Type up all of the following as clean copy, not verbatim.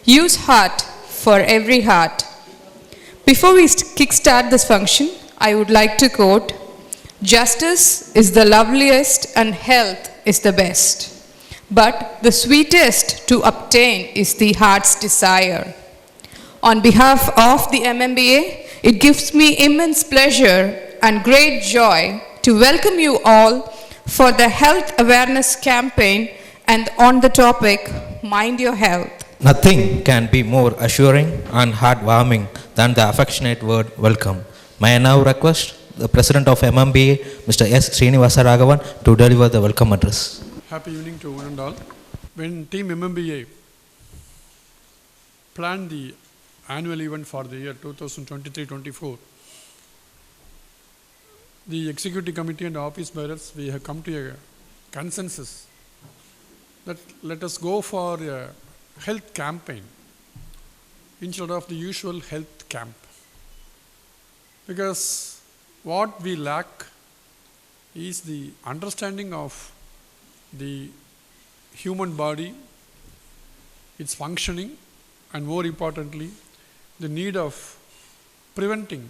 Use heart for every heart. Before we kickstart this function, I would like to quote, "Justice is the loveliest and health is the best. But the sweetest to obtain is the heart's desire." On behalf of the MMBA, it gives me immense pleasure and great joy to welcome you all for the Health Awareness Campaign and on the topic, Mind Your Health. Nothing can be more assuring and heartwarming than the affectionate word welcome. May I now request the President of MMBA, Mr. S. Srinivasa Raghavan, to deliver the welcome address. Happy evening to one and all. When Team MMBA planned the annual event for the year 2023-24, the Executive Committee and office bearers, we have come to a consensus that let us go for a health campaign instead of the usual health camp. Because what we lack is the understanding of the human body, its functioning, and more importantly, the need of preventing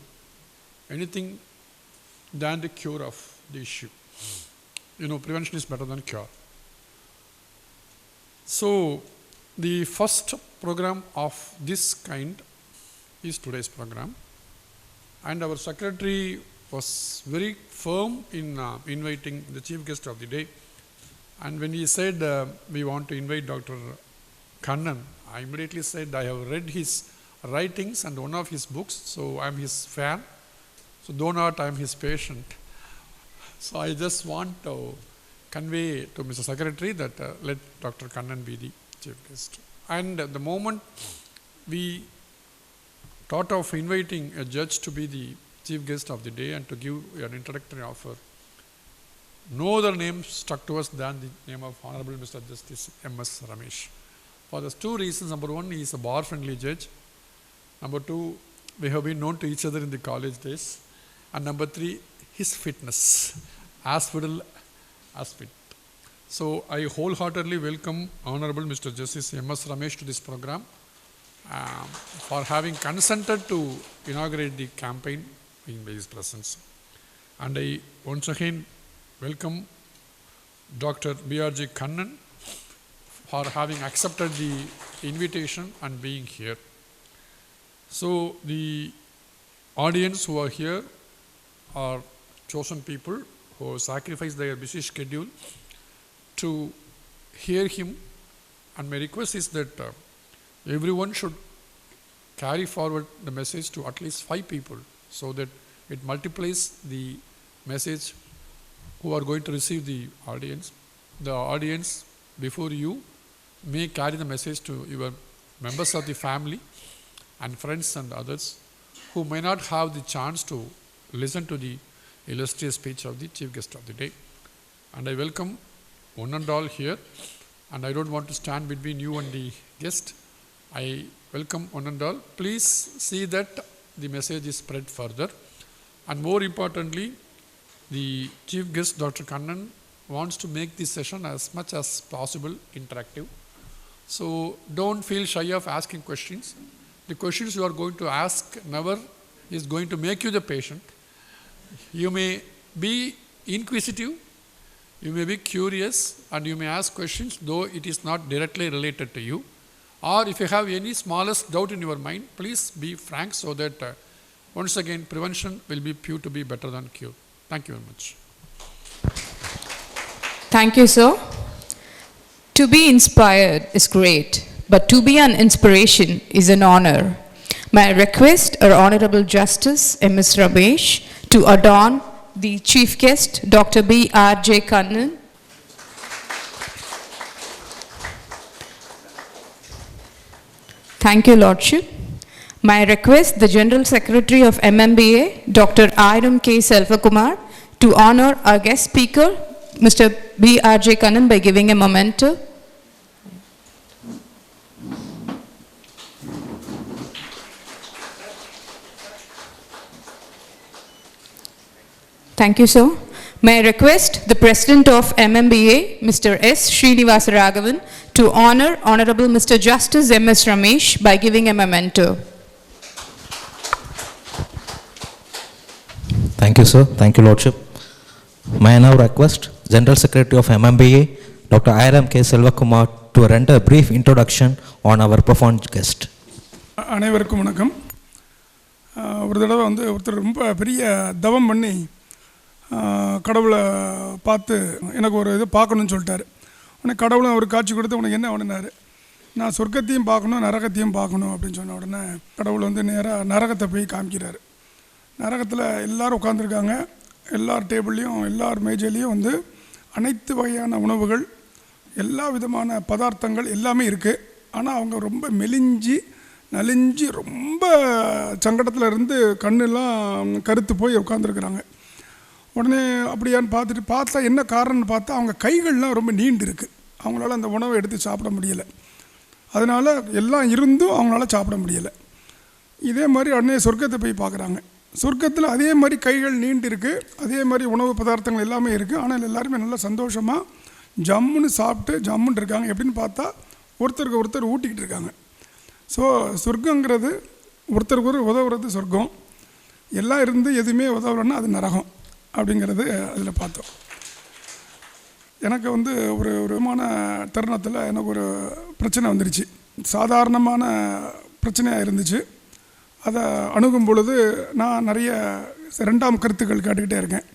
anything than the cure of the issue. Prevention is better than cure. So, the first program of this kind is today's program, and our secretary was very firm in inviting the chief guest of the day. And when he said we want to invite Dr. Kannan, I immediately said I have read his writings and one of his books, so I am his fan. So though not, I am his patient. So I just want to convey to Mr. Secretary that let Dr. Kannan be the chief guest. And the moment we thought of inviting a judge to be the chief guest of the day and to give an introductory offer, no other name stuck to us than the name of Honorable Mr. Justice M.S. Ramesh. For those two reasons: number one, he is a bar-friendly judge. Number two, we have been known to each other in the college days. And number three, his fitness, as fiddle as fit. So I wholeheartedly welcome Honorable Mr. Justice M.S. Ramesh to this program for having consented to inaugurate the campaign in his presence. And I once again welcome Dr. BRJ KANNAN for having accepted the invitation and being here. So the audience who are here are chosen people who sacrifice their busy schedule to hear him, and my request is that everyone should carry forward the message to at least 5 people so that it multiplies the message who are going to receive the audience. The audience before you may carry the message to your members of the family and friends and others who may not have the chance to listen to the illustrious speech of the chief guest of the day. And I welcome one and all here, and I don't want to stand between you and the guest. I welcome one and all. Please see that the message is spread further. And more importantly, the chief guest, Dr. Kannan, wants to make this session as much as possible interactive. So don't feel shy of asking questions. The questions you are going to ask never is going to make you the patient. You may be inquisitive, you may be curious, and you may ask questions though it is not directly related to you. Or if you have any smallest doubt in your mind, please be frank so that once again prevention will be proved to be better than cure. Thank you very much. Thank you, sir. To be inspired is great, but to be an inspiration is an honor. May I request our Honorable Justice M.S. Ramesh to adorn the chief guest, Dr. BRJ KANNAN. Thank you, Lordship. May I request the General Secretary of MMBA, Dr. Iram K. Selvakumar, to honor our guest speaker, Mr. BRJ KANNAN, by giving a memento. Thank you, sir. May I request the President of MMBA, Mr. S. Srinivasa Raghavan, to honor Honorable Mr. Justice M.S. Ramesh by giving him a memento. Thank you, sir. Thank you, Lordship. May I now request General Secretary of MMBA, Dr. Iram K. Selvakumar, to render a brief introduction on our profound guest. அனைவருக்கும் வணக்கம். ஒரு தடவை ஒருத்தர் ரொம்ப பெரிய தவம் பண்ணி கடவுளை பார்த்து எனக்கு ஒரு இது பார்க்கணுன்னு சொல்லிட்டாரு. உடனே கடவுளும் அவர் காட்சி கொடுத்து உனக்கு என்ன உடனாரு, நான் சொர்க்கத்தையும் பார்க்கணும் நரகத்தையும் பார்க்கணும் அப்படின்னு சொன்ன உடனே கடவுள் நேராக நரகத்தை போய் காமிக்கிறார். நரகத்தில் எல்லோரும் உட்காந்துருக்காங்க. எல்லார் டேபிள்லேயும் எல்லார் மேஜையிலையும் அனைத்து வகையான உணவுகள், எல்லா விதமான பதார்த்தங்கள் எல்லாமே இருக்குது. ஆனால் அவங்க ரொம்ப மெலிஞ்சி நலிஞ்சி ரொம்ப சங்கடத்தில் இருந்து கண்ணெல்லாம் கருத்து போய் உட்காந்துருக்குறாங்க. உடனே அப்படியான்னு பார்த்தா என்ன காரணம்னு பார்த்தா அவங்க கைகள்லாம் ரொம்ப நீண்டு இருக்குது. அவங்களால அந்த உணவை எடுத்து சாப்பிட முடியலை. அதனால் எல்லாம் இருந்தும் அவங்களால சாப்பிட முடியலை. இதே மாதிரி உடனே சொர்க்கத்தை போய் பார்க்குறாங்க. சொர்க்கத்தில் அதே மாதிரி கைகள் நீண்டு இருக்குது, அதே மாதிரி உணவு பதார்த்தங்கள் எல்லாமே இருக்குது. ஆனால் எல்லாருமே நல்லா சந்தோஷமாக ஜம்முன்னு சாப்பிட்டு ஜம்முன்னு இருக்காங்க. எப்படின்னு பார்த்தா ஒருத்தருக்கு ஒருத்தர் ஊட்டிக்கிட்டு இருக்காங்க. ஸோ சொர்க்கங்கிறது ஒருத்தருக்கு ஒரு உதவுறது சொர்க்கம், எல்லாம் இருந்து எதுவுமே உதவுறன்னா அது நரகம் அப்படிங்கிறது அதில் பார்த்தோம். எனக்கு ஒரு விதமான தருணத்தில் எனக்கு ஒரு பிரச்சனை வந்துருச்சு. சாதாரணமான பிரச்சனையாக இருந்துச்சு. அதை அணுகும் பொழுது நான் நிறைய ரெண்டாம் கருத்துக்கள் கேட்டுக்கிட்டே இருக்கேன்.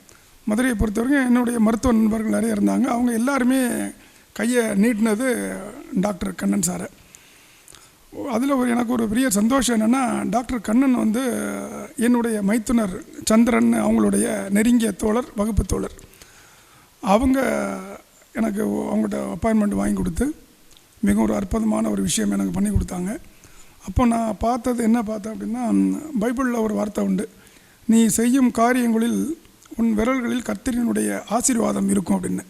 மதுரையை பொறுத்தவரைக்கும் என்னுடைய மருத்துவ நண்பர்கள் நிறைய இருந்தாங்க. அவங்க எல்லாருமே கையை நீட்டினது டாக்டர் கண்ணன் சாரை. அதில் எனக்கு ஒரு பெரிய சந்தோஷம் என்னென்னா, டாக்டர் கண்ணன் என்னுடைய மைத்துனர் சந்திரன் அவங்களுடைய நெருங்கிய தோழர், வகுப்பு தோழர். அவங்க எனக்கு அவங்கள்ட்ட அப்பாயின்மெண்ட் வாங்கி கொடுத்து மிக ஒரு அற்புதமான ஒரு விஷயம் எனக்கு பண்ணி கொடுத்தாங்க. அப்போ நான் பார்த்தது என்ன பார்த்தேன் அப்படின்னா, பைபிளில் ஒரு வார்த்தை உண்டு, நீ செய்யும் காரியங்களில் உன் விரல்களில் கர்த்தரினுடைய ஆசீர்வாதம் இருக்கும் அப்படின்னு.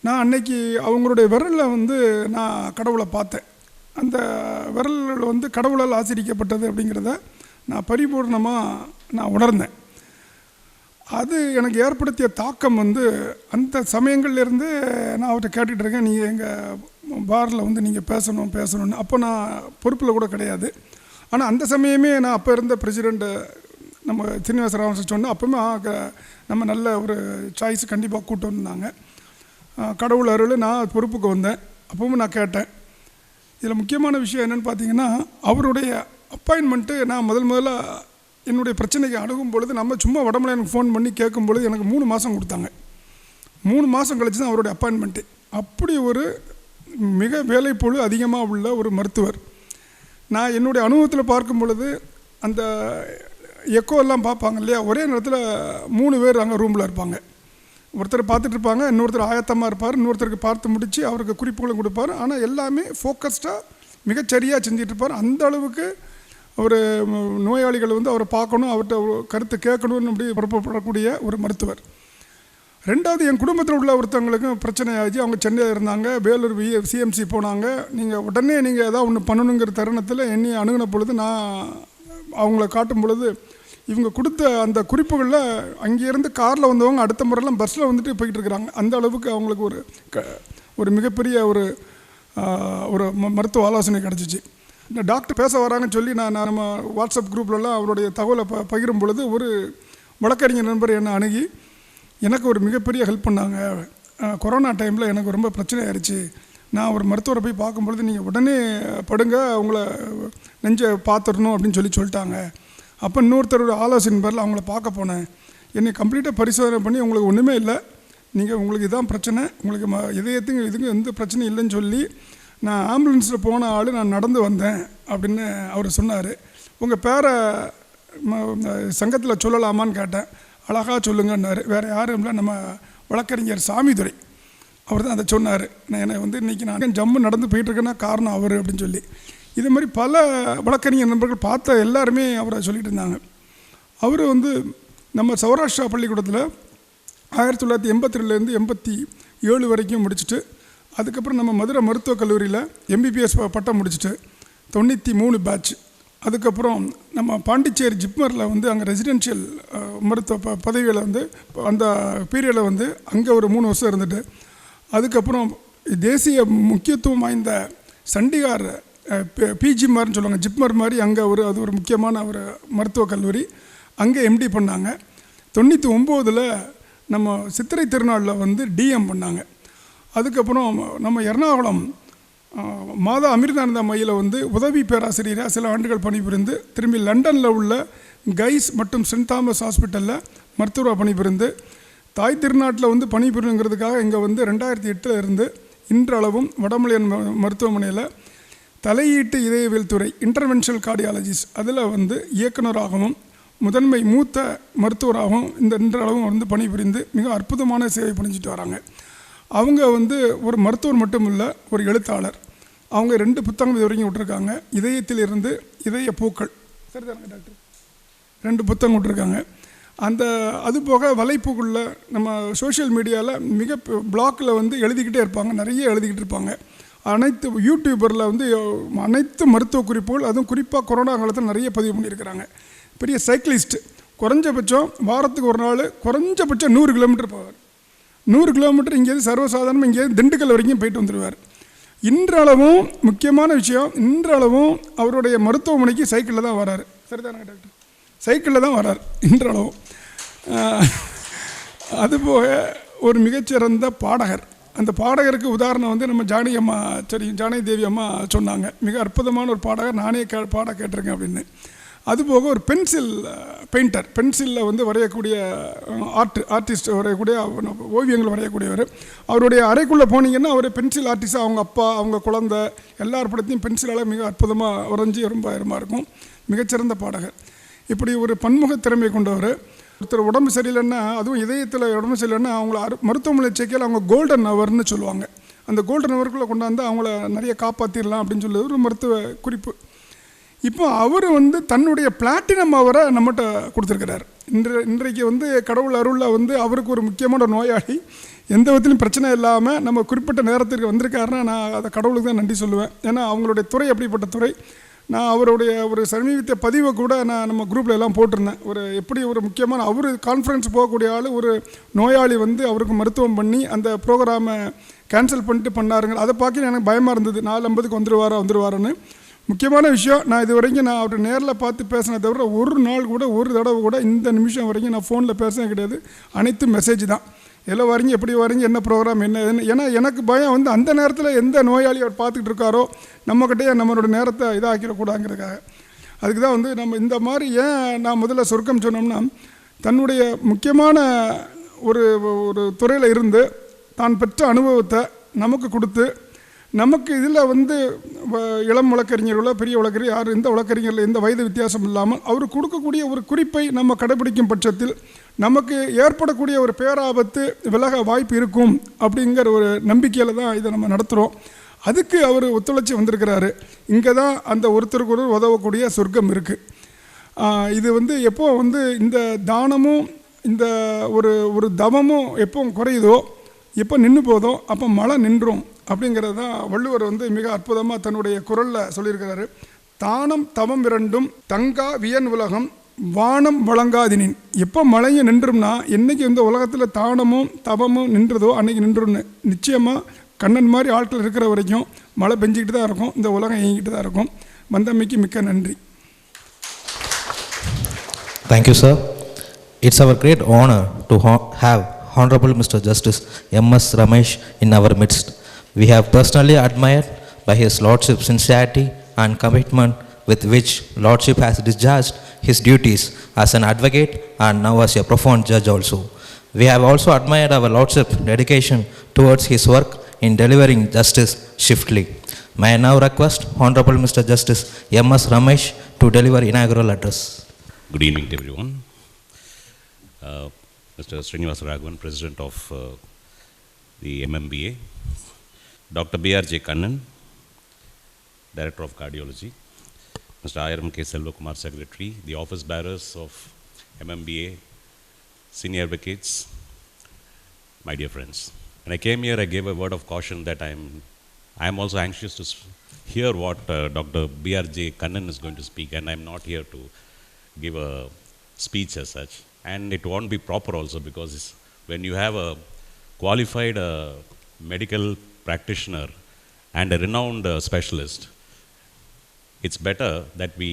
நான் அன்னைக்கு அவங்களுடைய விரலில் நான் கடவுளை பார்த்தேன். அந்த விரல்கள் கடவுளால் ஆசீர்வதிக்கப்பட்டது அப்படிங்கிறத நான் பரிபூர்ணமாக நான் உணர்ந்தேன். அது எனக்கு ஏற்படுத்திய தாக்கம் அந்த சமயங்கள்லேருந்து நான் அவர்கிட்ட கேட்டுகிட்டு இருக்கேன், நீங்கள் எங்கள் பாரில் நீங்கள் பேசணும்னு. அப்போ நான் பொறுப்பில் கூட கிடையாது. ஆனால் அந்த சமயமே நான் அப்போ இருந்த பிரசிடெண்ட்டு நம்ம சீனிவாச ராமன் சொன்னோம். அப்போவுமே நம்ம நல்ல ஒரு சாய்ஸ் கண்டிப்பாக கூட்டு வந்தாங்க. கடவுள் அருள் நான் பொறுப்புக்கு வந்தேன். அப்பவும் நான் கேட்டேன். இதில் முக்கியமான விஷயம் என்னென்னு பார்த்தீங்கன்னா, அவருடைய அப்பாயின்மெண்ட்டு நான் முதல்ல என்னுடைய பிரச்சனைக்கு அணுகும் பொழுது நம்ம சும்மா உடம்புல எனக்கு ஃபோன் பண்ணி கேட்கும் பொழுது எனக்கு 3 மாதம் கொடுத்தாங்க. 3 மாதம் கழிச்சு தான் அவருடைய அப்பாயின்மெண்ட்டு. அப்படி ஒரு மிக வேலைப்பொழு அதிகமாக உள்ள ஒரு மருத்துவர். நான் என்னுடைய அனுபவத்தில் பார்க்கும் பொழுது அந்த எக்கோ எல்லாம் பார்ப்பாங்க இல்லையா, ஒரே நேரத்தில் 3 பேர் அங்கே ரூமில் இருப்பாங்க. ஒருத்தர் பார்த்துட்டு இருப்பாங்க, இன்னொருத்தர் ஆயத்தமாக இருப்பார், இன்னொருத்தருக்கு பார்த்து முடித்து அவருக்கு குறிப்புகளும் கொடுப்பார். ஆனால் எல்லாமே ஃபோக்கஸ்டாக மிகச்சரியாக செஞ்சிட்ருப்பார். அந்த அளவுக்கு ஒரு நோயாளிகள் அவரை பார்க்கணும், அவர்கிட்ட கருத்து கேட்கணும்னு அப்படி புறப்படக்கூடிய ஒரு மருத்துவர். ரெண்டாவது, என் குடும்பத்தில் உள்ள ஒருத்தவங்களுக்கும் பிரச்சனை ஆச்சு. அவங்க சென்னையில் இருந்தாங்க, வேலூர் சிஎம்சி போனாங்க. உடனே நீங்கள் ஏதாவது ஒன்று பண்ணணுங்கிற தருணத்தில் என்னை அணுகின பொழுது நான் அவங்கள காட்டும் பொழுது இவங்க கொடுத்த அந்த குறிப்புகளில் அங்கேருந்து காரில் வந்தவங்க அடுத்த முறையெல்லாம் பஸ்ஸில் போயிட்டு இருக்கிறாங்க. அந்த அளவுக்கு அவங்களுக்கு ஒரு மிகப்பெரிய ஒரு மருத்துவ ஆலோசனை கிடச்சிச்சு. இந்த டாக்டர் பேச வராங்கன்னு சொல்லி நான் நம்ம வாட்ஸ்அப் குரூப்லலாம் அவருடைய தகவலை பகிரும் பொழுது ஒரு வழக்கறிஞர் நண்பர் என்னை அணுகி எனக்கு ஒரு மிகப்பெரிய ஹெல்ப் பண்ணாங்க. கொரோனா டைமில் எனக்கு ரொம்ப பிரச்சனை ஆயிடுச்சு, நான் ஒரு மருத்துவரை போய் பார்க்கும்பொழுது நீங்கள் உடனே படுங்க, உங்களை நெஞ்சை பார்த்துடணும் அப்படின்னு சொல்லிட்டாங்க. அப்போ இன்னொருத்தரோட ஆலோசனை பேரில் அவங்கள பார்க்க போனேன். என்னை கம்ப்ளீட்டாக பரிசோதனை பண்ணி உங்களுக்கு ஒன்றுமே இல்லை, உங்களுக்கு இதான் பிரச்சனை, உங்களுக்கு இதுக்கு எந்த பிரச்சனையும் இல்லைன்னு சொல்லி நான் ஆம்புலன்ஸில் போன ஆள் நான் நடந்து வந்தேன் அப்படின்னு அவர் சொன்னார். உங்கள் பேரை சங்கத்தில் சொல்லலாமான்னு கேட்டேன். அழகாக சொல்லுங்கன்னாரு. வேறு யாரும் இல்லை, நம்ம வழக்கறிஞர் சாமிதுரை அவர் தான் அதை சொன்னார். நான் என்னை இன்றைக்கி நான் ஜம்மு நடந்து போயிட்டுருக்கேன்னா காரணம் அவர் அப்படின்னு சொல்லி. இது மாதிரி பல வழக்கறிஞர் நண்பர்கள் பார்த்த எல்லாருமே அவரை சொல்லிகிட்டு இருந்தாங்க. அவர் நம்ம சௌராஷ்டிரா பள்ளிக்கூடத்தில் 1982லேருந்து 87 வரைக்கும் முடிச்சுட்டு, அதுக்கப்புறம் நம்ம மதுரை மருத்துவக் கல்லூரியில் MBBS பட்டம் முடிச்சுட்டு 93 பேட்ச். அதுக்கப்புறம் நம்ம பாண்டிச்சேரி ஜிப்மரில் வந்து அங்கே ரெசிடென்ஷியல் மருத்துவ பதவியில் வந்து அந்த பீரியடில் வந்து அங்கே ஒரு 3 வருஷம் இருந்துட்டு, அதுக்கப்புறம் தேசிய முக்கியத்துவம் வாய்ந்த சண்டிகார் பிஜிமார்னு சொல்லுவாங்க, ஜிப்மர் மாதிரி அங்கே அது ஒரு முக்கியமான ஒரு மருத்துவக் கல்லூரி, அங்கே எம்டி பண்ணாங்க. 99 நம்ம சித்திரை திருநாளில் வந்து டிஎம் பண்ணாங்க. அதுக்கப்புறம் நம்ம எர்ணாகுளம் மாதா அமிர்தானந்தா மையில் வந்து உதவி பேராசிரியராக சில ஆண்டுகள் பணிபுரிந்து, திரும்பி லண்டனில் உள்ள கைஸ் மற்றும் சென்ட் தாமஸ் ஹாஸ்பிட்டலில் மருத்துவராக பணிபுரிந்து, தாய் திருநாட்டில் வந்து பணிபுரிங்கிறதுக்காக இங்கே வந்து 2008 இருந்து இன்றளவும் வடமலையன் மருத்துவமனையில் தலையீட்டு இதயவியல் துறை இன்டர்வென்ஷனல் கார்டியாலஜிஸ்ட் அதில் வந்து இயக்குநராகவும் முதன்மை மூத்த மருத்துவராகவும் இன்றளவும் வந்து பணிபுரிந்து மிக அற்புதமான சேவை பண்ணிச்சிட்டு வராங்க. அவங்க வந்து ஒரு மருத்துவர் மட்டும் இல்லை, ஒரு எழுத்தாளர். அவங்க 2 புத்தகம் இது வரைக்கும் விட்டுருக்காங்க. இதயத்தில் இருந்து இதய பூக்கள், சரிதாங்க டாக்டர், 2 புத்தகம் விட்டுருக்காங்க. அதுபோக வலைப்பூக்களில் நம்ம சோஷியல் மீடியாவில் மிக பிளாக்கில் வந்து எழுதிக்கிட்டே இருப்பாங்க, நிறைய எழுதிக்கிட்டு இருப்பாங்க. அனைத்து யூடியூபரில் வந்து அனைத்து மருத்துவ குறிப்புகள், அதுவும் குறிப்பாக கொரோனா காலத்தில் நிறைய பதிவு பண்ணியிருக்கிறாங்க. பெரிய சைக்கிளிஸ்ட், குறைஞ்சபட்சம் வாரத்துக்கு ஒரு நாள் குறைஞ்சபட்சம் 100 கிலோமீட்டர் போவார். 100 கிலோமீட்டர் இங்கேருந்து சர்வசாதாரணமாக இங்கேருந்து திண்டுக்கல் வரைக்கும் போயிட்டு வந்துடுவார். இன்றளவும் முக்கியமான விஷயம், இன்றளவும் அவருடைய மருத்துவமனைக்கு சைக்கிளில் தான் வராரு, சரிதானங்க டாக்டர், சைக்கிளில் தான் வரார் இன்றளவும். அதுபோக ஒரு மிகச்சிறந்த பாடகர். அந்த பாடகருக்கு உதாரணம் வந்து நம்ம ஜானகி தேவி அம்மா சொன்னாங்க, மிக அற்புதமான ஒரு பாடகர், நானே பாட கேட்டிருக்கேன் அப்படின்னு. அதுபோக ஒரு பென்சில் பெயிண்டர், பென்சிலில் வந்து வரையக்கூடிய ஆர்டிஸ்ட், வரையக்கூடிய ஓவியங்கள் வரையக்கூடியவர். அவருடைய அறைக்குள்ளே போனீங்கன்னா அவர் பென்சில் ஆர்டிஸ்டாக அவங்க அப்பா, அவங்க குழந்தை எல்லார் படத்தையும் பென்சிலால் மிக அற்புதமாக வரைஞ்சி ரொம்ப அருமையாக இருக்கும். மிகச்சிறந்த பாடகர். இப்படி ஒரு பன்முக திறமை கொண்டவர். ஒருத்தர் உடம்பு சரியில்லைன்னா, அதுவும் இதயத்தில் உடம்பு சரியில்லைன்னா அவங்கள மருத்துவமனை சேர்க்கையில் அவங்க கோல்டன் ஹவர்னு சொல்லுவாங்க. அந்த கோல்டன் ஹவருக்குள்ளே கொண்டாந்து அவங்கள நிறைய காப்பாற்றிடலாம் அப்படின்னு சொல்லி ஒரு மருத்துவ குறிப்பு. இப்போ அவர் வந்து தன்னுடைய பிளாட்டினம் அவரை நம்மகிட்ட கொடுத்துருக்கிறார். இன்றைக்கு வந்து கடவுள் அருளில் வந்து அவருக்கு ஒரு முக்கியமான நோயாளி எந்த விதத்திலும் பிரச்சனை இல்லாமல் நம்ம குறிப்பிட்ட நேரத்திற்கு வந்திருக்காருன்னா நான் அதை கடவுளுக்கு தான் நன்றி சொல்லுவேன். ஏன்னா அவங்களுடைய துறை அப்படிப்பட்ட துறை. நான் அவருடைய ஒரு சமீபத்திய பதிவை கூட நான் நம்ம குரூப்பில் எல்லாம் போட்டிருந்தேன். எப்படி ஒரு முக்கியமான அவர் கான்ஃபரன்ஸ் போகக்கூடிய ஆள், ஒரு நோயாளி வந்து அவருக்கு மருத்துவம் பண்ணி அந்த ப்ரோக்ராமை கேன்சல் பண்ணிட்டு பண்ணாருங்க. அதை பார்க்க எனக்கு பயமாக இருந்தது, 4:50க்கு வந்துடுவாருன்னு. முக்கியமான விஷயம், நான் இது வரைக்கும் நான் அவரை நேரில் பார்த்து பேசினதை தவிர ஒரு நாள் கூட, ஒரு தடவை கூட இந்த நிமிஷம் வரைக்கும் நான் ஃபோனில் பேசினே கிடையாது. அனைத்து மெசேஜ் தான். எல்லாம் வரீங்க, எப்படி வரீங்க, என்ன ப்ரோக்ராம், என்ன. ஏன்னா எனக்கு பயம் வந்து அந்த நேரத்தில் எந்த நோயாளி அவர் பார்த்துக்கிட்டு இருக்காரோ நம்மக்கிட்டே நம்மளோட நேரத்தை இதாக்கிடக்கூடாதுங்கிறதுக்காக. அதுக்கு தான் வந்து நம்ம இந்த மாதிரி ஏன் நான் முதல்ல சொர்க்கம் சொன்னோம்னா, தன்னுடைய முக்கியமான ஒரு துறையில் இருந்து தான் பெற்ற அனுபவத்தை நமக்கு கொடுத்து, நமக்கு இதில் வந்து இளம் வழக்கறிஞர்களோ பெரிய வழக்கறிஞர் யார், எந்த வழக்கறிஞரில் எந்த வயது வித்தியாசம் இல்லாமல் அவர் கொடுக்கக்கூடிய ஒரு குறிப்பை நம்ம கடைபிடிக்கும் பட்சத்தில் நமக்கு ஏற்படக்கூடிய ஒரு பேராபத்து விலக வாய்ப்பு இருக்கும் அப்படிங்கிற ஒரு நம்பிக்கையில் தான் இதை நம்ம நடத்துகிறோம். அதுக்கு அவர் ஒத்துழைச்சி வந்திருக்கிறாரு. இங்கே தான் அந்த ஒருத்தருக்கு ஒரு உதவக்கூடிய சொர்க்கம் இருக்குது. இது வந்து எப்போ வந்து இந்த தானமும் இந்த ஒரு தவமும் எப்போ குறையுதோ, எப்போ நின்று போதோ அப்போ மழை நின்றும் அப்படிங்கிறது தான் வள்ளுவர் வந்து மிக அற்புதமாக தன்னுடைய குரலில் சொல்லியிருக்கிறாரு. தானம் தவம் இரண்டும் தங்கா வியன் உலகம் வானம் வழங்காதினின். எப்போ மழையும் நின்றும்னா, என்றைக்கு இந்த உலகத்தில் தானமும் தவமும் நின்றதோ அன்றைக்கி நின்றும்னு. நிச்சயமாக கண்ணன் மாதிரி ஆட்கள் இருக்கிற வரைக்கும் மழை பெஞ்சிக்கிட்டு தான் இருக்கும், இந்த உலகம் இயங்கிட்டு தான் இருக்கும். வந்தமைக்கு மிக்க நன்றி. Thank you, sir. It's our great honor to have Honorable Mr. Justice M.S. Ramesh in our midst. We have personally admired by His Lordship's sincerity and commitment with which Lordship has discharged his duties as an advocate and now as a profound judge also. We have also admired our Lordship's dedication towards his work in delivering justice swiftly. May I now request Honorable Mr. Justice M.S. Ramesh to deliver inaugural address. Good evening to everyone. Mr. Srinivasa Raghavan, President of the MMBA, Dr. BRJ KANNAN, Director of Cardiology, Mr. Ayaram K. Selvakumar, Secretary, the office bearers of MMBA, senior advocates, my dear friends. When I came here, I gave a word of caution that I am also anxious to hear what Dr. BRJ Kannan is going to speak, and I'm not here to give a speech as such, and it won't be proper also, because when you have a qualified medical practitioner and a renowned specialist, it's better that we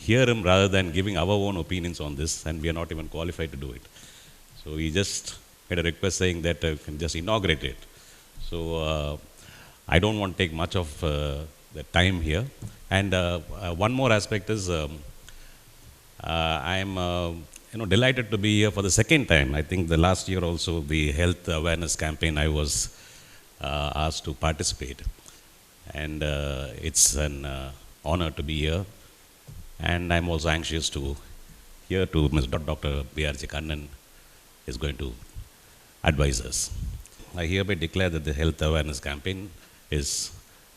hear him rather than giving our own opinions on this, and we are not even qualified to do it. So he just made a request saying that can just inaugurate it. So I don't want to take much of the time here. And one more aspect is I am delighted to be here for the second time. I think the last year also, the health awareness campaign, I was asked to participate, and it's an honor to be here. And I'm also anxious to hear to Dr. BRJ Kannan is going to advise us. I hereby declare that the health awareness campaign is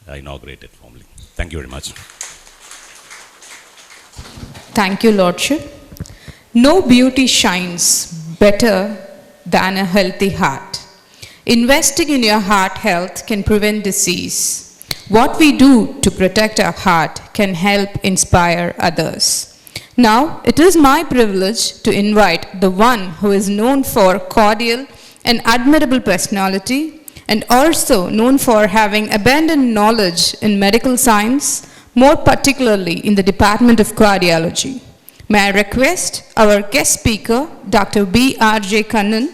inaugurated formally. Thank you very much. Thank you, Lordship. No beauty shines better than a healthy heart. Investing in your heart health can prevent disease. What we do to protect our heart can help inspire others. Now, it is my privilege to invite the one who is known for cordial and admirable personality, and also known for having abundant knowledge in medical science, more particularly in the Department of Cardiology. May I request our guest speaker, Dr. BRJ Kannan,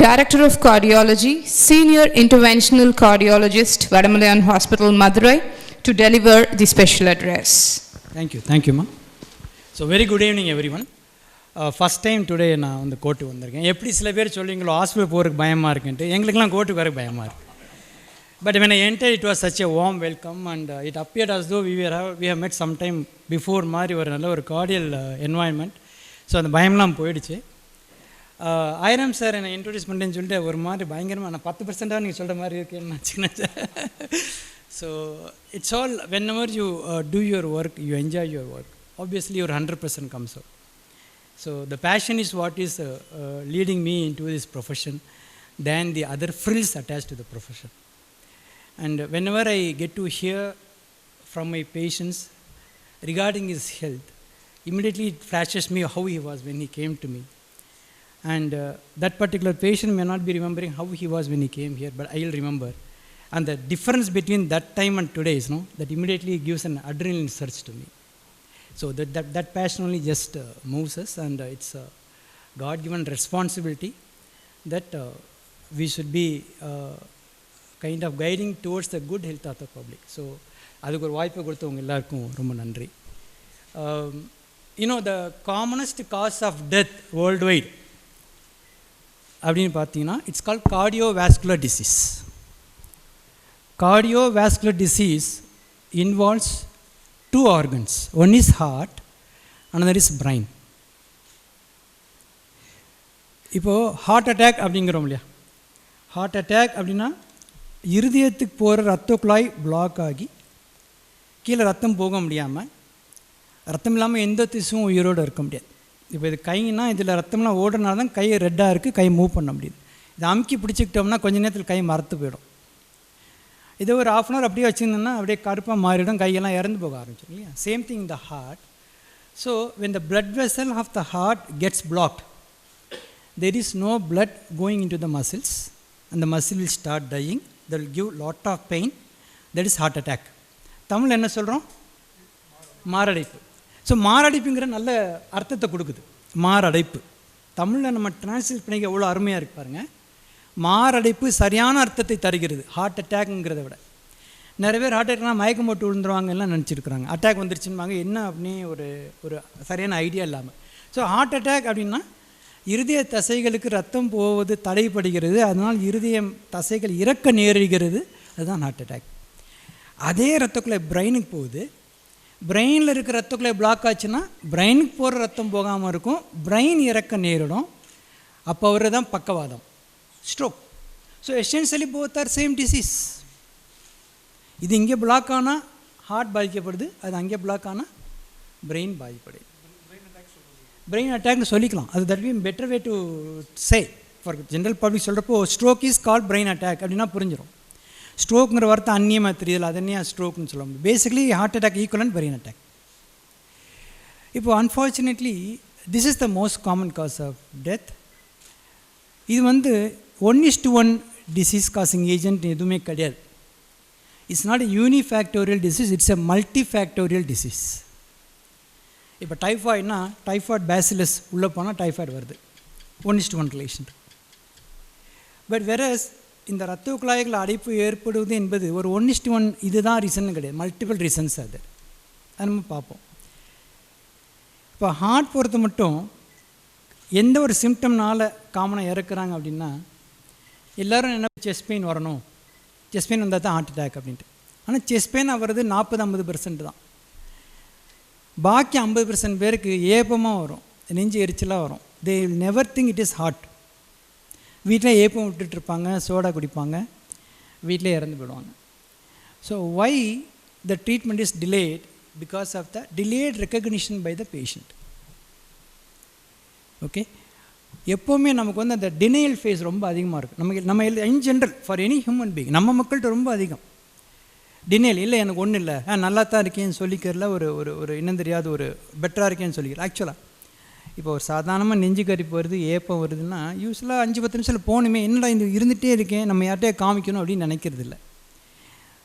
Director of Cardiology, Senior Interventional Cardiologist, Vadamalayan Hospital, Madurai, to deliver the special address. Thank you, ma'am. So, very good evening, everyone. First time today நான் வந்து court வந்திருக்கேன். எப்படி சில பேர் சொல்லுவீங்களோ hospital போகிறதுக்கு பயமாக இருக்குன்ட்டு, எங்களுக்கெல்லாம் கோர்ட்டுக்கு வர பயமாக இருக்குது. But when I entered, it was such a warm welcome, and it appeared as though we have met sometime before மாதிரி ஒரு நல்ல ஒரு கார்டியல் என்வாயன்மெண்ட். ஸோ அந்த பயம்லாம் போயிடுச்சு. ஆயிரம் சார் என்னை இன்ட்ரடியூஸ் பண்ணுறேன்னு சொல்லிட்டு ஒரு மாதிரி பயங்கரமாக நான் 10% நீங்கள் சொல்கிற மாதிரி இருக்குன்னு வச்சுக்கேன் sir. So it's all when ever you two your work, you enjoy your work, obviously your 100% comes out. So the passion is what is leading me into this profession than the other frills attached to the profession. And whenever I get to hear from my patients regarding his health, immediately it flashes me how he was when he came to me. And that particular patient may not be remembering how he was when he came here, but I will remember. And the difference between that time and today is, that immediately gives an adrenaline surge to me. So that passion only just moves us, and it's a God-given responsibility that we should be kind of guiding towards the good health of the public. So அதுக்கு ஒரு வாய்ப்பை கொடுத்தவங்க எல்லாருக்கும் ரொம்ப நன்றி. The commonest cause of death worldwide அப்படின்னு பார்த்தீங்கன்னா, it's called cardiovascular disease. Cardiovascular disease involves two organs. One is heart, another is brain. இப்போது ஹார்ட் அட்டாக் அப்படிங்கிறோம் இல்லையா, ஹார்ட் அட்டாக் அப்படின்னா இருதயத்துக்கு போகிற ரத்த குழாய் பிளாக் ஆகி கீழே ரத்தம் போக முடியாமல், ரத்தம் இல்லாமல் எந்த திசுவும் உயிரோடு இருக்க முடியாது. இப்போ இது கைன்னா இதில் ரத்தம்லாம் ஓடுறனால தான் கை ரெட்டாக இருக்குது, கை மூவ் பண்ண முடியுது. இதை அமுக்கி பிடிச்சிக்கிட்டோம்னா கொஞ்ச நேரத்தில் கை மரத்து போயிடும். இதை ஒரு ½ அன் ஹவர் அப்படியே வச்சுருந்தோம்னா அப்படியே கருப்பாக மாறிடும், கையெல்லாம் இறந்து போக ஆரம்பிச்சிடும் இல்லையா. சேம் திங் இந்த heart. So when the blood vessel of the heart gets blocked, there is no blood going into the muscles, and the muscle will start dying. That will give lot of pain. That is heart attack. Tamil என்ன சொல்கிறோம்? மாரடைப்பு. So மாரடைப்புங்கிற நல்ல அர்த்தத்தை கொடுக்குது. மாரடைப்பு தமிழில் நம்ம translate பண்ணிக்க எவ்வளோ அருமையாக இருக்கு பாருங்கள். மாரடைப்பு சரியான அர்த்தத்தை தருகிறது ஹார்ட் அட்டாக்ங்கிறத விட. நிறைய பேர் ஹார்ட் அட்டாக்னால் மயக்கம் போட்டு விழுந்துருவாங்க எல்லாம் நினச்சிருக்கிறாங்க. அட்டாக் வந்துருச்சுன்னுவாங்க, என்ன அப்படின்னு ஒரு சரியான ஐடியா இல்லாமல். ஸோ ஹார்ட் அட்டாக் அப்படின்னா இருதய தசைகளுக்கு ரத்தம் போவது தடைப்படுகிறது, அதனால் இருதயம் தசைகள் இறக்க நேரிடுகிறது, அதுதான் ஹார்ட் அட்டாக். அதே ரத்தக்குழாய் பிரெயினுக்கு போகுது, பிரெயினில் இருக்கிற ரத்தக்குழாய் பிளாக் ஆச்சுன்னா பிரெயினுக்கு போகிற ரத்தம் போகாமல் இருக்கும், பிரெயின் இறக்க நேரிடும். அப்போ அவரு தான் பக்கவாதம், stroke. So essentially both are same disease. இது இங்கே பிளாக் ஆனால் ஹார்ட் பாதிக்கப்படுது, அது அங்கே பிளாக் ஆனால் பிரெயின் பாதிப்படுது. பிரெயின் அட்டாக்னு சொல்லிக்கலாம், அது that be better way to say. For general public சொல்கிறப்போ stroke is called brain attack அப்படின்னா புரிஞ்சிடும். ஸ்ட்ரோக்குங்கிற வார்த்தை அந்நியமாக தெரியல, அது என்ன ஸ்ட்ரோக்னு சொல்ல முடியும். Basically heart attack equivalent brain attack. இப்போ unfortunately this is the most common cause of death. இது வந்து 1:1 டிசீஸ் காசிங் ஏஜென்ட் எதுவுமே கிடையாது. It's not a unifactorial disease, it's a multifactorial disease. இப்போ டைஃபாய்டுனா டைஃபாய்டு பேசிலஸ் உள்ளே போனால் டைஃபாய்டு வருது, 1:1 ரிலேஷன். பட் வெரஸ் இந்த இரத்த குழாய்கள் அடைப்பு ஏற்படுவது என்பது ஒரு 1:1 இதுதான் ரீசன் கிடையாது, மல்டிபிள் ரீசன்ஸ் அது நம்ம பார்ப்போம். இப்போ ஹார்ட் பொறுத்த மட்டும் எந்த ஒரு சிம்டம்னால் காமனாக இறக்குறாங்க அப்படின்னா, எல்லோரும் என்ன செஸ்ட் பெயின் வரணும், செஸ்ட் பெயின் வந்தால் தான் ஹார்ட் அட்டாக் அப்படின்ட்டு. ஆனால் செஸ்ட் பெயின் வர்றது 40-50% தான். பாக்கி 50% பேருக்கு ஏப்பமாக வரும், நெஞ்சு எரிச்சலாக வரும். They will never think it is heart. வீட்டில் ஏப்பம் விட்டுட்ருப்பாங்க, சோடா குடிப்பாங்க, வீட்டிலே இறந்து போயிடுவாங்க. So why the treatment is delayed? Because of the delayed recognition by the patient. Okay, எப்போவுமே நமக்கு வந்து அந்த டினையல் ஃபேஸ் ரொம்ப அதிகமாக இருக்குது. நம்ம in general for any human being நம்ம மக்கள்கிட்ட ரொம்ப அதிகம் டினையல். இல்லை எனக்கு ஒன்றும் இல்லை, நல்லா தான் இருக்கேன்னு சொல்லிக்கிறல, ஒரு ஒரு ஒரு இன்னும் தெரியாத ஒரு பெட்டராக இருக்கேன்னு சொல்லிக்கிறேன். ஆக்சுவலாக இப்போ ஒரு சாதாரணமாக நெஞ்சு கரிப்பு வருது, ஏப்பம் வருதுன்னா யூஸ்வலாக 5-10 நிமிஷத்தில் போகணுமே, என்னடா இந்த இருந்துகிட்டே இருக்கேன், நம்ம யார்கிட்டே காமிக்கணும் அப்படின்னு நினைக்கிறது இல்லை.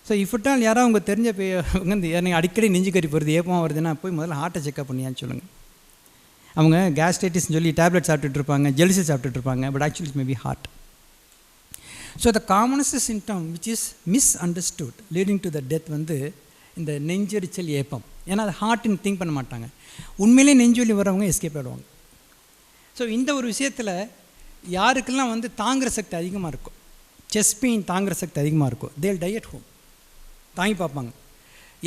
ஸோ இஃப்டால் யாராவது அவங்க தெரிஞ்ச வந்து எனக்கு அடிக்கடி நெஞ்சு கரிப்பு வருது, ஏப்பமாக வருதுன்னா போய் முதல்ல ஹார்ட்டை செக்அப் பண்ணியான்னு சொல்லுங்கள். அவங்க கேஸ்ட்ரைட்டிஸ்ன்னு சொல்லி டேப்லெட் சாப்பிட்டுட்ருப்பாங்க, ஜெலிசி சாப்பிட்டுட்ருப்பாங்க, but actually it may be heart. So the commonest symptom which is misunderstood leading to the death வந்து இந்த நெஞ்செரிச்சல் ஏப்பம். ஏன்னா அது ஹார்ட்னு திங்க் பண்ண மாட்டாங்க. உண்மையிலே நெஞ்சொலி வரவங்க எஸ்கேப் ஆகிடுவாங்க. ஸோ இந்த ஒரு விஷயத்தில் யாருக்கெல்லாம் வந்து தாங்குகிற சக்தி அதிகமாக இருக்கும், செஸ்ட் பெயின் தாங்குகிற சக்தி அதிகமாக இருக்கும், தேல் டை அட் ஹோம், தாங்கி பார்ப்பாங்க.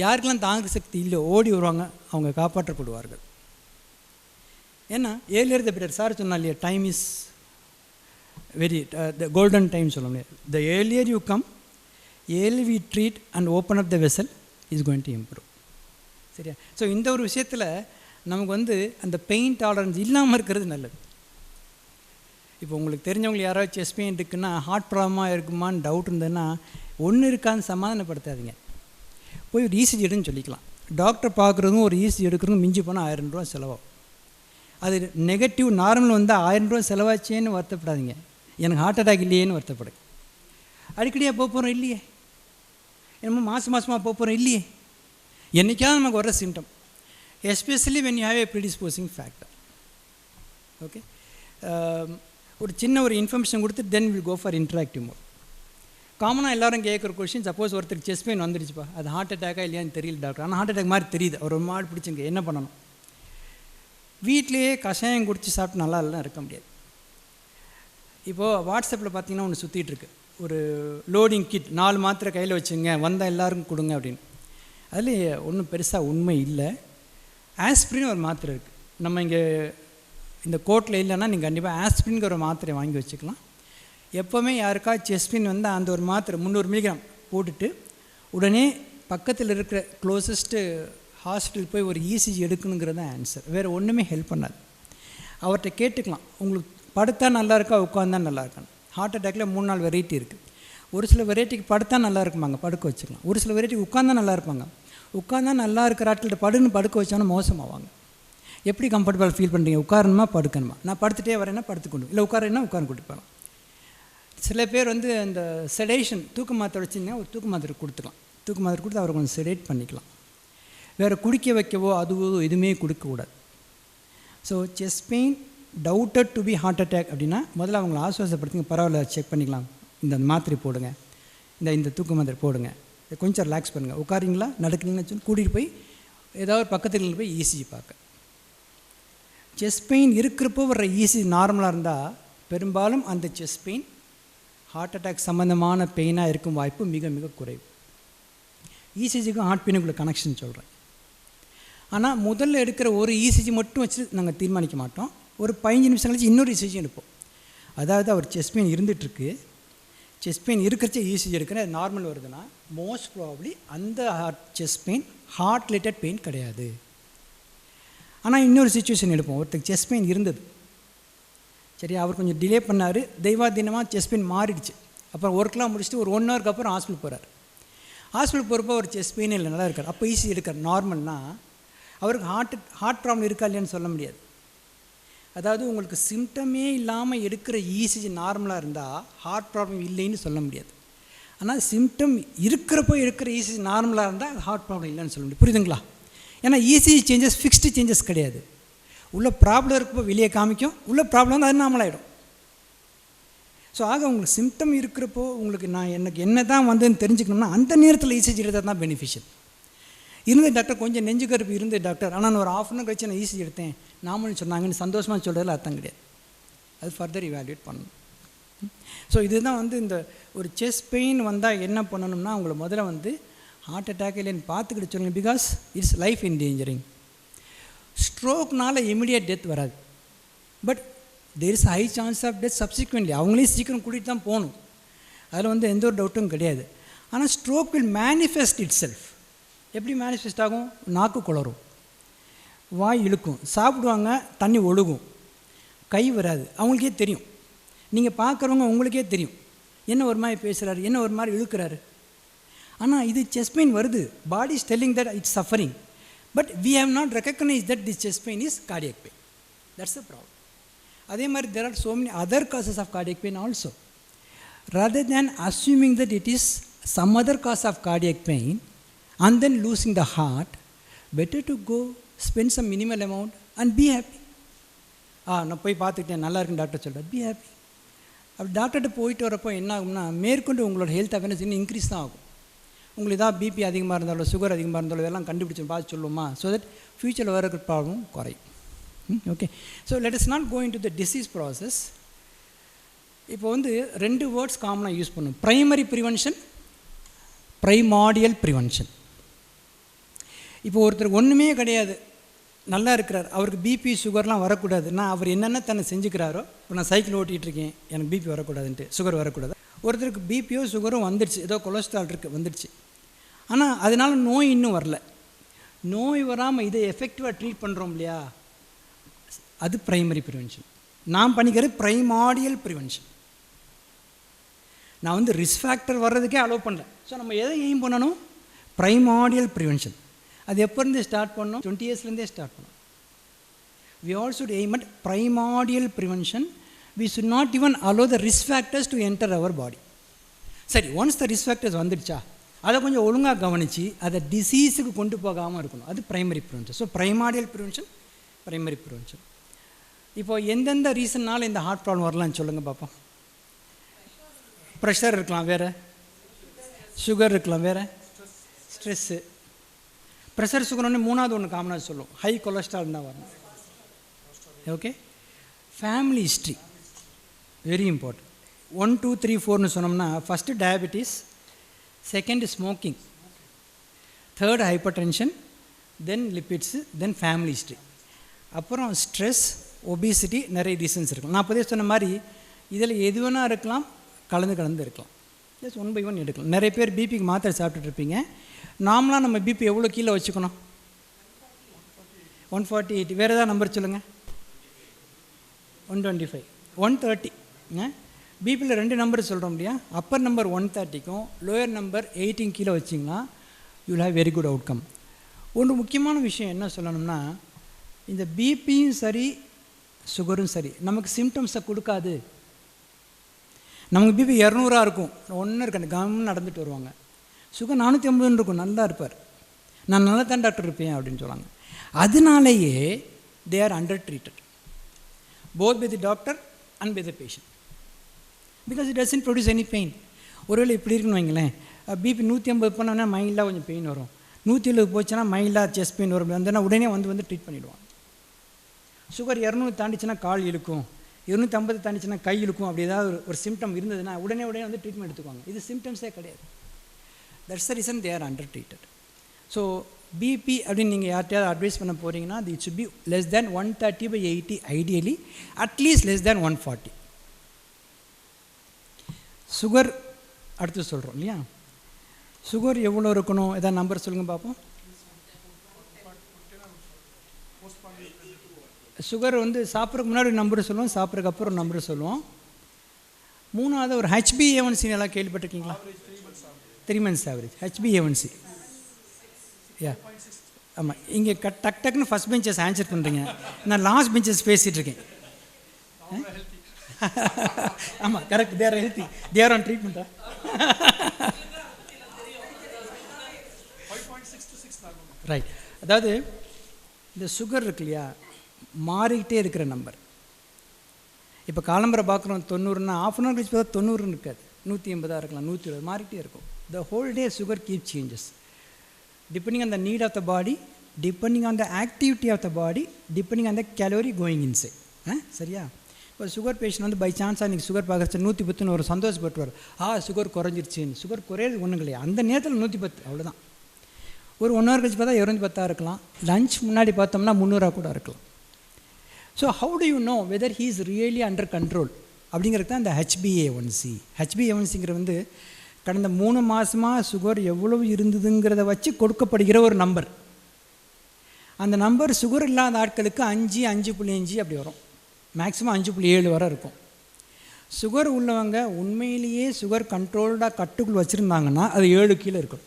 யாருக்கெல்லாம் தாங்குகிற சக்தி இல்லை ஓடி வருவாங்க, அவங்க காப்பாற்றப்படுவார்கள். ஏன்னா ஏர்லியர் த பெட்டர். சார் சொன்னா இல்லையா, time is very the golden time சொல்ல முடியாது. The earlier you come, early we treat and open up the vessel is going to improve. சரியா? ஸோ இந்த ஒரு விஷயத்தில் நமக்கு வந்து அந்த பெயின் டாலரன்ஸ் இல்லாமல் இருக்கிறது நல்லது. இப்போ உங்களுக்கு தெரிஞ்சவங்க யாராவது செஸ்ட் பெயின் இருக்குன்னா, ஹார்ட் ப்ராப்ளமாக இருக்குமான்னு டவுட் இருந்ததுன்னா ஒன்று இருக்கான்னு சமாதானப்படுத்தாதீங்க, போய் ஒரு இசிஜி எடுன்னு சொல்லிக்கலாம். டாக்டர் பார்க்குறதும் ஒரு இசிஜி எடுக்கிறதும் மிஞ்சி போனால் 1000 ரூபா செலவாகும். அது நெகட்டிவ் நார்மல் வந்து 1000 ரூபா செலவாச்சேன்னு வருத்தப்படாதீங்க, எனக்கு ஹார்ட் அட்டாக் இல்லையேன்னு வருத்தப்படுங்க. அடிக்கடியாக போக போகிறோம் இல்லையே, என்னமோ மாதமாக போக போகிறோம் இல்லையே, என்றைக்காவது நமக்கு வர symptom, especially when you have a predisposing factor. Okay, ஒரு சின்ன ஒரு இன்ஃபர்மேஷன் கொடுத்து then will go for interactive mode. காமனாக எல்லோரும் கேட்குற கொஸ்டின், சப்போஸ் ஒருத்தருக்கு செஸ்ட் பெயின் வந்துடுச்சுப்பா, அது ஹார்ட் அட்டாக்காக இல்லையான்னு தெரியல டாக்டர், ஆனால் ஹார்ட் அட்டாக் மாதிரி தெரியுது, அவர் ஒரு மாடு பிடிச்சிங்க, என்ன பண்ணணும்? வீட்லேயே கஷாயம் குடித்து சாப்பிட்டு நல்லா இல்லைலாம் இருக்க முடியாது. இப்போது வாட்ஸ்அப்பில் பார்த்தீங்கன்னா ஒன்று சுற்றிட்டுருக்கு, ஒரு லோடிங் கிட் 4 மாத்திரை கையில் வச்சுங்க, வந்தால் எல்லாருக்கும் கொடுங்க அப்படின்னு. அதில் ஒன்றும் பெருசாக உண்மை இல்லை. ஆஸ்பிரின் ஒரு மாத்திரை இருக்குது, நம்ம இங்கே இந்த கோட்டில் இல்லைன்னா நீங்கள் கண்டிப்பாக ஆஸ்பிரின்கிற ஒரு மாத்திரை வாங்கி வச்சுக்கலாம். எப்போவுமே யாருக்கா செஸ்ட் பெயின் வந்தால் அந்த ஒரு மாத்திரை 300 மில்லிகிராம் போட்டுட்டு உடனே பக்கத்தில் இருக்கிற க்ளோசஸ்ட்டு ஹாஸ்பிட்டல் போய் ஒரு இசிஜி எடுக்கணுங்கிறது தான் ஆன்சர். வேறு ஒன்றுமே ஹெல்ப் பண்ணாது. அவர்கிட்ட கேட்டுக்கலாம், உங்களுக்கு படுத்தா நல்லா இருக்கா, உட்காந்தா நல்லா இருக்கான்னு. ஹார்ட் அட்டாக்கில் 3-4 வெரைட்டி இருக்குது. ஒரு சில வெரைட்டிக்கு படுத்தா நல்லா இருக்குமாங்க, படுக்க வச்சுக்கலாம். ஒரு சில வெரைட்டிக்கு உட்காந்தா நல்லா இருப்பாங்க, உட்காந்தா நல்லா இருக்கிற ஆட்கள்கிட்ட படுக்க வச்சோன்னா மோசமாவாங்க. எப்படி கம்ஃபர்டபுள் ஃபீல் பண்ணுறீங்க, உட்காரணுமா படுக்கணுமா? நான் படுத்துகிட்டே வரேன்னா படுத்துக்கொண்டு, இல்லை உட்காரன்னா உட்கார கூட்டி போகலாம். சில பேர் வந்து அந்த செடேஷன் தூக்க மாத்திரை வச்சுருந்தீங்கன்னா ஒரு தூக்க மாத்திரை கொடுத்துக்கலாம், தூக்க மாத்திரை கொடுத்து அவரை கொஞ்சம் செடேட் பண்ணிக்கலாம். வேறு குடிக்க வைக்கவோ அதுவோ எதுவுமே கொடுக்கக்கூடாது. So chest pain doubted to be heart attack அப்படின்னா முதல்ல அவங்கள ஆசுவாசப்படுத்துங்க, பரவாயில்ல செக் பண்ணிக்கலாம், இந்த மாத்திரை போடுங்க, இந்த தூக்க மாத்திரை போடுங்க, கொஞ்சம் ரிலாக்ஸ் பண்ணுங்கள், உட்காரிங்களா நடக்குறீங்கன்னு சொல்லி கூட்டிகிட்டு போய் ஏதாவது பக்கத்தில் போய் இசிஜி பார்க்க. செஸ்ட் பெயின் இருக்கிறப்போ வர்ற இசிஜி நார்மலாக இருந்தால் பெரும்பாலும் அந்த செஸ்ட் பெயின் ஹார்ட் அட்டாக் சம்மந்தமான பெயினாக இருக்கும் வாய்ப்பு மிக மிக குறைவு. இசிஜிக்கும் ஹார்ட் பெயினுக்குள்ள கனெக்ஷன் சொல்கிறேன். ஆனால் முதல்ல எடுக்கிற ஒரு இசிஜி மட்டும் வச்சு நாங்கள் தீர்மானிக்க மாட்டோம், ஒரு 15 நிமிஷம் கழிச்சு இன்னொரு இசிஜி எடுப்போம். அதாவது அவர் செஸ்ட் பெயின் இருந்துகிட்ருக்கு, செஸ்ட் பெயின் இருக்கிறச்சே இசிஜி எடுக்கிறேன், அது நார்மல் வருதுன்னா மோஸ்ட் ப்ராபப்ளி அந்த chest pain heart related pain கிடையாது. ஆனால் இன்னொரு சிச்சுவேஷன் எடுப்போம், ஒருத்தருக்கு செஸ்ட் பெயின் இருந்தது, சரி அவர் கொஞ்சம் டிலே பண்ணார், தெய்வாதீனமாக செஸ்ட் பெயின் மாறிடுச்சு, அப்புறம் ஒர்க்லாம் முடிச்சுட்டு ஒரு 1 ஹவருக்கு அப்புறம் ஹாஸ்பிட்டல் போகிறார். ஹாஸ்பிட்டல் போகிறப்போ ஒரு செஸ்ட் பெயின் இல்லை, நல்லா இருக்கார். அப்போ ஈஸி எடுக்கார். நார்மல்னா அவருக்கு ஹார்ட் ப்ராப்ளம் இருக்கா இல்லையான்னு சொல்ல முடியாது. அதாவது உங்களுக்கு சிம்டமே இல்லாமல் எடுக்கிற இசிஜி நார்மலாக இருந்தால் ஹார்ட் ப்ராப்ளம் இல்லைன்னு சொல்ல முடியாது. ஆனால் சிம்டம் இருக்கிறப்போ இருக்கிற இசிஜி நார்மலாக இருந்தால் ஹார்ட் ப்ராப்ளம் இல்லைன்னு சொல்ல முடியும். புரியுதுங்களா? ஏன்னா இசிஜி சேஞ்சஸ் ஃபிக்ஸ்டு சேஞ்சஸ் கிடையாது. உள்ள ப்ராப்ளம் இருக்கப்போ வெளியே காமிக்கும், உள்ள ப்ராப்ளம் வந்து அது நார்மல் ஆகிடும். ஸோ ஆக உங்களுக்கு சிம்டம் இருக்கிறப்போ உங்களுக்கு எனக்கு என்ன தான் வந்துன்னு தெரிஞ்சுக்கணும்னா அந்த நேரத்தில் இசிஜி எடுத்தால் தான் பெனிஃபிஷியல். இருந்த டாக்டர் கொஞ்சம் நெஞ்சு கருப்பு இருந்த டாக்டர், ஆனால் நான் ஒரு ½ அன் கழிச்சு நான் இசிஜி எடுத்தேன் நாமளும் சொன்னாங்கன்னு சந்தோஷமாக சொல்கிறதுல அர்த்தம் கிடையாது. அது ஃபர்தர் இவாலுவேட் பண்ணணும். ஸோ இதுதான் வந்து இந்த ஒரு செஸ்ட் பெயின் வந்தால் என்ன பண்ணணும்னா உங்களை முதல்ல வந்து ஹார்ட் அட்டாக் இல்லைன்னு பார்த்துக்கிட்டு சொல்லுங்கள். Because it's life endangering. ஸ்ட்ரோக்னால இமிடியட் டெத் வராது, but there is high chance of death subsequently. அவங்களே சீக்கிரம் கூட்டிகிட்டு தான் போகணும், அதில் வந்து எந்த ஒரு டவுட்டும் கிடையாது. ஆனால் stroke will manifest it self. எப்படி மேனிஃபெஸ்ட் ஆகும்? நாக்கு குளரும், வாய் இழுக்கும், சாப்பிடுவாங்க தண்ணி ஒழுகும், கை வராது, அவங்களுக்கே தெரியும். நீங்கள் பார்க்குறவங்க உங்களுக்கே தெரியும் என்ன ஒரு மாதிரி பேசுகிறாரு, என்ன ஒரு மாதிரி இழுக்கிறாரு. ஆனால் இது செஸ்ட் பெயின் வருது, body is telling that it's suffering, but we have not recognise that this chest pain is cardiac pain. That's the problem. அதே மாதிரி there are so many other causes of cardiac pain also. Rather than assuming that it is some other cause of cardiac pain and then losing the heart, better to go spend some minimal amount and be happy. நான் போய் பார்த்துக்கிட்டேன் நல்லா இருக்குன்னு doctor சொல்கிறார், be happy. அப்படி டாக்டர்கிட்ட போயிட்டு வரப்போ என்ன ஆகும்னா மேற்கொண்டு உங்களோட ஹெல்த் அவேர்னஸ் இன்னும் இன்க்ரீஸ் தான் ஆகும். உங்களுக்கு ஏதாவது பிபி அதிகமாக இருந்தாலோ சுகர் அதிகமாக இருந்தாலோ இதெல்லாம் கண்டுபிடிச்சு பார்த்து சொல்லுவோமா, ஸோ தட் ஃப்யூச்சரில் வர ப்ராப்ளம் குறையும். Okay, so let is not go into the disease process. இப்போ வந்து 2 வேர்ட்ஸ் காமனாக யூஸ் பண்ணும், ப்ரைமரி ப்ரிவென்ஷன், ப்ரைமார்டியல் ப்ரிவென்ஷன். இப்போ ஒருத்தர் ஒன்றுமே கிடையாது நல்லா இருக்கிறார், அவருக்கு பிபி சுகர்லாம் வரக்கூடாது. நான் அவர் என்னென்ன தன்னை செஞ்சுக்கிறாரோ, இப்போ நான் சைக்கிள் ஓட்டிகிட்டு இருக்கேன் எனக்கு பிபி வரக்கூடாதுன்ட்டு, சுகர் வரக்கூடாது. ஒருத்தருக்கு பிபியோ சுகரும் வந்துடுச்சு, ஏதோ கொலஸ்ட்ரால் இருக்குது வந்துடுச்சு, ஆனால் அதனால் நோய் இன்னும் வரல. நோய் வராமல் இதை எஃபெக்டிவாக ட்ரீட் பண்ணுறோம் இல்லையா, அது ப்ரைமரி ப்ரிவென்ஷன். நான் பண்ணிக்கிறது ப்ரைமார்டியல் ப்ரிவென்ஷன். நான் வந்து ரிஸ்க் ஃபேக்டர் வர்றதுக்கே அலோவ் பண்ணல. ஸோ நம்ம எதை எய்ம் பண்ணணும்? Primordial prevention. அது எப்போ இருந்து ஸ்டார்ட் பண்ணோம்? 20 இயர்ஸ்லேருந்தே ஸ்டார்ட் பண்ணோம். We all should aim at primordial prevention. We should not even allow the risk factors to enter our body. சரி, ஒன்ஸ் த ரிஸ்க் ஃபேக்டர்ஸ் வந்துடுச்சா அதை கொஞ்சம் ஒழுங்காக கவனித்து அதை டிசீஸுக்கு கொண்டு போகாமல் இருக்கணும். அது primary prevention. So primordial prevention, primary prevention. இப்போ எந்தெந்த ரீசன்னால் இந்த ஹார்ட் ப்ராப்ளம் வரலான்னு சொல்லுங்கள் பார்ப்போம். ப்ரெஷர் இருக்கலாம், வேறு சுகர் இருக்கலாம், வேறு ஸ்ட்ரெஸ்ஸு. ப்ரெஷர் சுகர் ஒன்று மூணாவது ஒன்று காமனாக சொல்லும், ஹை கொலஸ்ட்ரால் தான் வரணும். Okay, family history very important. 1 2 3 4ன்னு சொன்னோம்னா first diabetes, second smoking, third hypertension, then lipids, then family history, அப்புறம் ஸ்ட்ரெஸ், ஒபிசிட்டி, நிறைய ரீசன்ஸ் இருக்கலாம். நான் அப்போதே சொன்ன மாதிரி இதில் எது வேணால் இருக்கலாம், கலந்து இருக்கலாம். ஜஸ்ட் 1 by 1 எடுக்கலாம். நிறைய பேர் பிபிக்கு மாத்திரை சாப்பிட்டுட்டு இருப்பீங்க. நார்மலாக நம்ம பிபி எவ்வளோ கீழே வச்சுக்கணும்? 148. வேறு ஏதாவது நம்பர் சொல்லுங்கள். 125, 130. பிபியில் 2 நம்பர் சொல்கிறோம் இல்லையா, அப்பர் நம்பர் 130க்கும் லோயர் நம்பர் 18 கீழே வச்சிங்கன்னா you will have very good outcome. ஒன்று முக்கியமான விஷயம் என்ன சொல்லணும்னா, இந்த பிபியும் சரி சுகரும் சரி நமக்கு சிம்டம்ஸை கொடுக்காது. நமக்கு பிபி 200 இருக்கும், ஒன்றும் இருக்காது, கவனம் நடந்துட்டு வருவாங்க. சுகர் 450 இருக்கும், நல்லா இருப்பார், நான் நல்லா தான் டாக்டர் இருப்பேன் அப்படின்னு சொல்லுவாங்க. அதனாலேயே they are under treated both by the doctor and by the patient, because it doesn't produce any pain. ஒருவேளை இப்படி இருக்குன்னு வைங்களேன், பிபி 150 போனோன்னா மைல்டாக கொஞ்சம் பெயின் வரும், 170 போச்சுன்னா மைல்டாக செஸ்ட் பெயின் வரும், வந்தோன்னா உடனே வந்து ட்ரீட் பண்ணிவிடுவாங்க. சுகர் 200 தாண்டிச்சுன்னா கால் இழுக்கும், 250 தாண்டிச்சுன்னா கை இழுக்கும், அப்படி ஏதாவது ஒரு சிம்டம் இருந்ததுன்னா உடனே வந்து ட்ரீட்மெண்ட் எடுத்துக்குவாங்க. இது சிம்டம்ஸே கிடையாது. That's the reason they are under treated. So BP அப்படின்னு நீங்கள் யார்ட்டையாவது அட்வைஸ் பண்ண போகிறீங்கன்னா it should be less than 130/80, ideally அட்லீஸ்ட் less than 140. சுகர் அடுத்து சொல்கிறோம் இல்லையா, சுகர் எவ்வளோ இருக்கணும், எதாவது நம்பர் சொல்லுங்கள் பார்ப்போம். சுகர் வந்து சாப்பிட்றதுக்கு முன்னாடி ஒரு நம்பர் சொல்லுவோம், சாப்பிட்றதுக்கு அப்புறம் ஒரு நம்பர் சொல்லுவோம். மூணாவது ஒரு HbA1c எல்லாம் கேள்விப்பட்டிருக்கீங்களா? 3 months ஆவரேஜ் HbA1c. யா ஆமாம். இங்கே டக்குன்னு ஃபஸ்ட் பெஞ்சஸ் ஆன்சர் பண்ணுறீங்க, நான் லாஸ்ட் பெஞ்சஸ் பேசிகிட்டு இருக்கேன். ஆமாம் correct, they're healthy, they're on ட்ரீட்மெண்ட்டா? ரைட். அதாவது இந்த சுகர் இருக்கு இல்லையா, மாறிக்கிட்டே இருக்கிற நம்பர். இப்போ காலம்பரை பார்க்குறோம் 90ன்னா ஆஃப் அன் ஹவர் கழிச்சு பார்த்தா 90 இருக்காது, 180 இருக்கலாம், 120 மாறிக்கிட்டே இருக்கும். The whole day sugar keep changes depending on the need of the body, depending on the activity of the body, depending on the calorie going inside. சரியா? இப்போ சுகர் பேஷண்ட் வந்து by சான்ஸாக இன்றைக்கி சுகர் பார்க்குறச்சு 110 ஒரு சந்தோஷப்பட்டுவார், சுகர் குறைஞ்சிருச்சுன்னு. சுகர் குறையிறது ஒன்றும் கிடையாது, அந்த நேரத்தில் 110 அவ்வளோதான். ஒரு 1 hour கழிச்சு பார்த்தா 210 இருக்கலாம், லஞ்ச் முன்னாடி பார்த்தோம்னா 300 கூட இருக்கலாம். So how to you know whether he is really under control அப்படிங்கிறது தான் இந்த HbA1c. HbA1cங்கிறது வந்து கடந்த 3 மாதமாக சுகர் எவ்வளவு இருந்ததுங்கிறத வச்சு கொடுக்கப்படுகிற ஒரு நம்பர். அந்த நம்பர் சுகர் இல்லாத ஆட்களுக்கு 5, 5.5 அப்படி வரும், மேக்ஸிமம் 5.7 வரை இருக்கும். சுகர் உள்ளவங்க உண்மையிலேயே சுகர் கண்ட்ரோல்டாக கட்டுக்குள் வச்சுருந்தாங்கன்னா அது 7 கீழே இருக்கும்.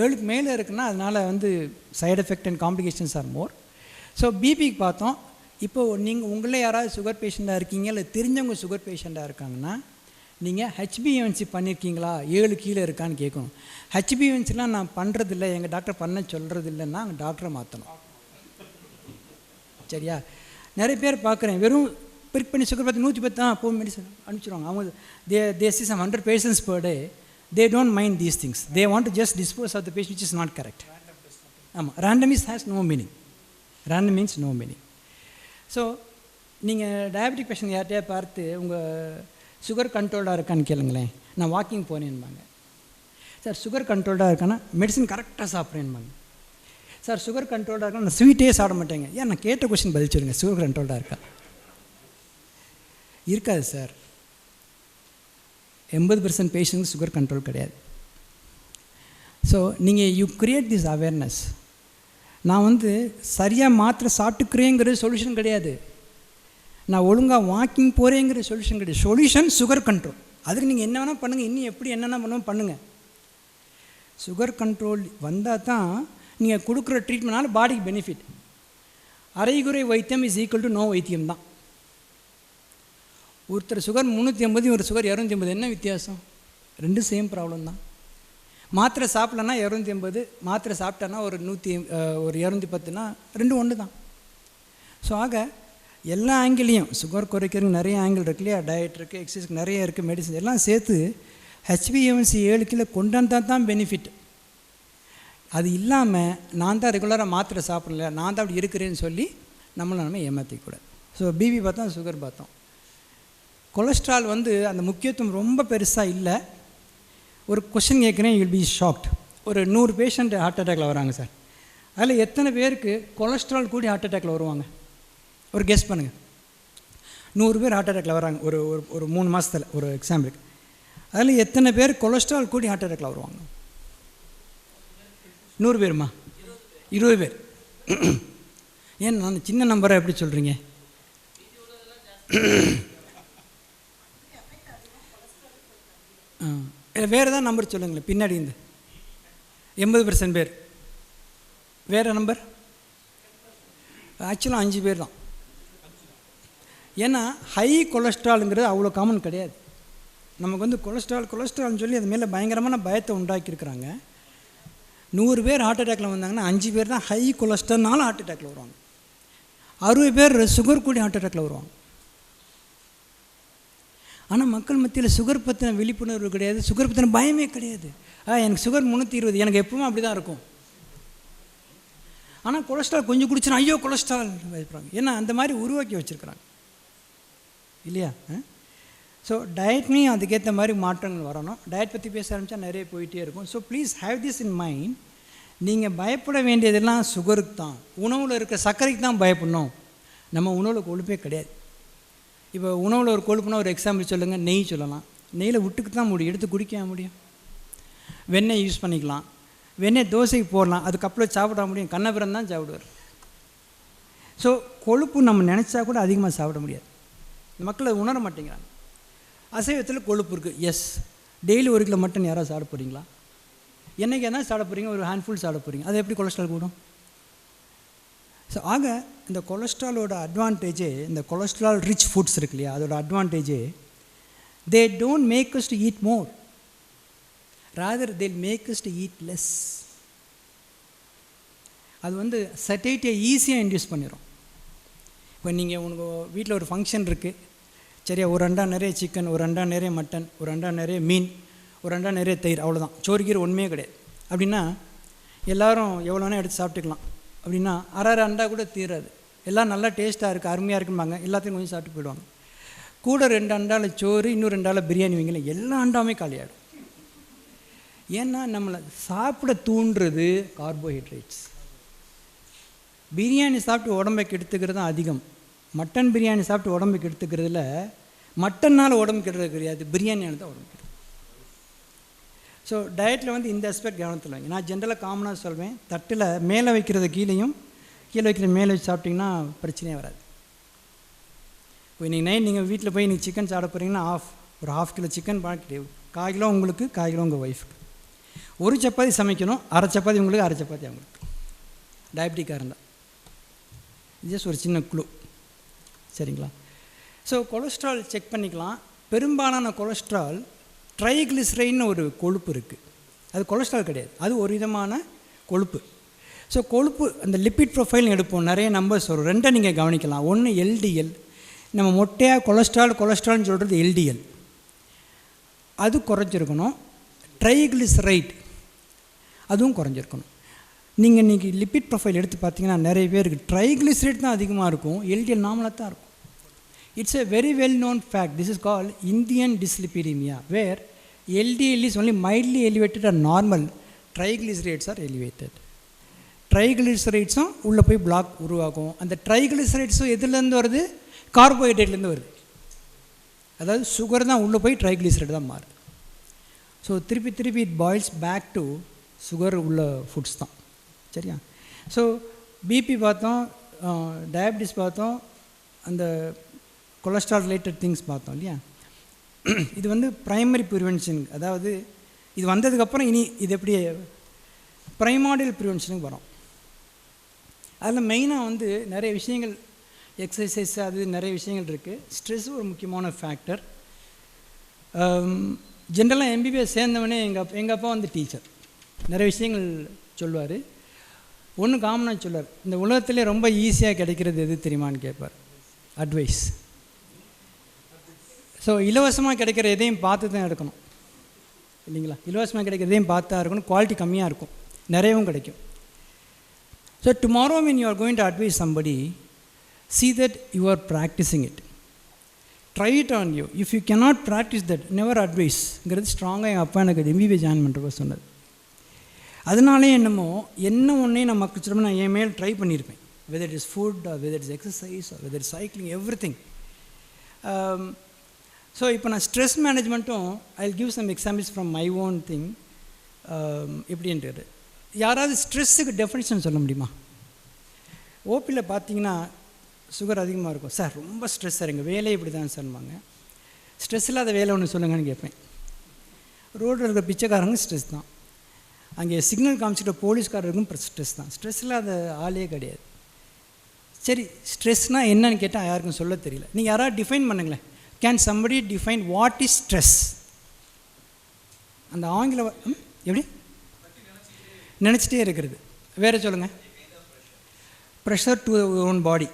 7க்கு மேலே இருக்குன்னா அதனால் வந்து side effect and complications are more. So பிபிக்கு பார்த்தோம். இப்போது நீங்கள் உங்களே யாராவது சுகர் பேஷண்ட்டாக இருக்கீங்க, இல்லை தெரிஞ்சவங்க சுகர் பேஷண்ட்டாக இருக்காங்கன்னா நீங்கள் HbA1c பண்ணியிருக்கீங்களா, 7 கீழே இருக்கான்னு கேட்கணும். HbA1cலாம் நான் பண்ணுறதில்ல, எங்கள் டாக்டர் பண்ண சொல்கிறது இல்லைன்னா அங்கே டாக்டரை மாற்றணும். சரியா? நிறைய பேர் பார்க்குறேன், வெறும் பிரிக் பண்ணி சுகர் பார்த்து 110 போய் மெடிசன் அனுப்பிச்சிடுவாங்க. அவங்க தே see some 100 patients per day, they don't mind these things, they want to just dispose of the patient, which is not correct. ஆமாம், random has no meaning, random means no meaning. So நீங்கள் diabetic patient யார்கிட்டயா பார்த்து உங்கள் sugar கண்ட்ரோல்டாக இருக்கான்னு கேளுங்களேன். நான் walking போனேன்பாங்க. Sir sugar கண்ட்ரோல்டாக இருக்கான்னா medicine கரெக்டாக சாப்பிட்றேன்பாங்க. Sir sugar கண்ட்ரோல்டாக இருக்கா, நான் ஸ்வீட்டே சாப்பிட மாட்டேங்க. ஏன் நான் கேட்ட கொஸ்டின் பதில் சொல்லுங்கள், சுகர் கண்ட்ரோல்டாக இருக்கா? இருக்காது சார். 80% பேஷண்ட்ஸ் சுகர் கண்ட்ரோல் கிடையாது. ஸோ நீங்கள் யூ கிரியேட் திஸ் அவேர்னஸ். நான் வந்து சரியாக மாத்திரை சாப்பிட்டுக்கிறேங்கிறது சொல்யூஷன் கிடையாது, நான் ஒழுங்காக வாக்கிங் போகிறேங்கிற சொல்யூஷன் கிடையாது. Solution sugar control. அதுக்கு நீங்கள் என்ன வேணால் பண்ணுங்கள், இன்னும் எப்படி என்னென்ன பண்ணுவோம் பண்ணுங்கள். சுகர் கண்ட்ரோல் வந்தால் தான் நீங்கள் கொடுக்குற ட்ரீட்மெண்ட்னால பாடிக்கு பெனிஃபிட். அரைகுறை வைத்தியம் இஸ் ஈக்குவல் டு நோ வைத்தியம் தான். ஒருத்தர் சுகர் 380, ஒரு சுகர் 280, என்ன வித்தியாசம்? 2 சேம் ப்ராப்ளம் தான். மாத்திரை சாப்பிட்லன்னா 280, மாத்திரை சாப்பிட்டான்னா ஒரு 210னா 2 ஒன்று தான். ஸோ ஆக எல்லா ஆங்கிலையும் சுகர் குறைக்கிறதுக்கு நிறைய ஆங்கிள் இருக்கு இல்லையா, டயட் இருக்குது, எக்ஸசைஸ்க்கு நிறைய இருக்குது, மெடிசன் எல்லாம் சேர்த்து HbA1c 7 கீழே கொண்டு வந்தால் தான் பெனிஃபிட். அது இல்லாமல் நான் தான் ரெகுலராக மாத்திரை சாப்பிடல, நான் தான் அப்படி இருக்கிறேன்னு சொல்லி நம்ம ஏமாற்றிக்கூடாது. ஸோ பிபி பார்த்தோம், சுகர் பார்த்தோம். கொலஸ்ட்ரால் வந்து அந்த முக்கியத்துவம் ரொம்ப பெருசாக இல்லை. ஒரு கொஷின் கேட்குறேன், யூ வில் பி ஷாக்ட். ஒரு 100 பேஷண்ட் ஹார்ட் அட்டாக்ல வராங்க சார், அதில் எத்தனை பேருக்கு கொலஸ்ட்ரால் கூடி ஹார்ட் அட்டாக்ல வருவாங்க? ஒரு கெஸ் பண்ணுங்கள். 100 பேர் ஹார்ட் அட்டாக்ல வராங்க ஒரு 3 மாதத்தில், ஒரு எக்ஸாம்பிளுக்கு. அதில் எத்தனை பேர் கொலஸ்ட்ரால் கூடி ஹார்ட் அட்டாக்ல வருவாங்க? 100 பேருமா? 20 பேர். ஏன் நான் சின்ன நம்பரை எப்படி சொல்கிறீங்க? வேறு ஏதாவது நம்பர் சொல்லுங்களேன் பின்னாடி. இந்த 80% பேர் வேறு நம்பர்? ஆக்சுவலாக 5 பேர் தான். ஏன்னா ஹை கொலஸ்ட்ராலுங்கிறது அவ்வளோ காமன் கிடையாது. நமக்கு வந்து கொலஸ்ட்ரால்னு சொல்லி அது மேலே பயங்கரமான பயத்தை உண்டாக்கியிருக்கிறாங்க. 100 பேர் ஹார்ட் அட்டாக்ல வந்தாங்கன்னா 5 பேர் தான் ஹை கொலஸ்ட்ரால்னால ஹார்ட் அட்டாக்ல வருவாங்க. 60 பேர் சுகர் கூடி ஹார்ட் அட்டாக்ல வருவாங்க. ஆனால் மக்கள் மத்தியில் சுகர் பற்றின விழிப்புணர்வு கிடையாது, சுகர் பற்றின பயமே கிடையாது. எனக்கு சுகர் 320, எனக்கு எப்பவும் அப்படி தான் இருக்கும். ஆனால் கொலஸ்ட்ரால் கொஞ்சம் குடிச்சுனா ஐயோ கொலஸ்ட்ரால் பயப்படுறாங்க. ஏன்னா அந்த மாதிரி உருவாக்கி வச்சுருக்குறாங்க இல்லையா? ஸோ டயட்லேயும் அதுக்கேற்ற மாதிரி மாற்றங்கள் வரணும். டயட் பற்றி பேச ஆரம்பித்தா நிறைய போயிட்டே இருக்கும். So please have this in mind. நீங்கள் பயப்பட வேண்டியதெல்லாம் சுகருக்கு தான், உணவில் இருக்க சர்க்கரைக்கு தான் பயப்படணும். நம்ம உணவில் கொழுப்பே கிடையாது. இப்போ உணவில் ஒரு கொழுப்புனா ஒரு எக்ஸாம்பிள் சொல்லுங்கள், நெய் சொல்லலாம். நெய்யில் விட்டுக்கு தான் முடியும், எடுத்து குடிக்க முடியும். வெண்ணெய் யூஸ் பண்ணிக்கலாம், வெண்ணெய் தோசைக்கு போடலாம், அது கப்பில் சாப்பிட முடியும், கண்ணபிரம் தான் சாப்பிடுவார். ஸோ கொழுப்பு நம்ம நினச்சா கூட அதிகமாக சாப்பிட முடியாது. மக்கள் அதை உணர மாட்டேங்கிறாங்க. அசைவத்தில் கொழுப்பு இருக்குது. எஸ், டெய்லி 1 கிலோ மட்டன் யாராவது சாப்பிட போகிறீங்களா? என்றைக்கு என்ன சாப்பிட போகிறீங்க? ஒரு ஹேண்ட்ஃபுல் சாப்பிட போகிறீங்க. அது எப்படி கொலஸ்ட்ரால் கூடும்? ஸோ ஆக இந்த கொலஸ்ட்ராலோட அட்வான்டேஜே, இந்த கொலஸ்ட்ரால் ரிச் ஃபுட்ஸ் இருக்கு இல்லையா, அதோட அட்வான்டேஜே they don't make us to eat more, rather they make us to eat less. அது வந்து சட்டேட்டியை ஈஸியாக இன்டியூஸ் பண்ணிடும். இப்போ நீங்கள் உனக்கு வீட்டில் ஒரு ஃபங்க்ஷன் இருக்குது, சரியா, ஒரு அண்டா நிறைய சிக்கன், ஒரு அண்டா நிறைய மட்டன், ஒரு அண்டா நிறைய மீன், ஒரு அண்டா நிறைய தயிர், அவ்வளோதான், சோறுகீரை ஒன்றுமே கிடையாது. அப்படின்னா எல்லோரும் எவ்வளோனா எடுத்து சாப்பிட்டுக்கலாம். அப்படின்னா அரை அண்டா கூட தீராது. எல்லாம் நல்லா டேஸ்ட்டாக இருக்குது, அருமையாக இருக்கும்பாங்க, எல்லாத்தையும் கொஞ்சம் சாப்பிட்டு போயிடுவாங்க. கூட 2 அண்டாவில் சோறு, இன்னும் 2 அண்டாவில் பிரியாணி வைங்கள, எல்லா அண்டாவுமே காலியாகிடும். ஏன்னா நம்மளை சாப்பிட தூண்டுறது கார்போஹைட்ரேட்ஸ். பிரியாணி சாப்பிட்டு உடம்பை கெடுத்துக்கிறது தான் அதிகம். மட்டன் பிரியாணி சாப்பிட்டு உடம்பை கெடுத்துக்கிறதுல மட்டனால் உடம்பு கெடுறது கிடையாது, பிரியாணியானது தான் உடம்பு கெடுது. ஸோ டயட்டில் வந்து இந்த ஆஸ்பெக்ட் கவனத்தில் வைங்க. நான் ஜென்ரலாக காமனாக சொல்வேன், தட்டில் மேலே வைக்கிறத கீழே வைக்கிற மேலே வச்சு சாப்பிட்டிங்கன்னா பிரச்சனையே வராது. இப்போ இன்றைக்கி நைட் நீங்கள் வீட்டில் போய் நீங்கள் சிக்கன் சாப்பிட போகிறீங்கன்னா ஒரு half kilo chicken packet, 1/4 kilo உங்களுக்கு, 1/4 கிலோ உங்கள் ஒய்ஃபுக்கு. ஒரு சப்பாத்தி சமைக்கணும், அரை சப்பாத்தி உங்களுக்கு, அரை சப்பாத்தி அவங்களுக்கு. டயபெட்டிக்காக இருந்தால் ஜஸ்ட் ஒரு சின்ன குழு, சரிங்களா? ஸோ கொலஸ்ட்ரால் செக் பண்ணிக்கலாம். பெரும்பாலான கொலஸ்ட்ரால் ட்ரைகிளிசரைட்னு ஒரு கொழுப்பு இருக்குது. அது கொலஸ்ட்ரால் கிடையாது, அது ஒரு விதமான கொழுப்பு. ஸோ கொழுப்பு அந்த லிப்பிட் ப்ரொஃபைல் எடுப்போம், நிறைய நம்பர்ஸ் வரும். 2 நீங்கள் கவனிக்கலாம். ஒன்று எல்டிஎல், நம்ம மொட்டையாக கொலஸ்ட்ரால்னு சொல்கிறது எல்டிஎல், அது குறைஞ்சிருக்கணும். ட்ரைகிளிசரைட் அதுவும் குறைஞ்சிருக்கணும். நீங்கள் இன்றைக்கி லிப்பிட் ப்ரொஃபைல் எடுத்து பார்த்தீங்கன்னா நிறைய பேருக்கு ட்ரைகிளிசரைட் தான் அதிகமாக இருக்கும், எல்டிஎல் நார்மலாக தான் இருக்கும். It's a very well known fact. This is called Indian dyslipidemia, where LDL is only mildly elevated or normal, triglycerides are elevated. ட்ரைகிளிசரைட்ஸும் உள்ளே போய் பிளாக் உருவாகும். அந்த ட்ரைகிளிசரைட்ஸும் எதுலேருந்து வருது? கார்போஹைட்ரேட்லேருந்து வருது. அதாவது சுகர் தான் உள்ளே போய் ட்ரைகிளிசரைட் தான் மாறுது. ஸோ திருப்பி it boils back to sugar உள்ள ஃபுட்ஸ் தான், சரியா? ஸோ பிபி பார்த்தோம், டயபிட்டிஸ் பார்த்தோம், அந்த கொலஸ்ட்ரால் ரிலேட்டட் திங்ஸ் பார்த்தோம் இல்லையா? இது வந்து ப்ரைமரி ப்ரிவென்ஷன். அதாவது இது வந்ததுக்கப்புறம் இனி இது எப்படி ப்ரைமாடியல் ப்ரிவென்ஷனுக்கு வரும். அதில் மெயினாக வந்து நிறைய விஷயங்கள், எக்ஸசைஸ், அது நிறைய விஷயங்கள் இருக்குது. ஸ்ட்ரெஸ் ஒரு முக்கியமான ஃபேக்டர். ஜென்ரலாக எம்பிபிஎஸ் சேர்ந்தவொடனே எங்கள் அப்பா வந்து டீச்சர், நிறைய விஷயங்கள் சொல்லுவார். ஒன்று காமனாக சொல்லுவார், இந்த உலகத்திலே ரொம்ப ஈஸியாக கிடைக்கிறது எது தெரியுமான்னு கேட்பார். அட்வைஸ். ஸோ இலவசமாக கிடைக்கிற எதையும் பார்த்து தான் எடுக்கணும் இல்லைங்களா? இலவசமாக கிடைக்கிற எதையும் பார்த்தா இருக்கணும், குவாலிட்டி கம்மியாக இருக்கும், நிறையவும் கிடைக்கும். So tomorrow when you are going to advise somebody, see that you are practicing it. Try it on you. If you cannot practice that, never adviseங்கிறது ஸ்ட்ராங்காக எங்கள் அப்பா எனக்கு எம்பிபிஏ ஜாயின் பண்ணுறப்ப சொன்னது. அதனாலே என்னமோ என்ன ஒன்றே நான் மக்கள் சொல்லும்போது நான் என் மேல் ட்ரை பண்ணியிருப்பேன். whether it is food or whether it is exercise or whether it is cycling, everything. So இப்போ நான் ஸ்ட்ரெஸ் மேனேஜ்மெண்ட்டும் I will give some examples from my own thing. எப்படின்றது யாராவது ஸ்ட்ரெஸ்ஸுக்கு டெஃபினிஷன் சொல்ல முடியுமா? ஓபியில் பார்த்தீங்கன்னா சுகர் அதிகமாக இருக்கும். சார் ரொம்ப ஸ்ட்ரெஸ் சார், எங்கள் வேலையை இப்படி தான் சார்வாங்க. ஸ்ட்ரெஸ் இல்லாத வேலை ஒன்று சொல்லுங்கன்னு கேட்பேன். ரோட்டில் இருக்கிற பிச்சைக்காரங்க ஸ்ட்ரெஸ் தான், அங்கே சிக்னல் காமிச்சிட்ட போலீஸ்காரருக்கும் ஸ்ட்ரெஸ் தான். ஸ்ட்ரெஸ் இல்லாத ஆளே கிடையாது. சரி, ஸ்ட்ரெஸ்னால் என்னன்னு கேட்டால் யாருக்கும் சொல்ல தெரியல. நீங்கள் யாராவது டிஃபைன் பண்ணுங்களேன். Can somebody define what is stress? அந்த ஆங்கில எப்படி நினச்சிட்டே இருக்கிறது. வேறு சொல்லுங்கள். ப்ரெஷர் டு ஓன் பாடி,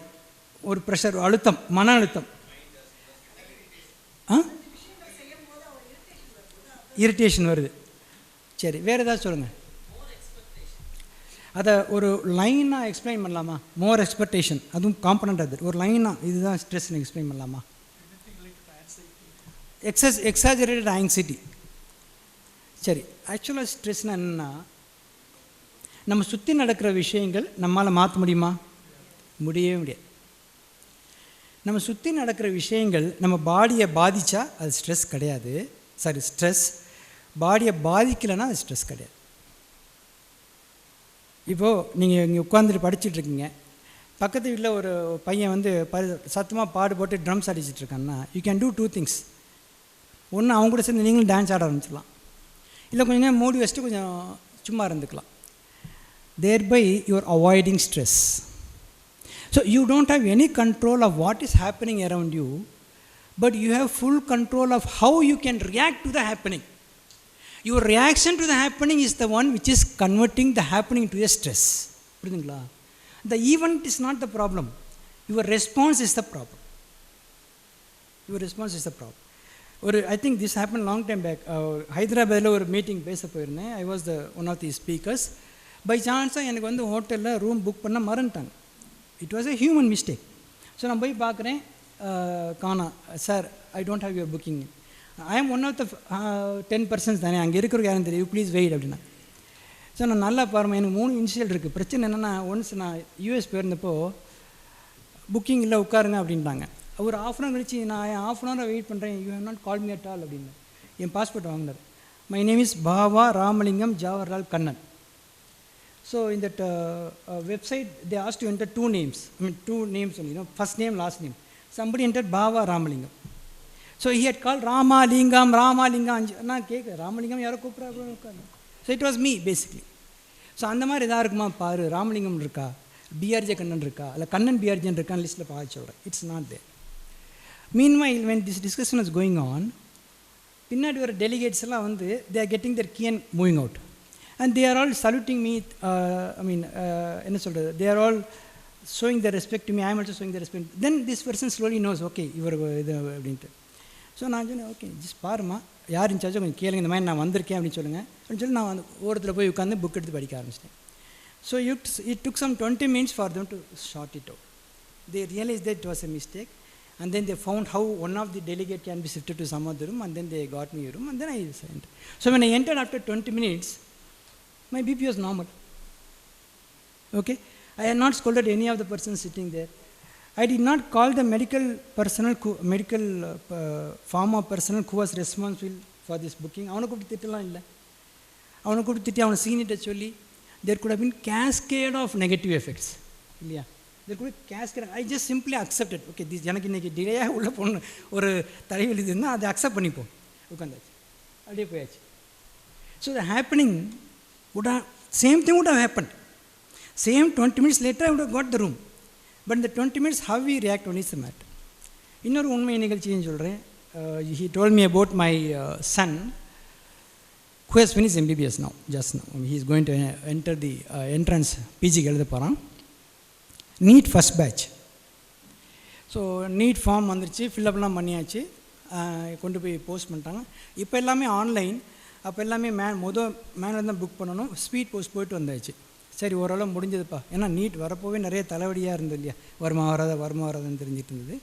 ஒரு ப்ரெஷர், அழுத்தம், மன அழுத்தம், இரிட்டேஷன் வருது. சரி, வேறு ஏதாவது சொல்லுங்கள். அதை ஒரு லைனாக எக்ஸ்பிளைன் பண்ணலாமா? மோர் எக்ஸ்பெக்டேஷன், அதுவும் காம்பனண்ட். அது ஒரு லைனாக இதுதான் ஸ்ட்ரெஸ்ன்னு எக்ஸ்பிளைன் பண்ணலாமா? Exaggerated anxiety. சரி, ஆக்சுவலாக ஸ்ட்ரெஸ்னால் என்னென்னா, நம்ம சுற்றி நடக்கிற விஷயங்கள் நம்மளால் மாற்ற முடியுமா? முடியவே முடியாது. நம்ம சுற்றி நடக்கிற விஷயங்கள் நம்ம பாடியை பாதித்தா அது ஸ்ட்ரெஸ் கிடையாது. Sorry, stress. பாடியை பாதிக்கலைன்னா அது ஸ்ட்ரெஸ் கிடையாது. இப்போது நீங்கள் இங்கே உட்காந்துட்டு படிச்சுட்ருக்கீங்க, பக்கத்து வீட்டில் ஒரு பையன் வந்து சத்தமாக பாடு போட்டு ட்ரம்ஸ் அடிச்சிட்ருக்கான்னா, யூ கேன் டூ 2 things. ஒன்று அவங்க கூட சேர்ந்து நீங்களும் டான்ஸ் ஆட ஆரம்பிச்சிடலாம், இல்லை கொஞ்சம் நேரம் மூடி வச்சுட்டு கொஞ்சம் சும்மா இருந்துக்கலாம். thereby you are avoiding stress. So you don't have any control of what is happening around you, but you have full control of how you can react to the happening. Your reaction to the happening is the one which is converting the happening to a stress. புரியுதுங்களா? The event is not the problem, your response is the problem. Your response is the problem. I think this happened long time back. ஹைதராபாத்தில் ஒரு meeting பேச போயிருந்தேன். I was the one of the speakers. By சான்ஸாக எனக்கு வந்து ஹோட்டலில் room book பண்ண மறந்துட்டாங்க. It was a human mistake. So நான் போய் பார்க்குறேன், காணா. Sir, I don't have your booking. I am one of the 10% தானே, அங்கே இருக்கிறவங்க யாரும் தெரியும், ப்ளீஸ் வெயிட் அப்படின்னா. ஸோ நான் நல்லா பாருங்கள், எனக்கு 3 இனிஷியல் இருக்குது. பிரச்சனை என்னென்னா, ஒன்ஸ் நான் யூஎஸ் போயிருந்தப்போ புக்கிங் இல்லை உட்காருங்க அப்படின்ட்டாங்க. ஒரு ஆஃப் அன் ஹவர் கழிச்சு நான் half an hour வெயிட் பண்ணுறேன், you have not call me at all அப்படின்னு. என் பாஸ்போர்ட் வாங்கினார். My name is Bava Ramalingam Jawaharlal Kannan. So in that website, they asked you to enter 2 names. I mean 2 names only, first name, last name. Somebody entered Bhava Ramalingam. So he had called Ramalingam. Na kekka Ramalingam yaro koopra. So it was me basically. So அந்த மாதிரி எதாவது இருக்குமா பாரு, ராமலிங்கம் இருக்கா, BRJ Kannan இருக்கா, இல்லை Kannan BRJ இருக்கான்னு லிஸ்ட்டில் பார்த்து சொல்கிறேன். It's not there. Meanwhile, when this discussion was going on, பின்னாடி வர டெலிகேட்ஸ் எல்லாம் வந்து they are getting their key and moving out. And they are all saluting me, என்ன சொல்கிறது, they are all showing their respect to me, I am also showing their respect. Then this person slowly knows, okay, இவர் இது அப்படின்ட்டு. So நான் சொன்னேன், okay just பாருமா, யார் இன்சார்ஜோ கொஞ்சம் கேளுங்க, இந்த மாதிரி நான் வந்திருக்கேன் அப்படின்னு சொல்லுங்கள் அப்படின்னு சொல்லி நான் ஓரத்தில் போய் உட்காந்து புக் எடுத்து படிக்க ஆரம்பிச்சிட்டேன். So it took some 20 minutes for them to sort it out. They realized that it was a mistake, and then they found how one of the delegate can be shifted to some other room, and then they got me a room, and then I signed. So when I entered after 20 minutes, my BP was normal. Okay, I had not scolded any of the persons sitting there. I did not call the medical pharma personnel who was responsible for this booking. அவனை கூப்பிட்டு திட்டலாம் இல்லை, அவனை கூப்பிட்டு திட்டி அவனை சீனிட்ட சொல்லி, there could have been cascade of negative effects இல்லையா. there could be cascade. I just simply accepted. okay, this எனக்கு இன்றைக்கி டிலேயாக உள்ள பொண்ணு ஒரு தலைவலி இருந்தால் அதை அக்செப்ட் பண்ணிப்போம், உட்காந்தாச்சு, அப்படியே போயாச்சு. So the happening same thing would have happened. Same 20 minutes later I would have got the room. But in the 20 minutes how we react on is the matter. இன்னொரு உண்மை நிகழ்ச்சின்னு சொல்கிறேன். He told me about my son who has finished MBBS now, just now. He is going to enter the entrance PG எழுத போகிறான். NEET first batch. So NEET form வந்துருச்சு, ஃபில்லப்லாம் பண்ணியாச்சு, கொண்டு போய் போஸ்ட் பண்ணிட்டாங்க. இப்போ எல்லாமே ஆன்லைன். அப்போ எல்லாமே மேனில் தான் புக் பண்ணணும். ஸ்பீட் போஸ்ட் போய்ட்டு வந்தாச்சு. சரி, ஓரளவு முடிஞ்சதுப்பா. ஏன்னா நீட் வரப்போவே நிறைய தலைவலியாக இருந்தது இல்லையா, வருமா வராதான்னு தெரிஞ்சிட்டு இருந்தது.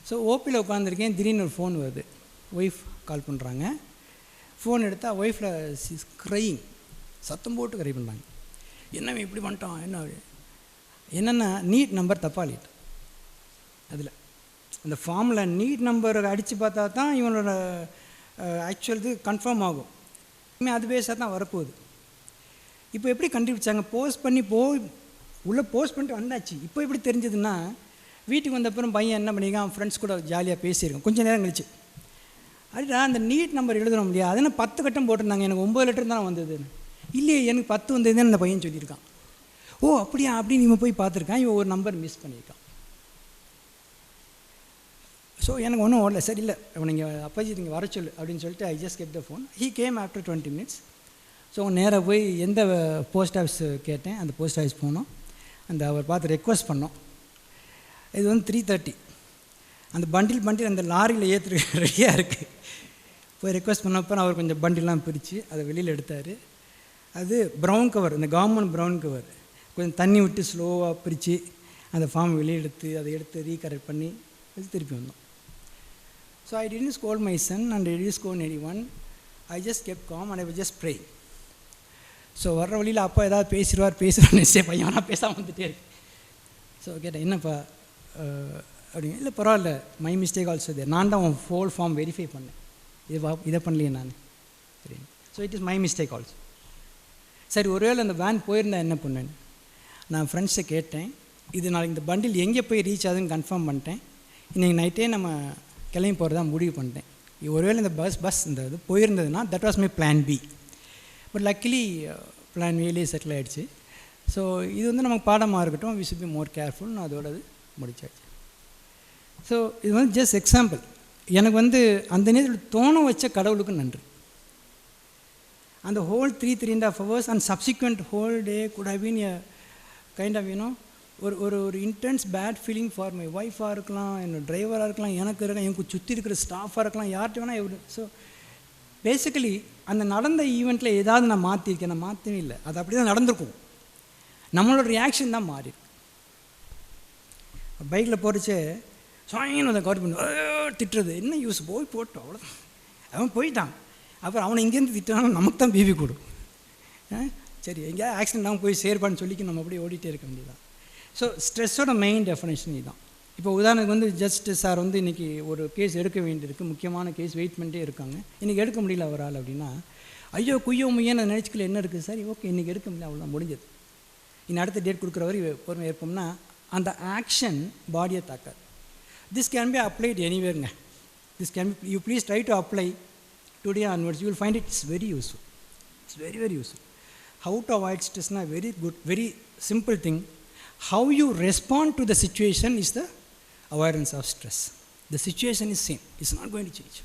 ஸோ ஓபியில் உட்காந்துருக்கேன், திடீர்னு ஒரு ஃபோன் வருது. ஒய்ஃப் கால் பண்ணுறாங்க. ஃபோன் எடுத்தால் ஒய்ஃபில் க்ரையிங், சத்தம் போட்டு கரை பண்ணுறாங்க. என்ன இப்படி பண்ணிட்டோம், என்னென்னா நீட் நம்பர் தப்பாளிட்டு. அதில் அந்த ஃபார்மில் நீட் நம்பர் அடித்து பார்த்தா தான் இவனோட ஆக்சுவல் இது கன்ஃபார்ம் ஆகும். அது பேஸாக தான் வரப்போகுது. இப்போ எப்படி கண்டுபிடிச்சாங்க, போஸ்ட் பண்ணி உள்ளே போஸ்ட் பண்ணிட்டு வந்தாச்சு. இப்போ எப்படி தெரிஞ்சதுன்னா, வீட்டுக்கு வந்த அப்புறம் பையன் என்ன பண்ணியிருக்கான், ஃப்ரெண்ட்ஸ் கூட ஜாலியாக பேசியிருக்கோம் கொஞ்சம் நேரம் கழிச்சு. அதுடா அந்த நீட் நம்பர் எழுதணும் இல்லையா, அதனால் 10 கட்டம் போட்டிருந்தாங்க, எனக்கு 9 லெட்டர் தான் வந்ததுன்னு. இல்லையே, எனக்கு 10 வந்ததுன்னு அந்த பையன் சொல்லியிருக்கான். ஓ அப்படியா அப்படின்னு இவன் போய் பார்த்துருக்கான். இவன் ஒரு நம்பர் மிஸ் பண்ணியிருக்கான். ஸோ எனக்கு ஒன்றும் ஓடல. சரி இல்லை, நீங்கள் அப்பாஜி நீங்கள் வர சொல்லு அப்படின்னு சொல்லிட்டு I just get the phone. He came after 20 minutes. So நேராக போய் எந்த போஸ்ட் ஆஃபீஸ் கேட்டேன், அந்த போஸ்ட் ஆஃபீஸ் போனோம். அந்த அவர் பார்த்து ரெக்வஸ்ட் பண்ணோம். இது வந்து 3:30. அந்த பண்டில் அந்த லாரியில் ஏற்று ரெடியாக இருக்குது. போய் ரெக்வஸ்ட் பண்ணப்போ அவர் கொஞ்சம் பண்டிலாம் பிரித்து அதை வெளியில் எடுத்தார். அது ப்ரௌன் கவர், இந்த கவர்மெண்ட் ப்ரௌன் கவர், கொஞ்சம் தண்ணி விட்டு ஸ்லோவாக பிரித்து அந்த ஃபார்ம் வெளியே அதை எடுத்து ரீகரெக்ட் பண்ணி திருப்பி வந்தோம். So I didn't scold my son and I didn't scold anyone. I just kept calm and I was just praying. So வர்ற வழியில் அப்பா ஏதாவது பேசுவார்னு சே பையன் நான் பேசாமல் வந்துட்டே இருக்கு. ஸோ கேட்டேன், என்னப்பா அப்படிங்க. இல்லை பரவாயில்ல, மை மிஸ்டேக் ஆல்சோ தேர். நான் தான் உன் ஹோல் ஃபார்ம் வெரிஃபை பண்ணேன், இதை பண்ணலையே நான். சரி, so it is my mistake also. சரி, ஒருவேளை அந்த வேன் போயிருந்தா என்ன பண்ணேன்னு நான் ஃப்ரெண்ட்ஸை கேட்டேன். இது நாளைக்கு இந்த பண்டில் எங்கே போய் ரீச் ஆகுதுன்னு கன்ஃபார்ம் பண்ணிட்டேன். இன்றைக்கி நைட்டே நம்ம கிளம்பி போகிறதா முடிவு பண்ணிட்டேன். ஒருவேளை இந்த பஸ் இந்த இது போயிருந்ததுன்னா that was my plan B. But luckily plan ஏலேயே செட்டில் ஆகிடுச்சு. ஸோ இது வந்து நமக்கு பாடமாக இருக்கட்டும், we should be more careful. நான் அதோட முடிச்சாச்சு. ஸோ இது வந்து ஜஸ்ட் எக்ஸாம்பிள். எனக்கு வந்து அந்த நேரத்தில் தோண வச்ச கடவுளுக்கு நன்றி. அந்த whole 3.5 hours and subsequent whole day could have been a kind of you know ஒரு intense bad feeling for my ஒய்ஃபாக இருக்கலாம், என்னோடய டிரைவராக இருக்கலாம், எனக்கு சுற்றி இருக்கிற ஸ்டாஃபாக இருக்கலாம், யார்கிட்ட வேணால் எவ்வளோ. ஸோ பேசிக்கலி அந்த நடந்த ஈவெண்ட்டில் ஏதாவது நான் மாற்றிருக்கேன், நான் மாற்றவே இல்லை. அது அப்படி தான் நடந்திருக்கும். நம்மளோட ரியாக்ஷன் தான் மாறி. பைக்கில் போகிறச்சே சாயின்னு அதை கவர் பண்ணி திட்டுறது என்ன யூஸ், போட்டோம் அவ்வளோதான். அவன் போயிட்டான். அப்புறம் அவனை இங்கேருந்து திட்டாலும் நமக்கு தான் பிபி கூடும். சரி எங்கேயாவது ஆக்சிடென்ட் ஆகும் போய் சேர்ப்பான்னு சொல்லிக்க நம்ம அப்படியே ஓடிட்டே இருக்க வேண்டியதான். ஸோ ஸ்ட்ரெஸ்ஸோட மெயின் டெஃபினேஷன் இதுதான். இப்போ உதாரணத்துக்கு வந்து ஜஸ்ட் சார் வந்து இன்றைக்கி ஒரு கேஸ் எடுக்க வேண்டியிருக்கு, முக்கியமான கேஸ், வெயிட் பண்ணிட்டே இருக்காங்க. இன்றைக்கி எடுக்க முடியல ஒரு ஆள் அப்படின்னா, ஐயோ குய்யோ முய்யன்னு நினச்சிக்கல என்ன இருக்குது சார், ஓகே இன்றைக்கி எடுக்க முடியல, அவ்வளோதான் முடிஞ்சது, இன்னும் அடுத்த டேட் கொடுக்குற வரை பொறுமை ஏற்போம்னா அந்த ஆக்ஷன் பாடியை தாக்காது. திஸ் கேன் பி அப்ளைட் எனிவேருங்க. This can be, you please try to apply today onwards, you will find it it's very useful. It's very very useful. How to அவாய்ட் ஸ்ட்ரெஸ்னா very good, very simple thing. How you respond to the situation is the avoidance of stress. The situation is same, it's not going to change.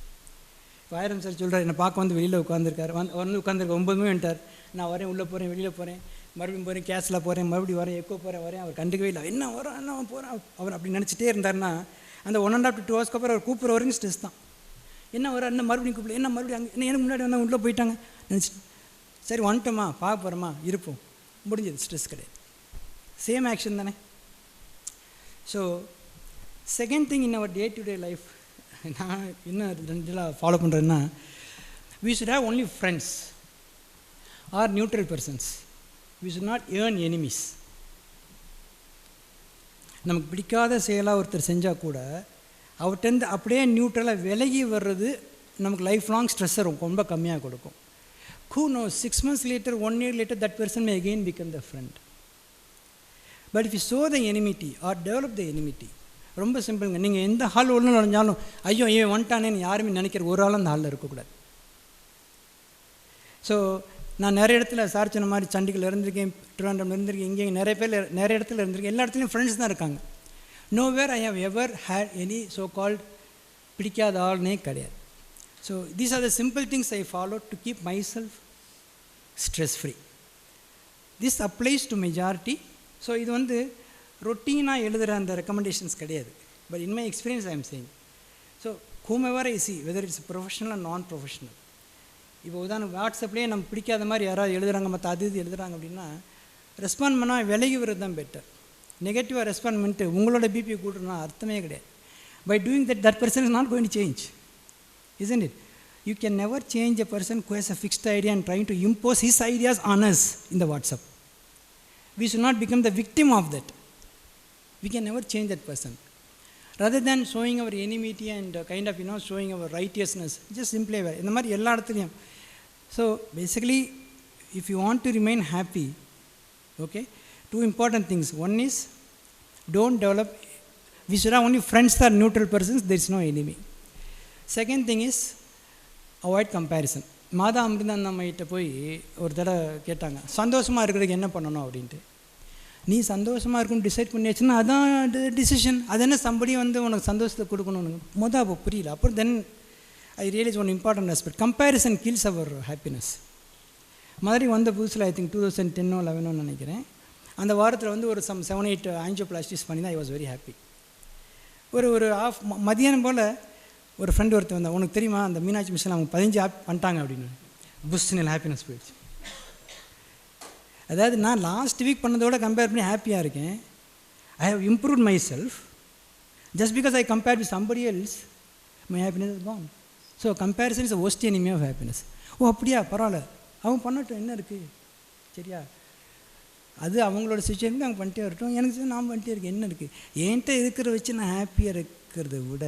இப்போ ஆயிரம் sir சொல்கிறார், என்னை பார்க்க வந்து வெளியில் உட்காந்துருக்காரு, வந்து உட்காந்துருக்க 9 மணி வந்துட்டார். நான் வரேன், உள்ளே போகிறேன், வெளியில் போகிறேன், மறுபடியும் போகிறேன், கேஸில் போகிறேன், மறுபடியும் வரேன், எக்கோ வரேன். அவர் கண்டுக்கவே இல்லை, என்ன வரோம் என்ன போகிறேன். அவர் அப்படி நினச்சிட்டே இருந்தார்னா அந்த 1.5 to 2 hours அப்புறம் அவர் கூப்பிட்ற வரைக்கும் ஸ்ட்ரெஸ் தான். என்ன வர என்ன மறுபடியும் கூப்பிடல, என்ன மறுபடியும் அங்கே என்ன எனக்கு முன்னாடி வந்தால் உள்ளே போயிட்டாங்க நினச்சிட்டு, சரி வந்துட்டோமா பார்க்க போகிறோமா இருப்போம், முடிஞ்சது, ஸ்ட்ரெஸ் கிடையாது. சேம் ஆக்ஷன் தானே. So second thing in our day to day life நான் என்ன ரெண்டுலாம் ஃபாலோ பண்ணுறேன்னா, we should have only friends or neutral persons. We should not earn enemies. நமக்கு பிடிக்காத செயலாக ஒருத்தர் செஞ்சால் கூட அவர்கிட்ட அப்படியே நியூட்ரலாக விலகி வர்றது நமக்கு லைஃப் லாங் ஸ்ட்ரெஸ்ஸை ரொம்ப கம்மியாக கொடுக்கும். Who knows, 6 months later, 1 year later, that person may again become the friend. But if you sow the enmity or develop the enmity, ரொம்ப சிம்பிளுங்க. நீங்கள் எந்த ஹால் ஒன்று நுழைஞ்சாலும் ஐயோ இவன் வந்துட்டானேன்னு யாருமே நினைக்கிற ஒரு ஆளும் அந்த ஹாலில் இருக்கக்கூடாது. ஸோ நான் நிறைய இடத்துல சார் சொன்ன மாதிரி சண்டிகரில் இருந்திருக்கேன், திருவனந்தபுரம் இருந்திருக்கேன், இங்கே நிறைய இடத்துல இருந்திருக்கேன். எல்லா இடத்துலையும் ஃப்ரெண்ட்ஸ் தான் இருக்காங்க. Nowhere I have ever had any so called பிடிக்காத ஆள்னே கிடையாது. So these are the simple things I follow to keep myself stress free. This applies to majority. So இது வந்து ரொட்டீனாக எழுதுகிற அந்த ரெக்கமெண்டேஷன்ஸ் கிடையாது. But in my experience I am saying. So whomever I see, whether it's professional or non-professional, இப்போ உதாரணம் வாட்ஸ்அப்லேயே நம்ம பிடிக்காத மாதிரி யாராவது எழுதுகிறாங்க, மற்ற அது இது எழுதுகிறாங்க அப்படின்னா ரெஸ்பாண்ட் பண்ணால் விலகி வர்றது தான் பெட்டர். நெகட்டிவாக ரெஸ்பாண்ட் பண்ணிட்டு உங்களோட பிபி கூட்டுறனா அர்த்தமே கிடையாது. By doing that person is not going to change, isn't it? You can never change a person who has a fixed idea and trying to impose his ideas on us in the WhatsApp. We should not become the victim of that. We can never change that person. Rather than showing our enmity and kind of showing our righteousness, just simply இந்த மாதிரி எல்லா இடத்துலையும். So basically if you want to remain happy, okay, two important things. One is don't develop, we should have only friends that are neutral persons, there is no enemy. Second thing is avoid comparison. மாதா அமிர்தான் நம்மகிட்ட போய் ஒரு தடவை கேட்டாங்க, சந்தோஷமாக இருக்கிறதுக்கு என்ன பண்ணணும் அப்படின்ட்டு. நீ சந்தோஷமாக இருக்குன்னு டிசைட் பண்ணியாச்சுன்னா அதான் டிசிஷன். அது என்ன சம்படி வந்து உனக்கு சந்தோஷத்தை கொடுக்கணும்னு மொதல் அப்போ புரியல. அப்புறம் then I realise one important aspect, comparison kills our happiness. மாதிரி வந்த புதுசில் ஐ திங்க் 2010 or 11 நினைக்கிறேன். அந்த வாரத்தில் வந்து ஒரு 7-8 ஆஞ்சியோபிளாஸ்டிஸ் பண்ணி தான் ஐ வாஸ் வெரி ஹாப்பி. ஒரு மதியானம் போல் ஒரு ஃப்ரெண்டு ஒருத்தர் வந்தால், உனக்கு தெரியுமா அந்த மீனாட்சி மிஷன் அவங்க 15 பண்ணிட்டாங்க அப்படின்னு. புஷ்னில் ஹாப்பினஸ் போயிடுச்சு. அதாவது நான் லாஸ்ட் வீக் பண்ணதோட கம்பேர் பண்ணி ஹாப்பியாக இருக்கேன். I have improved myself. Just because I compare with somebody else, my happiness is gone. So comparison is worst enemy of happiness. ஓ அப்படியா, பரவாயில்ல, அவங்க பண்ணட்டும், என்ன இருக்குது, சரியா, அது அவங்களோட சுச்சுவேஷனுக்கு அவங்க பண்ணிட்டே வரட்டும், எனக்கு நான் பண்ணிட்டே இருக்கேன், என்ன இருக்குது. என்கிட்ட இருக்கிறத வச்சு நான் ஹாப்பியாக இருக்கிறத விட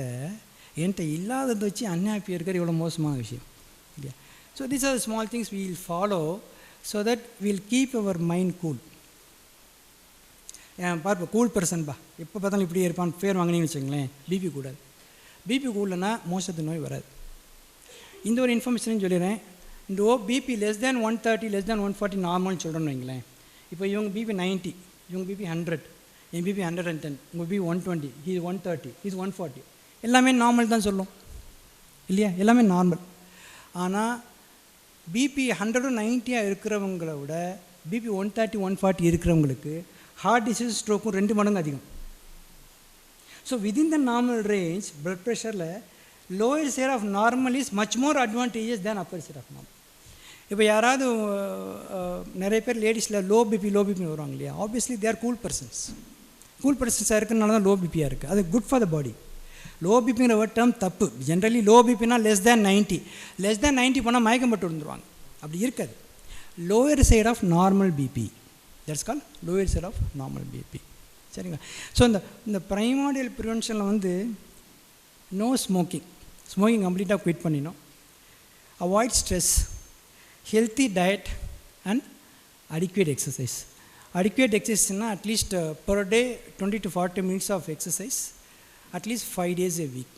என்கிட்ட இல்லாததை வச்சு அன்ஹாப்பியாக இருக்கிற இவ்வளோ மோசமான விஷயம் இல்லையா. So these are small things we will follow so that will keep our mind cool. பார்ப்பா கூல் பர்சன்பா, எப்போ பார்த்தாலும் இப்படியே இருப்பான் பேர் வாங்கினீங்கன்னு வச்சுங்களேன், பிபி கூடாது. பிபி கூடலன்னா மோசத்து நோய் வராது. இந்த ஒரு இன்ஃபர்மேஷன் சொல்லிடுறேன். இந்த BP less than 130 less than 140 நார்மல்னு சொல்கிறேன்னு வைங்களேன். இப்போ இவங்க பிபி 90, இவங்க பிபி 100, என் பிபி 110, உங்கள் பிபி 120, இது 130, இது 140, எல்லாமே நார்மல் தான் சொல்லும் இல்லையா? எல்லாமே நார்மல். ஆனால் பிபி 190 இருக்கிறவங்கள விட பிபி 130 140 இருக்கிறவங்களுக்கு ஹார்ட் டிசீஸ் ஸ்ட்ரோக்கும் 2 மடங்கு அதிகம். So within the normal range blood ப்ரெஷரில் lower side of normal is much more advantages than upper side of normal. இப்போ யாராவது நிறைய பேர் லேடிஸில் லோ பிபின்னு வருவாங்க இல்லையா? ஆப்வியஸ்லி தேர் கூல் பர்சன்ஸாக இருக்கிறதுனால தான் லோ பிபியாக இருக்குது. அது good for the body. Low பிபிங்கிற ஒரு டேர்ம் தப்பு. ஜென்ரலி லோ பிபினா லெஸ் தேன் 90 போனால் மயக்கம் பட்டு விழுந்துருவாங்க. அப்படி இருக்காது. Lower side of normal BP, that's call lower side of normal BP. சரிங்களா? ஸோ இந்த ப்ரைமார்டியல் ப்ரிவென்ஷனில் வந்து நோ ஸ்மோக்கிங் கம்ப்ளீட்டாக குவிட் பண்ணிடணும். Avoid stress, healthy diet and adequate exercise. Adequate எக்ஸசைஸ்னால் at least per day 20 to 40 minutes of exercise, at least 5 days a week.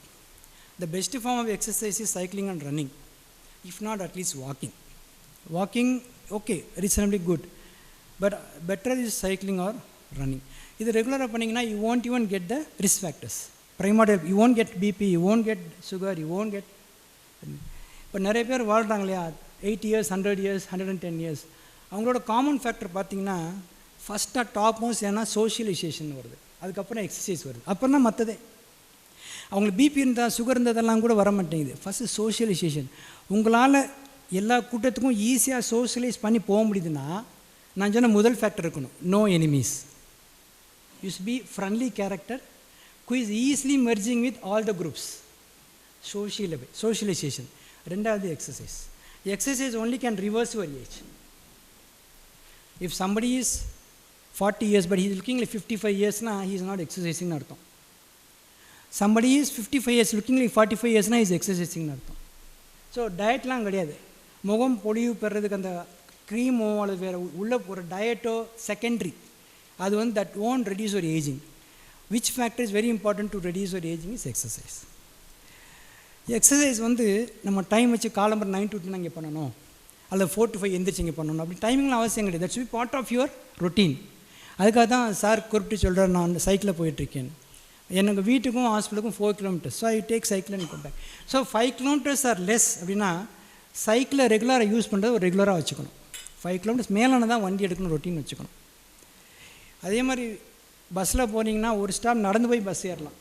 The best form of exercise is cycling and running. If not, at least walking. Walking, okay, reasonably good. But better is cycling or running. If you regular பண்ணிங்கன்னா you won't even get the risk factors. Primordial, you won't get BP, you won't get sugar, you won't get. இப்போ நிறைய பேர் வாழ்கிறாங்க இல்லையா? 80 years, 100 years, 110 years. அவங்களோட common factor பார்த்தீங்கன்னா ஃபஸ்ட்டாக top most ஏன்னா சோஷியலைசேஷன் வருது, அதுக்கப்புறம் எக்ஸசைஸ் வருது, அப்புறம் தான் மற்றதே. அவங்களுக்கு பிபி இருந்தால் சுகர் இருந்ததெல்லாம் கூட வர மாட்டேங்குது. First socialisation. உங்களால் எல்லா கூட்டத்துக்கும் ஈஸியாக சோஷியலைஸ் பண்ணி போக முடியுதுன்னா நான் சொன்ன முதல் ஃபேக்டர் இருக்கணும், no enemies. Use be friendly character who is easily merging with all the groups. Socialization. ரெண்டாவது exercise. Exercise only can reverse your age. If somebody is 40 years but he is looking like 55 years, he is not exercising அர்த்தம். Somebody is 55 years looking like 45 years, he is exercising அர்த்தம். So டயட்லாம் கிடையாது. முகம் பொலிவு பெறதுக்கு அந்த க்ரீமோ அல்லது வேறு உள்ள ஒரு டயட்டோ செகண்டரி. அது வந்து that won't reduce your ageing. Which factor is very important to reduce your ageing is exercise. Exercise வந்து நம்ம டைம் வச்சு காலம்பர் 9 to 10 இங்கே பண்ணணும், அல்லது 4 to 5 எந்திரிச்சு இங்கே பண்ணணும், அப்படி டைமிங்லாம் அவசியம் கிடையாது. That's be part of your routine. அதுக்காக தான் சார் குறிப்பிட்டு சொல்கிறார், நான் சைக்கிளில் போயிட்டுருக்கேன், எனக்கு வீட்டுக்கும் ஹாஸ்பிட்டலுக்கும் 4 kilometers, so I take cycle and come back. So 5 kilometers or less அப்படின்னா சைக்கிளை ரெகுலராக யூஸ் பண்ணுறது ஒரு ரெகுலராக வச்சுக்கணும். 5 kilometers மேலான தான் வண்டி எடுக்கணும், ரொட்டீன் வச்சுக்கணும். அதே மாதிரி பஸ்ஸில் போனீங்கன்னா ஒரு ஸ்டாப் நடந்து போய் பஸ் ஏறலாம்,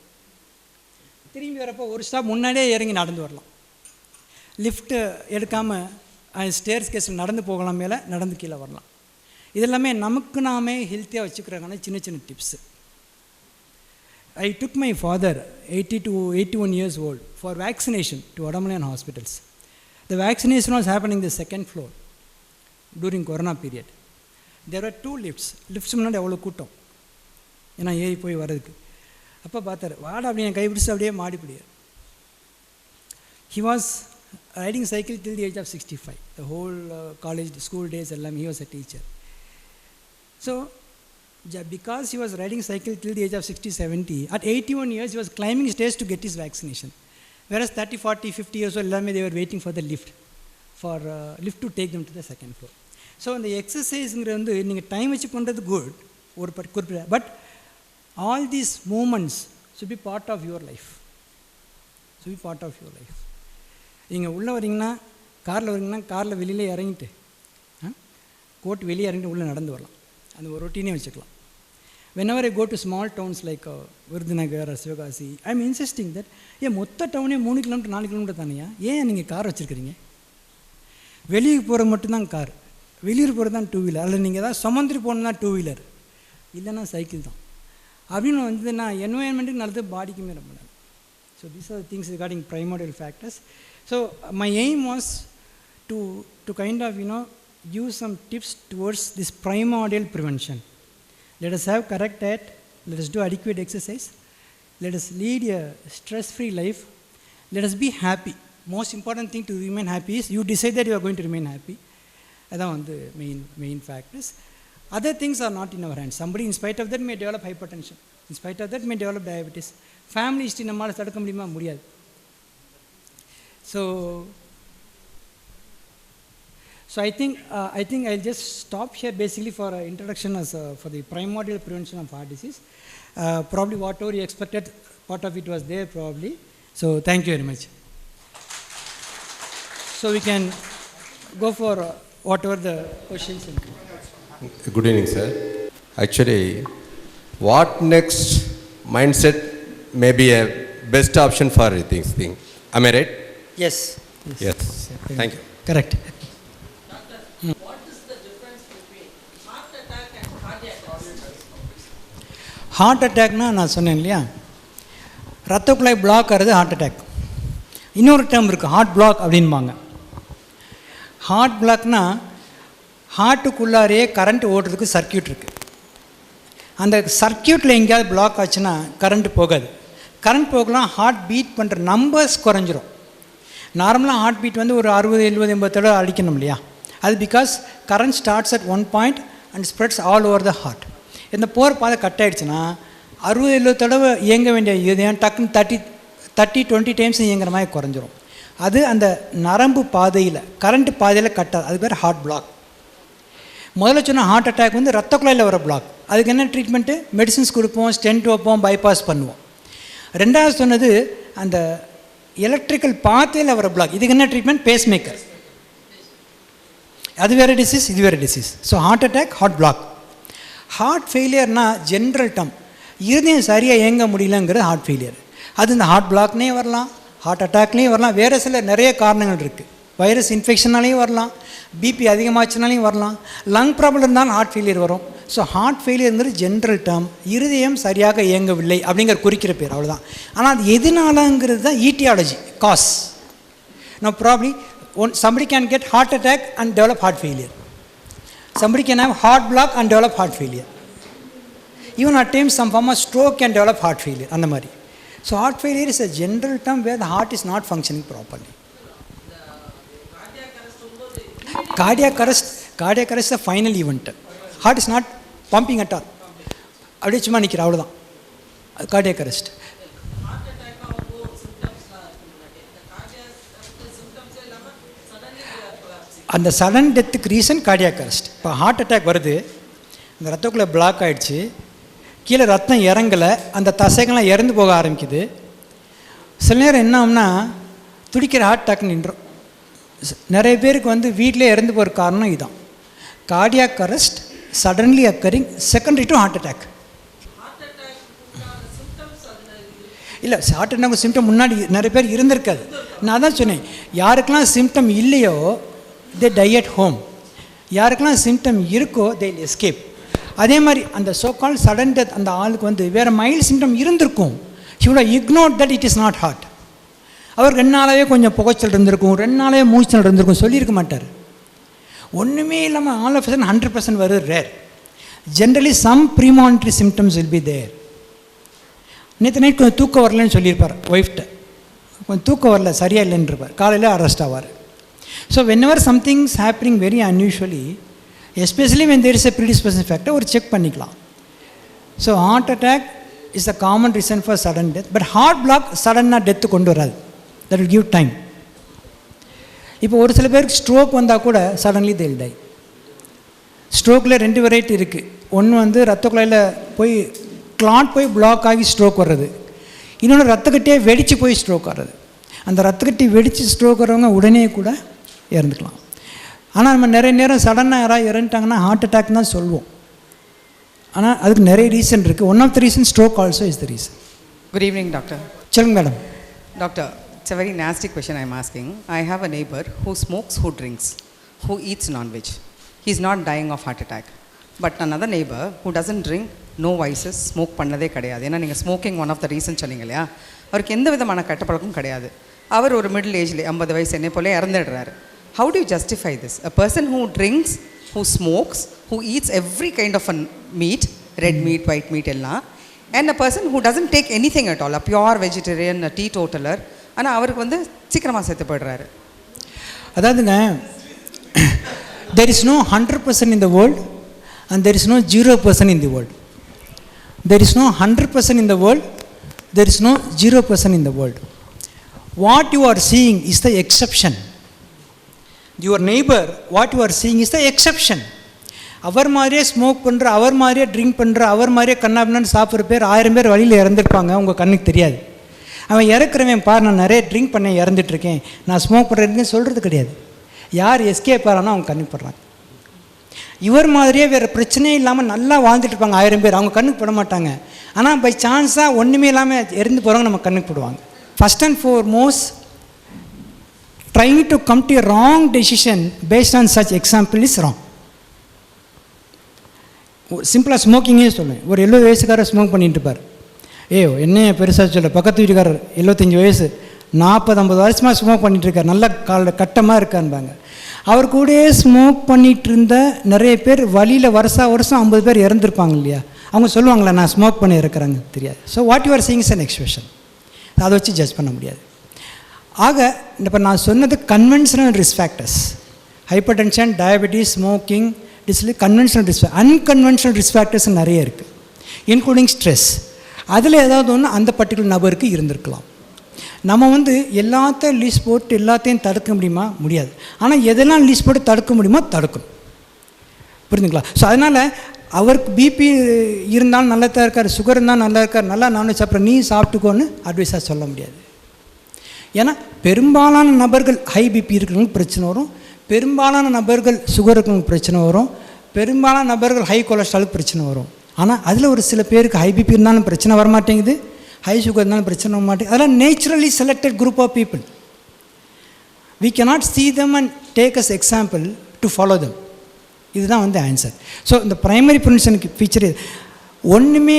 திரும்பி வரப்போ ஒரு ஸ்டாப் முன்னாடியே இறங்கி நடந்து வரலாம். லிஃப்ட்டு எடுக்காமல் ஸ்டேர்ஸ் கேஸில் நடந்து போகலாம், மேலே நடந்து கீழே வரலாம். இதெல்லாமே நமக்கு நாமே ஹெல்த்தியாக வச்சுக்கிறாங்கன்னா சின்ன சின்ன tips. I took my father, 80 to 81 years old, for vaccination to Adamalayan hospitals. The vaccination was happening in the second floor during Corona period. There were 2 lifts. Lifts முன்னாடி அவ்வளோ கூட்டம், ஏன்னா ஏறி போய் வர்றதுக்கு. அப்போ பார்த்தார், வாடா அப்படி என் கைப்பிடிச்சு அப்படியே மாடிப்படியார். He was riding cycle till the age of 65. The whole college, school days, எல்லாமே he was a teacher. So because he was riding cycle till the age of 60-70, at 81 years he was climbing stairs to get his vaccination. Whereas 30, 40, 50 years old, they were waiting for the lift to take them to the second floor. So the exercise வந்து நீங்கள் time வச்சு பண்ணுறது good ஒரு குறிப்பிட்ட, but all these moments should be part of your life. நீங்கள் உள்ளே வரீங்கன்னா, காரில் வரீங்கன்னா காரில் வெளியிலே இறங்கிட்டு கோட்டு வெளியே இறங்கிட்டு உள்ளே நடந்து வரலாம். அந்த ஒரு ரொட்டீனே வச்சுக்கலாம். whenever I go to small towns like Virudhunagar or Sivakasi, I am insisting that மொத்த டவுனே 3 kilometer 4 kilometer தானேயா, ஏன் நீங்கள் கார் வச்சுருக்கிறீங்க? வெளியே போகிறது மட்டும்தான் கார், வெளியூர் போகிறது தான் 2 wheeler, அல்லது நீங்கள் ஏதாவது சமந்திரி போகணுன்னா 2 wheeler, இல்லைன்னா சைக்கிள் தான். அப்படின்னு வந்து நான் என்வாயன்மெண்ட்டுக்கு நல்லது, பாடிக்குமே ரொம்ப நல்லது. So these are the things regarding primordial factors. So my aim was to kind of give some tips towards this primordial prevention. Let us have correct diet, let us do adequate exercise, let us lead a stress-free life, let us be happy. Most important thing to remain happy is you decide that you are going to remain happy. That's one of the main factors. Other things are not in our hands. Somebody in spite of that may develop hypertension, in spite of that may develop diabetes. Family history நம்மால் தடுக்க முடியுமா? முடியாது. So So I think I'll just stop here basically for introduction as for the primordial prevention of heart disease. Probably whatever you expected, part of it was there probably. So thank you very much. So we can go for whatever the questions. Good evening, sir. Actually, what next mindset may be a best option for this thing? Am I right? Yes. Yes. Thank you. Correct. What is the difference between heart attack and cardiac arrest? Heart அட்டாக்னா நான் சொன்னேன் இல்லையா, ரத்த குழாய் block ஆகிறது heart attack. இன்னொரு term இருக்குது, heart block அப்படின்பாங்க. ஹார்ட் பிளாக்னா ஹார்ட்டுக்குள்ளாரே கரண்ட் ஓடுறதுக்கு சர்க்கியூட் இருக்குது. அந்த சர்க்கியூட்டில் எங்கேயாவது பிளாக் ஆச்சுன்னா கரண்ட் போகாது. கரண்ட் போகலாம், ஹார்ட் பீட் பண்ணுற நம்பர்ஸ் குறைஞ்சிரும். நார்மலாக ஹார்ட் பீட் வந்து ஒரு 60, 70, 80 தடவை அடிக்கணும் இல்லையா, அது because current starts at one point and spreads all over the heart. இந்த போகிற பாதை கட் ஆகிடுச்சுன்னா 60, 70 தடவை இயங்க வேண்டிய இதயம் டக்குன்னு 30, 20 டைம்ஸ் இயங்குற மாதிரி குறைஞ்சிரும். அது அந்த நரம்பு பாதையில், கரண்ட் பாதையில் கட்டாது, அது பேர் ஹார்ட் பிளாக். முதல்ல சொன்ன ஹார்ட் அட்டாக் வந்து ரத்த குழாயில் வர பிளாக், அதுக்கு என்ன ட்ரீட்மெண்ட்டு? மெடிசின்ஸ் கொடுப்போம், ஸ்டென்ட் வைப்போம், பைபாஸ் பண்ணுவோம். ரெண்டாவது சொன்னது அந்த எலக்ட்ரிக்கல் பாத்தையில் வர பிளாக், இதுக்கு என்ன ட்ரீட்மெண்ட்? Base maker. அது வேறு டிசீஸ், இது வேறு disease. So heart attack, heart block. Heart ஃபெயிலியர்னா ஜென்ரல் டம், இருதயம் சரியாக இயங்க முடியலங்கிறது ஹார்ட் ஃபெயிலியர். அது இந்த ஹார்ட் பிளாக்னே வரலாம், ஹார்ட் அட்டாக்லேயும் வரலாம், வேறு சில நிறைய காரணங்கள் இருக்குது. வைரஸ் இன்ஃபெக்ஷனாலேயும் வரலாம், பிபி அதிகமாச்சுனாலையும் வரலாம், லங் ப்ராப்ளம் இருந்தாலும் ஹார்ட் ஃபெயிலியர் வரும். ஸோ ஹார்ட் ஃபெயிலியருங்கிறது ஜென்ரல் டேர்ம், இருதயம் சரியாக இயங்கவில்லை அப்படிங்கிற குறிக்கிற பேர், அவ்வளோதான். ஆனால் அது எதுனாலங்கிறது தான் aetiology, cause. Now probably somebody can get heart attack and develop heart failure. Somebody can have heart block and develop heart failure. Even at times some form of stroke can develop heart failure, அந்த மாதிரி. So heart failure is a general term where the heart is not functioning properly. Cardiac arrest is a final event. Heart is not pumping at all. அப்படியே சும்மா நிற்கிற, அவ்வளோதான் cardiac arrest. அந்த sudden டெத்துக்கு reason cardiac arrest. இப்போ heart attack வருது, இந்த ரத்தக்குள்ளே black ஆகிடுச்சு, கீழே ரத்தம் இறங்கலை, அந்த தசைகள்லாம் இறந்து போக ஆரம்பிக்குது. சில நேரம் என்ன ஆகும்னா துடிக்கிற ஹார்ட் அட்டாக் நின்றோம். நிறைய பேருக்கு வந்து வீட்டிலே இறந்து போகிற காரணம் இதுதான், cardiac arrest suddenly occurring secondary to heart attack. இல்லை, ஹார்ட் அட்டாக் சிம்டம் முன்னாடி நிறைய பேர் இருந்திருக்காது. நான் தான் சொன்னேன், யாருக்கெல்லாம் சிம்டம் இல்லையோ தே டை அட் ஹோம், யாருக்கெல்லாம் சிம்டம் இருக்கோ தே எஸ்கேப். அதே மாதிரி அந்த சோகால் சடன் டெத் அந்த ஆளுக்கு வந்து வேறு மைல்டு சிம்டம் இருந்திருக்கும், he would have ignored that it is not heart. அவர் 2 நாளாகவே கொஞ்சம் புகைச்சல் இருந்திருக்கும், 2 நாளாகவே மூச்சல் இருந்திருக்கும், சொல்லியிருக்க மாட்டார். ஒன்றுமே இல்லாமல் ஆல் ஆஃப் 100% வருது rare. Generally some premonitory symptoms will be there. நேற்று நைட் கொஞ்சம் தூக்கம் வரலன்னு சொல்லியிருப்பார் ஒய்ஃப்ட்ட, கொஞ்சம் தூக்கம் வரல, சரியாக இல்லைன்னு இருப்பார், காலையில் அரெஸ்ட் ஆவார். So whenever something is happening very unusually, especially when there is a predisposing factor, ஒரு செக் பண்ணிக்கலாம். So heart attack is a common reason for sudden death, but heart block சடனாக டெத்து கொண்டு வராது, that will give time. இப்போ ஒரு சில பேருக்கு stroke வந்தால் கூட suddenly they will die. ஸ்ட்ரோக்கில் 2 variety இருக்குது. ஒன்று வந்து ரத்த குழாயில் போய் கிளாட் போய் பிளாக் ஆகி ஸ்ட்ரோக் வர்றது, இன்னொன்று ரத்தக்கட்டியே வெடித்து போய் ஸ்ட்ரோக் வர்றது. அந்த ரத்தக்கட்டி வெடித்து ஸ்ட்ரோக் வர்றவங்க உடனே கூட இறந்துக்கலாம். ஆனால் நம்ம நிறைய நேரம் சடனாக யாராவது இறந்துட்டாங்கன்னா ஹார்ட் அட்டாக் தான் சொல்லுவோம். ஆனால் அதுக்கு நிறைய ரீசன் இருக்குது. One of the reason stroke also is the reason. Good evening, doctor. சொல்லுங்க madam. Doctor, it's a very nasty question I'm asking. I have a neighbor who smokes, who drinks, who eats non-veg. He's not dying of heart attack. But another neighbor who doesn't drink, no vices, smoke பண்ணதே கிடையாது. ஏன்னா நீங்கள் smoking one of the reason சொன்னீங்க இல்லையா, அவருக்கு எந்த விதமான கட்டப்பழக்கம் கிடையாது. அவர் ஒரு மிடில் ஏஜ்லேயே 50 வயசு என்னை போலே இறந்துடுறாரு. How do you justify this? A person who drinks, who smokes, who eats every kind of a meat, red meat, white meat எல்லாம், and a person who doesn't take anything at all, a pure vegetarian, a teetotaler, ஆனால் அவருக்கு வந்து சீக்கிரமாக செத்து போய்டுறாரு. அதாவதுங்க, there is no 100% in the world and there is no 0% in the world. There is no 100% in the world, there is no 0% in the world. What you are seeing is the exception. Your neighbour what you are seeing is the exception. அவர் மாதிரியே smoke பண்ணுற, அவர் மாதிரியே drink பண்ணுற, அவர் மாதிரியே கண்ணாபின்னு சாப்பிட்ற பேர் 1000 பேர் வழியில் இறந்துருப்பாங்க, உங்கள் கண்ணுக்கு தெரியாது. அவன் இறக்குறவன் பார், நான் நிறைய ட்ரிங்க் பண்ணேன் இறந்துட்டுருக்கேன், நான் ஸ்மோக் பண்ணுறேன்னு சொல்கிறது கிடையாது. யார் எஸ்கேப் ஆகிறானோ அவங்க கண்ணுக்கு படுறாங்க. இவர் மாதிரியே வேறு பிரச்சனையே இல்லாமல் நல்லா வாழ்ந்துட்டு இருப்பாங்க 1000 பேர், அவங்க கண்ணுக்கு பட மாட்டாங்க. ஆனால் பை சான்ஸாக ஒன்றுமே இல்லாமல் இறந்து போகிறவங்க நம்ம கண்ணுக்கு போடுவாங்க. First and foremost, trying to come to a wrong decision based on such example is wrong. சிம்பிளாக ஸ்மோக்கிங்கே சொல்லுவேன். ஒரு 70 வயசுக்காரர் ஸ்மோக் பண்ணிட்டு இருப்பார். என்ன பெருசாக சொல்ல, பக்கத்து வீட்டுக்காரர் 75 வயசு 40-50 வருஷமாக ஸ்மோக் பண்ணிகிட்ருக்கார், நல்ல கட்டமாக இருக்கான்பாங்க. அவர் கூடயே ஸ்மோக் பண்ணிகிட்டு இருந்த நிறைய பேர் வழியில் வருஷம் 50 பேர் இறந்துருப்பாங்க இல்லையா? அவங்க சொல்லுவாங்களா நான் ஸ்மோக் பண்ணி இருக்கிறாங்க? தெரியாது. So what you are seeing is an expression. அதை வச்சு ஜட்ஜ் பண்ண முடியாது. ஆக இப்போ நான் சொன்னது conventional risk factors, hyper tension, diabetes, smoking, conventional risk. Unconventional risk factors நிறைய இருக்குது, இன்க்ளூடிங் ஸ்ட்ரெஸ். அதில் ஏதாவது ஒன்று அந்த பர்டிகுலர் நபருக்கு இருந்திருக்கலாம். நம்ம எல்லாத்தையும் லீஸ்ட் போட்டு எல்லாத்தையும் தடுக்க முடியுமா? முடியாது. ஆனால் எதெல்லாம் லீஸ்ட் போட்டு தடுக்க முடியுமோ தடுக்கணும். புரிஞ்சுங்களா? ஸோ அதனால் அவருக்கு பிபி இருந்தாலும் நல்லா தான் இருக்கார், சுகர் இருந்தாலும் நல்லா இருக்கார், நல்லா நான்வெஜ் சாப்பிட்ற நீ சாப்பிட்டுக்கோன்னு அட்வைஸாக சொல்ல முடியாது. ஏன்னா பெரும்பாலான நபர்கள் ஹை பிபி இருக்கிறவங்களுக்கு பிரச்சனை வரும், பெரும்பாலான நபர்கள் சுகர் இருக்கிறவங்களுக்கு பிரச்சனை வரும், பெரும்பாலான நபர்கள் ஹை கொலஸ்ட்ராலுக்கு பிரச்சனை வரும். ஆனால் அதில் ஒரு சில பேருக்கு ஹை பிபி இருந்தாலும் பிரச்சனை வரமாட்டேங்குது, ஹை சுகர் இருந்தாலும் பிரச்சனை வர மாட்டேங்குது. அதெல்லாம் naturally selected group of people. We cannot see them and take as example to follow them. இதுதான் ஆன்சர். ஸோ இந்த ப்ரைமரி ப்ரிவென்ஷனுக்கு ஃபீச்சர் ஒன்றுமே.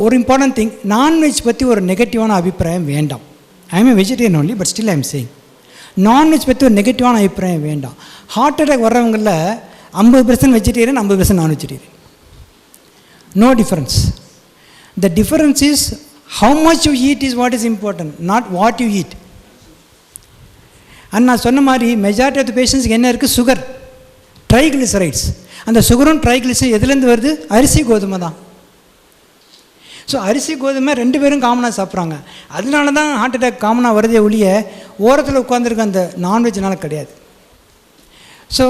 ஒரு இம்பார்ட்டன்ட் திங், நான்வெஜ் பற்றி ஒரு நெகட்டிவான அபிப்பிராயம் வேண்டாம். I M A vegetarian only, but still I am saying non veg பற்றி ஒரு நெகட்டிவான அபிப்பிராயம் வேண்டாம். ஹார்ட் அட்டாக் வர்றவங்களில் 50% வெஜிடேரியன், 50% நான் vegetarian. No difference. The difference is how much you eat is what is important, not what you eat. And நான் சொன்ன மாதிரி majority of த பேஷண்ட்ஸ்க்கு என்ன இருக்குது? Sugar, triglycerides. அந்த சுகரும் ட்ரைக்ளிசரைட் எதுலேருந்து வருது? அரிசி கோதுமை தான். ஸோ அரிசி கோதுமை 2 பேரும் காமனாக சாப்பிட்றாங்க. அதனால தான் ஹார்ட் அட்டாக் காமனாக வருதே ஒழிய ஓரத்தில் உட்காந்துருக்க அந்த நான்வெஜ்னால கிடையாது. ஸோ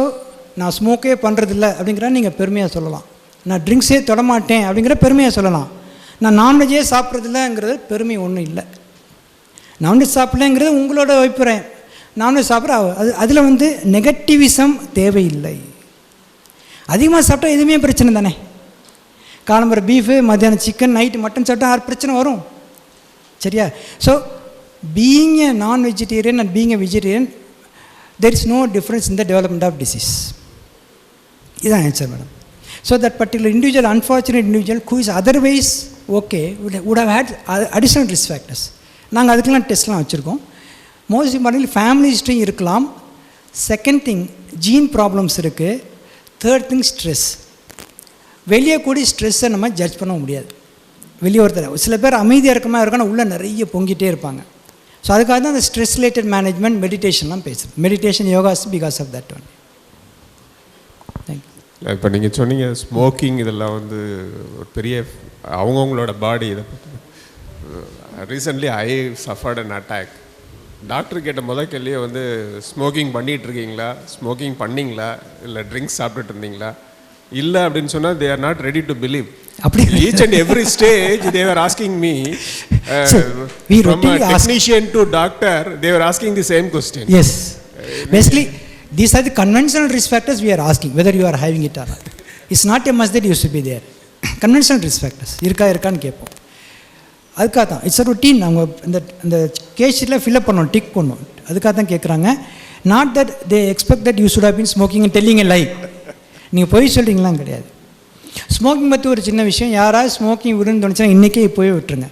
நான் ஸ்மோக்கே பண்ணுறதில்ல அப்படிங்கிற நீங்கள் பெருமையாக சொல்லலாம். நான் ட்ரிங்க்ஸே தொடமாட்டேன் அப்படிங்கிற பெருமையாக சொல்லலாம். நான் நான்வெஜ்ஜே சாப்பிட்றதில்லங்கிறது பெருமை ஒன்றும் இல்லை. நான்வெஜ் சாப்பிட்லங்கிறது உங்களோட அபிப்பிராயம். நான்வெஜ் சாப்பிட்ற அதில் நெகட்டிவிசம் தேவையில்லை. அதிகமாக சாப்பிட்டா எதுவுமே பிரச்சனை தானே. காலம்பர பீஃபு, மத்தியானம் சிக்கன், நைட்டு மட்டன் சாப்பிட்டா 6 பிரச்சனை வரும். சரியா? So being a non vegetarian and being a vegetarian, there is no difference in the development of disease. இதுதான் answer madam. So that particular individual, unfortunate individual who is otherwise okay would have had additional risk factors. நாங்கள் அதுக்கெல்லாம் டெஸ்ட்லாம் வச்சுருக்கோம். Most importantly family history இருக்கலாம். Second thing gene problems இருக்குது. Third thing stress. வெளியே கூடி ஸ்ட்ரெஸ்ஸை நம்ம ஜட்ஜ் பண்ண முடியாது. வெளியே ஒருத்தர் சில பேர் அமைதியாக இருக்கமா இருக்கான உள்ளே நிறைய பொங்கிட்டே இருப்பாங்க. ஸோ அதுக்காக தான் அந்த ஸ்ட்ரெஸ் ரிலேட்டட் மேனேஜ்மெண்ட், மெடிடேஷன்லாம் பேசுகிறேன். Meditation, yogas because of that one. இப்போ நீங்கள் சொன்னீங்க ஸ்மோக்கிங் இதெல்லாம் ஒரு பெரிய அவங்கவுங்களோட பாடி. இதை பற்றி recently I suffered an attack. Doctor கேட்ட முதல் கேள்வியே ஸ்மோக்கிங் பண்ணிகிட்டு இருக்கீங்களா, ஸ்மோக்கிங் பண்ணிங்களா, இல்லை ட்ரிங்க்ஸ் சாப்பிட்டுட்டு இருந்தீங்களா? இல்லை அப்படின்னு சொன்னால் they are not ready to believe. Each and every stage they were asking me, from a technician to doctor, they were asking the same question. Yes. Basically, these are the conventional risk factors we are asking, whether you are having it or not. It's not a must that you should be there. Conventional risk factors இருக்கான்னு கேட்போம். அதுக்காக தான் it's a routine. அவங்க இந்த கேஸில் fill up பண்ணணும், tick பண்ணணும். அதுக்காக தான் கேட்குறாங்க. Not that they expect that you should have been smoking and telling a lie. நீங்கள் போய் சொல்கிறீங்களாம் கிடையாது. ஸ்மோக்கிங் பற்றி ஒரு சின்ன விஷயம், யாராவது ஸ்மோக்கிங் விடுன்னு தோணுச்சுன்னா இன்றைக்கே போய் விட்டுருங்க.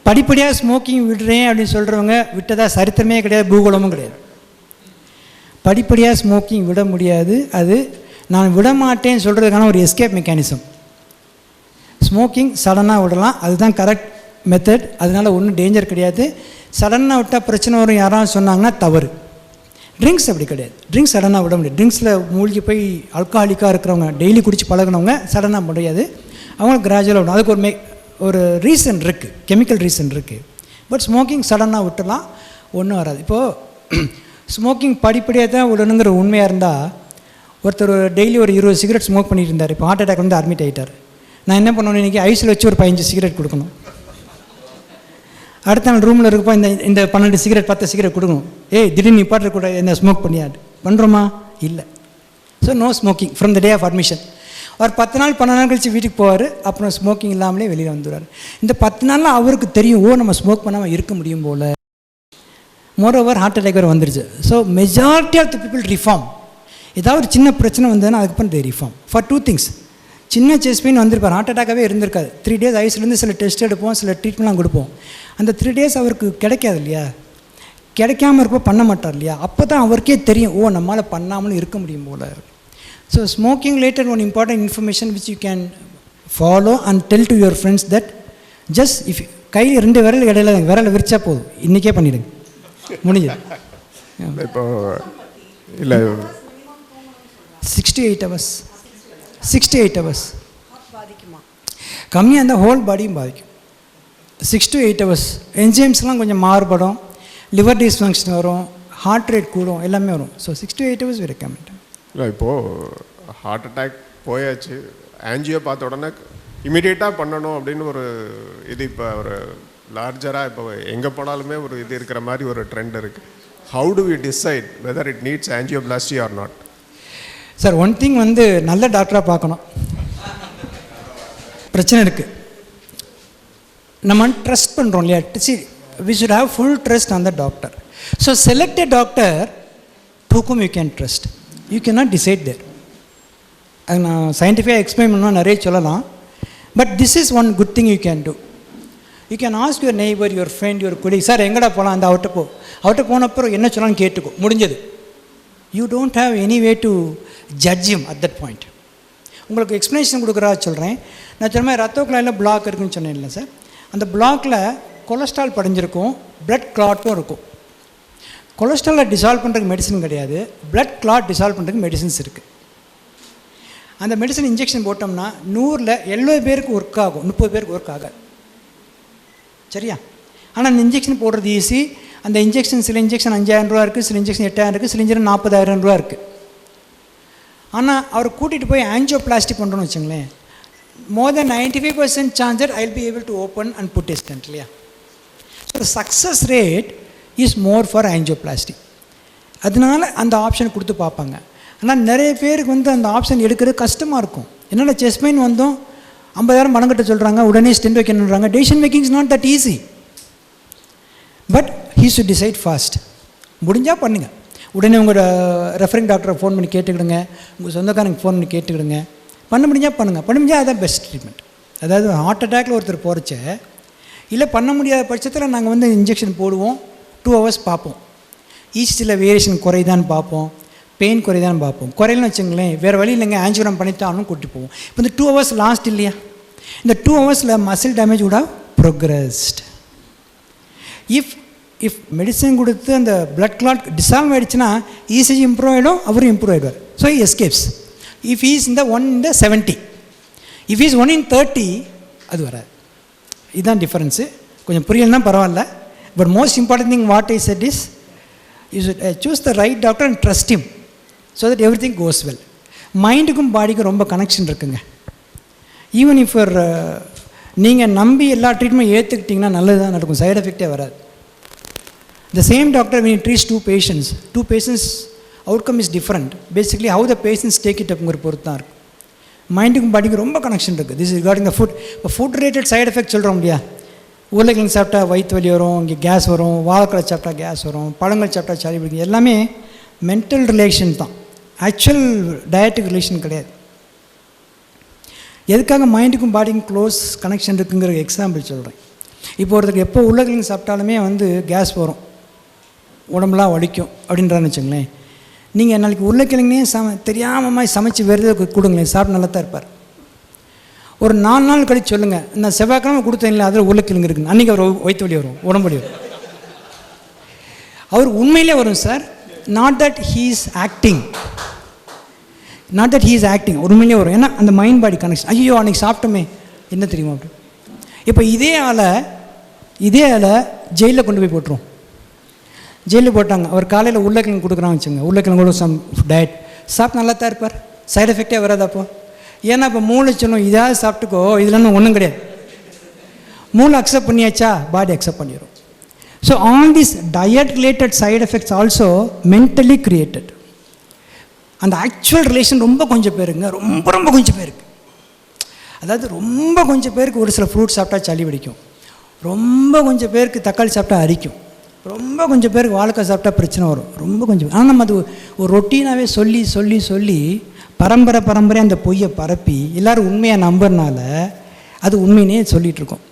படிப்படியாக ஸ்மோக்கிங் விடுறேன் அப்படின்னு சொல்கிறவங்க விட்டதா சரித்திரமே கிடையாது, பூகோளமும் கிடையாது. படிப்படியாக ஸ்மோக்கிங் விட முடியாது. அது நான் விட மாட்டேன்னு சொல்கிறதுக்கான ஒரு எஸ்கேப் மெக்கானிசம். ஸ்மோக்கிங் சடனாக விடலாம், அதுதான் கரெக்ட் மெத்தட். அதனால் ஒன்றும் டேஞ்சர் கிடையாது. சடனாக விட்டால் பிரச்சனை வரும் யாராவது சொன்னாங்கன்னா தவறு. ட்ரிங்க்ஸ் அப்படி கிடையாது. ட்ரிங்க்ஸ் சடனாக விட முடியாது. ட்ரிங்க்ஸில் மூழ்கி போய் ஆல்கஹாலிக்காக இருக்கிறவங்க, டெய்லி குடிச்சு பழகினவங்க சடனாக முடியாது. அவங்களுக்கு கிராஜுவலாக விடும். அதுக்கு ஒரு ரீசன் இருக்குது, கெமிக்கல் ரீசன் இருக்குது. பட் ஸ்மோக்கிங் சடனாக விட்டுலாம், ஒன்றும் வராது. இப்போது ஸ்மோக்கிங் படிப்படியாக தான் விடணுங்கிற உண்மையாக இருந்தால் ஒருத்தர் டெய்லி ஒரு 20 சிகரெட் ஸ்மோக் பண்ணிட்டு இருந்தார். இப்போ ஹார்ட் அட்டாக் வந்து அட்மிட் ஆகிட்டார். நான் என்ன பண்ணணும், இன்றைக்கி ஐஸில் வச்சு ஒரு 15 சிகரெட் கொடுக்கணும். அடுத்த நாள் ரூமில் இருக்கப்போ இந்த 12 சிகரெட் 10 சிகரெட் கொடுக்கணும். திடீர்னு நிப்பாட்டக்கூடாது, என்ன ஸ்மோக் பண்ணியாடு பண்ணுறோமா? இல்லை. So no smoking from the day of admission. அவர் 10 நாள் 12 நாள் கழிச்சு வீட்டுக்கு போவார். அப்புறம் ஸ்மோக்கிங் இல்லாமலே வெளியில் வந்துடுவார். இந்த 10 நாளில் அவருக்கு தெரியும், நம்ம ஸ்மோக் பண்ணாமல் இருக்க முடியும் போல். மோரோவர் ஹார்ட் அட்டாக் வேறு வந்துருச்சு. So majority of the people reform. ஏதாவது ஒரு சின்ன பிரச்சனை வந்ததுன்னா அதுக்கப்புறம் தே ரிஃபார்ம் ஃபார் 2 things. சின்ன செஸ்ட் பெயின் வந்திருப்பார், ஹார்ட் அட்டாக்காகவே இருந்திருக்காது. 3 days ஐஸ்லேருந்து சில டெஸ்ட் எடுப்போம், சில ட்ரீட்மெண்ட்லாம் கொடுப்போம். அந்த 3 days அவருக்கு கிடைக்காது இல்லையா, கிடைக்காமல் இருப்போ பண்ண மாட்டார் இல்லையா, அப்போ தான் அவருக்கே தெரியும், நம்மளால் பண்ணாமலும் இருக்க முடியும் போல். So smoking related one important information which you can follow and tell to your friends that just if கையில் 2 விரல் இடையில விரலை விரிச்சா போதும், இன்றைக்கே பண்ணிடுங்க, முடிஞ்சது. இப்போ இல்லை 6 to 8 hours. 6 to 8 hours கம்மியாக இருந்தால் ஹோல் பாடியும் பாதிக்கும். 6 to 8 hours என்ஜைம்ஸ்லாம் கொஞ்சம் மாறுபடும், லிவர் டிஸ்ஃபங்க்ஷன் வரும், ஹார்ட் ரேட் கூடும், எல்லாமே வரும். So 6 to 8 hours we recommend. இல்லை இப்போது ஹார்ட் அட்டாக் போயாச்சு, ஆன்ஜியோ பார்த்த உடனே இமீடியட்டாக பண்ணணும் அப்படின்னு ஒரு இது இப்போ ஒரு லார்ஜராக இப்போ எங்கே போனாலுமே ஒரு இது இருக்கிற மாதிரி ஒரு ட்ரெண்ட் இருக்குது. How do we decide whether it needs angioplasty or not? Sir, one thing வந்து நல்ல டாக்டராக பார்க்கணும். பிரச்சனை இருக்குது, நம்ம ட்ரஸ்ட் பண்ணுறோம் இல்லையா, we should have full trust on the doctor. So select a doctor to whom you can trust. You cannot decide there. அது நான் சயின்டிஃபிக்காக எக்ஸ்பிளைன் பண்ணால் நிறைய சொல்லலாம். But this is one good thing you can two. You can ask your neighbour, your friend, your colleague, sir எங்கடா போகலாம், அந்த அவர்கிட்ட போனப்பறம் என்ன சொன்னாலும் கேட்டுக்கோ, முடிஞ்சது. You don't have any way to judge him at that point. உங்களுக்கு எக்ஸ்ப்ளனேஷன் கொடுக்குறா சொல்கிறேன். நான் சொன்ன மாதிரி ரத்த குழாயில் பிளாக் இருக்குதுன்னு சொன்னேன் இல்லை சார், அந்த பிளாக்கில் கொலஸ்ட்ரால் படிஞ்சிருக்கும், பிளட் கிளாட்டும் இருக்கும். கொலஸ்ட்ராலை டிசால்வ் பண்ணுறதுக்கு மெடிசன் கிடையாது, பிளட் கிளாட் டிசால்வ் பண்ணுறதுக்கு மெடிசன்ஸ் இருக்குது. அந்த மெடிசன் இன்ஜெக்ஷன் போட்டோம்னா 100ல் 70 பேருக்கு ஒர்க் ஆகும், 30 பேருக்கு ஒர்க் ஆகாது. சரியா? ஆனால் அந்த இன்ஜெக்ஷன் போடுறது ஈஸி. அந்த இன்ஜெக்ஷன் சில இன்ஜெக்ஷன் 5000 ரூபா இருக்குது, சில இன்ஜெக்ஷன் 8000 இருக்குது, சில இன்ஜெக்ஷன் 40,000 ரூபா இருக்குது. ஆனால் அவர் கூட்டிகிட்டு போய் ஆன்ஜியோபிளாஸ்டி பண்ணுறோன்னு வச்சுங்களேன், more than 95% chance that I will be able to open and put a stent இல்லையா. So success rate is more for angioplasty. அதனால அந்த ஆப்ஷன் கொடுத்து பார்ப்பாங்க. ஆனால் நிறைய பேருக்கு வந்து அந்த ஆப்ஷன் எடுக்கிறது கஷ்டமாக இருக்கும். என்னென்ன செஸ்ட் பெயின் வந்தோம் 50,000 பணம் கட்ட சொல்கிறாங்க, உடனே ஸ்டென்ட் வைக்கணுன்றாங்க. Decision making is not that easy. But he should decide fast. முடிஞ்சால் பண்ணுங்கள். உடனே உங்களோட ரெஃபரிங் டாக்டரை ஃபோன் பண்ணி கேட்டுக்கிடுங்க, உங்கள் சொந்தக்காரங்க ஃபோன் பண்ணி கேட்டுக்கிடுங்க. பண்ண முடிஞ்சால் பண்ணுங்கள், பண்ண முடிஞ்சால் அதுதான் பெஸ்ட் ட்ரீட்மெண்ட். அதாவது ஹார்ட் அட்டாக்ல ஒருத்தர் போகிறச்ச இல்லை பண்ண முடியாத பட்சத்தில் நாங்கள் வந்து இன்ஜெக்ஷன் போடுவோம், 2 hours பார்ப்போம், ஈஸியில் வேரியேஷன் குறைதான்னு பார்ப்போம், பெயின் குறைதான்னு பார்ப்போம். குறையில்னு வச்சுங்களேன், வேறு வழி இல்லைங்க, ஆன்ஜியோகிராம் பண்ணித்தாலும் கூட்டிட்டு போவோம். இப்போ இந்த 2 hours லாஸ்ட் இல்லையா, இந்த 2 ஹவர்ஸில் muscle damage would have progressed. If medicine கொடுத்து அந்த பிளட் கிளாட் டிசால்வ் ஆகிடுச்சுன்னா இசிஜி இம்ப்ரூவ் ஆகிடும், அவரும் இம்ப்ரூவ் ஆகிடுவார். So he escapes. If is இந்த 1 in 70, இஃப் ஈஸ் 1 in 30 அது வராது. இதுதான் டிஃபரன்ஸு. கொஞ்சம் புரியலன்னா பரவாயில்ல. But most important thing what I said is you should choose the right doctor and trust him so that everything goes well. மைண்டுக்கும் பாடிக்கும் ரொம்ப கனெக்ஷன் இருக்குங்க. ஈவன் இஃப் நீங்கள் நம்பி எல்லா ட்ரீட்மெண்ட் ஏற்றுக்கிட்டிங்கன்னா நல்லது தான் நடக்கும், சைடு எஃபெக்டே வராது. The same doctor when he treats 2 patients outcome is different. Basically how the patients take it up பொறுத்து தான் இருக்குது. மைண்டுக்கும் பாடிக்கும் ரொம்ப கனெக்ஷன் இருக்குது. This is regarding the food. இப்போ ஃபுட் ரிலேட்டட் சைடு எஃபெக்ட் சொல்கிறோம் இல்லையா, உருளைக்கிழங்கு சாப்பிட்டா வயிற்று வலி வரும், இங்கே கேஸ் வரும், வாழைக்காய் சாப்பிட்டா கேஸ் வரும், பழங்கள் சாப்பிட்டா சளி பிடிக்கும், எல்லாமே மென்டல் ரிலேஷன் தான், ஆக்சுவல் டயட்டுக்கு ரிலேஷன் கிடையாது. எதுக்காக மைண்டுக்கும் பாடிக்கும் க்ளோஸ் கனெக்ஷன் இருக்குங்கிற எக்ஸாம்பிள் சொல்கிறேன். இப்போ ஒருத்தருக்கு எப்போ உருளைக்கிழங்கு சாப்பிட்டாலுமே வந்து கேஸ் வரும், உடம்புலாம் வலிக்கும் அப்படின்றான்னு வச்சுங்களேன். நீங்கள் நாளைக்கு உருளைக்கிழங்குனே தெரியாமல் சமைச்சு வெறுத கொடுங்களேன், சாப்பிட்டு நல்லா தான் இருப்பார். ஒரு 4 நாள் கழிச்சு சொல்லுங்கள், நான் செவ்வாய்க்கிழமை கொடுத்தேன்ல அதில் உருளைக்கிழங்கு இருக்குன்னு, அன்றைக்கி அவர் வயிற்று வலி வரும், உடம்பு வலி வரும். அவர் உண்மையிலே வரும் sir. Not that he is acting, உண்மையிலே வரும். ஏன்னா அந்த மைண்ட் பாடி கனெக்ஷன். ஐயோ அன்றைக்கி சாப்பிட்டோமே என்ன தெரியுமா அப்படி. இப்போ இதே ஆளை ஜெயிலில் கொண்டு போய் போட்டுரும். ஜெயிலில் போட்டாங்க. அவர் காலையில் உருளைக்கிழங்கு கொடுக்குறான்னு வச்சுங்க, உருளைக்கிழங்கு சம் டயட் சாப்பிட்டு நல்லா தான் இருப்பார், சைடு எஃபெக்டே வராது. அப்போ ஏன்னா இப்போ மூளை சொல்லும் இதாவது சாப்பிட்டுக்கோ, இதில் ஒன்றும் கிடையாது. மூளை அக்செப்ட் பண்ணியாச்சா, பாடி அக்செப்ட் பண்ணிடும். So all these diet related side effects also mentally created. அந்த ஆக்சுவல் ரிலேஷன் ரொம்ப கொஞ்சம் பேருங்க, ரொம்ப ரொம்ப கொஞ்சம் பேருக்கு. அதாவது ரொம்ப கொஞ்சம் பேருக்கு ஒரு சில ஃப்ரூட்ஸ் சாப்பிட்டா சளி பிடிக்கும், ரொம்ப கொஞ்சம் பேருக்கு தக்காளி சாப்பிட்டா அரிக்கும், ரொம்ப கொஞ்சம் பேருக்கு வாழைக்காய் சாப்பிட்டா பிரச்சனை வரும், ரொம்ப கொஞ்சம். ஆனால் நம்ம அது ஒரு ரொட்டீனாகவே சொல்லி சொல்லி சொல்லி பரம்பரை அந்த பொய்யை பரப்பி எல்லோரும் உண்மையாக நம்புறனால அது உண்மையினே சொல்லிகிட்ருக்கோம்.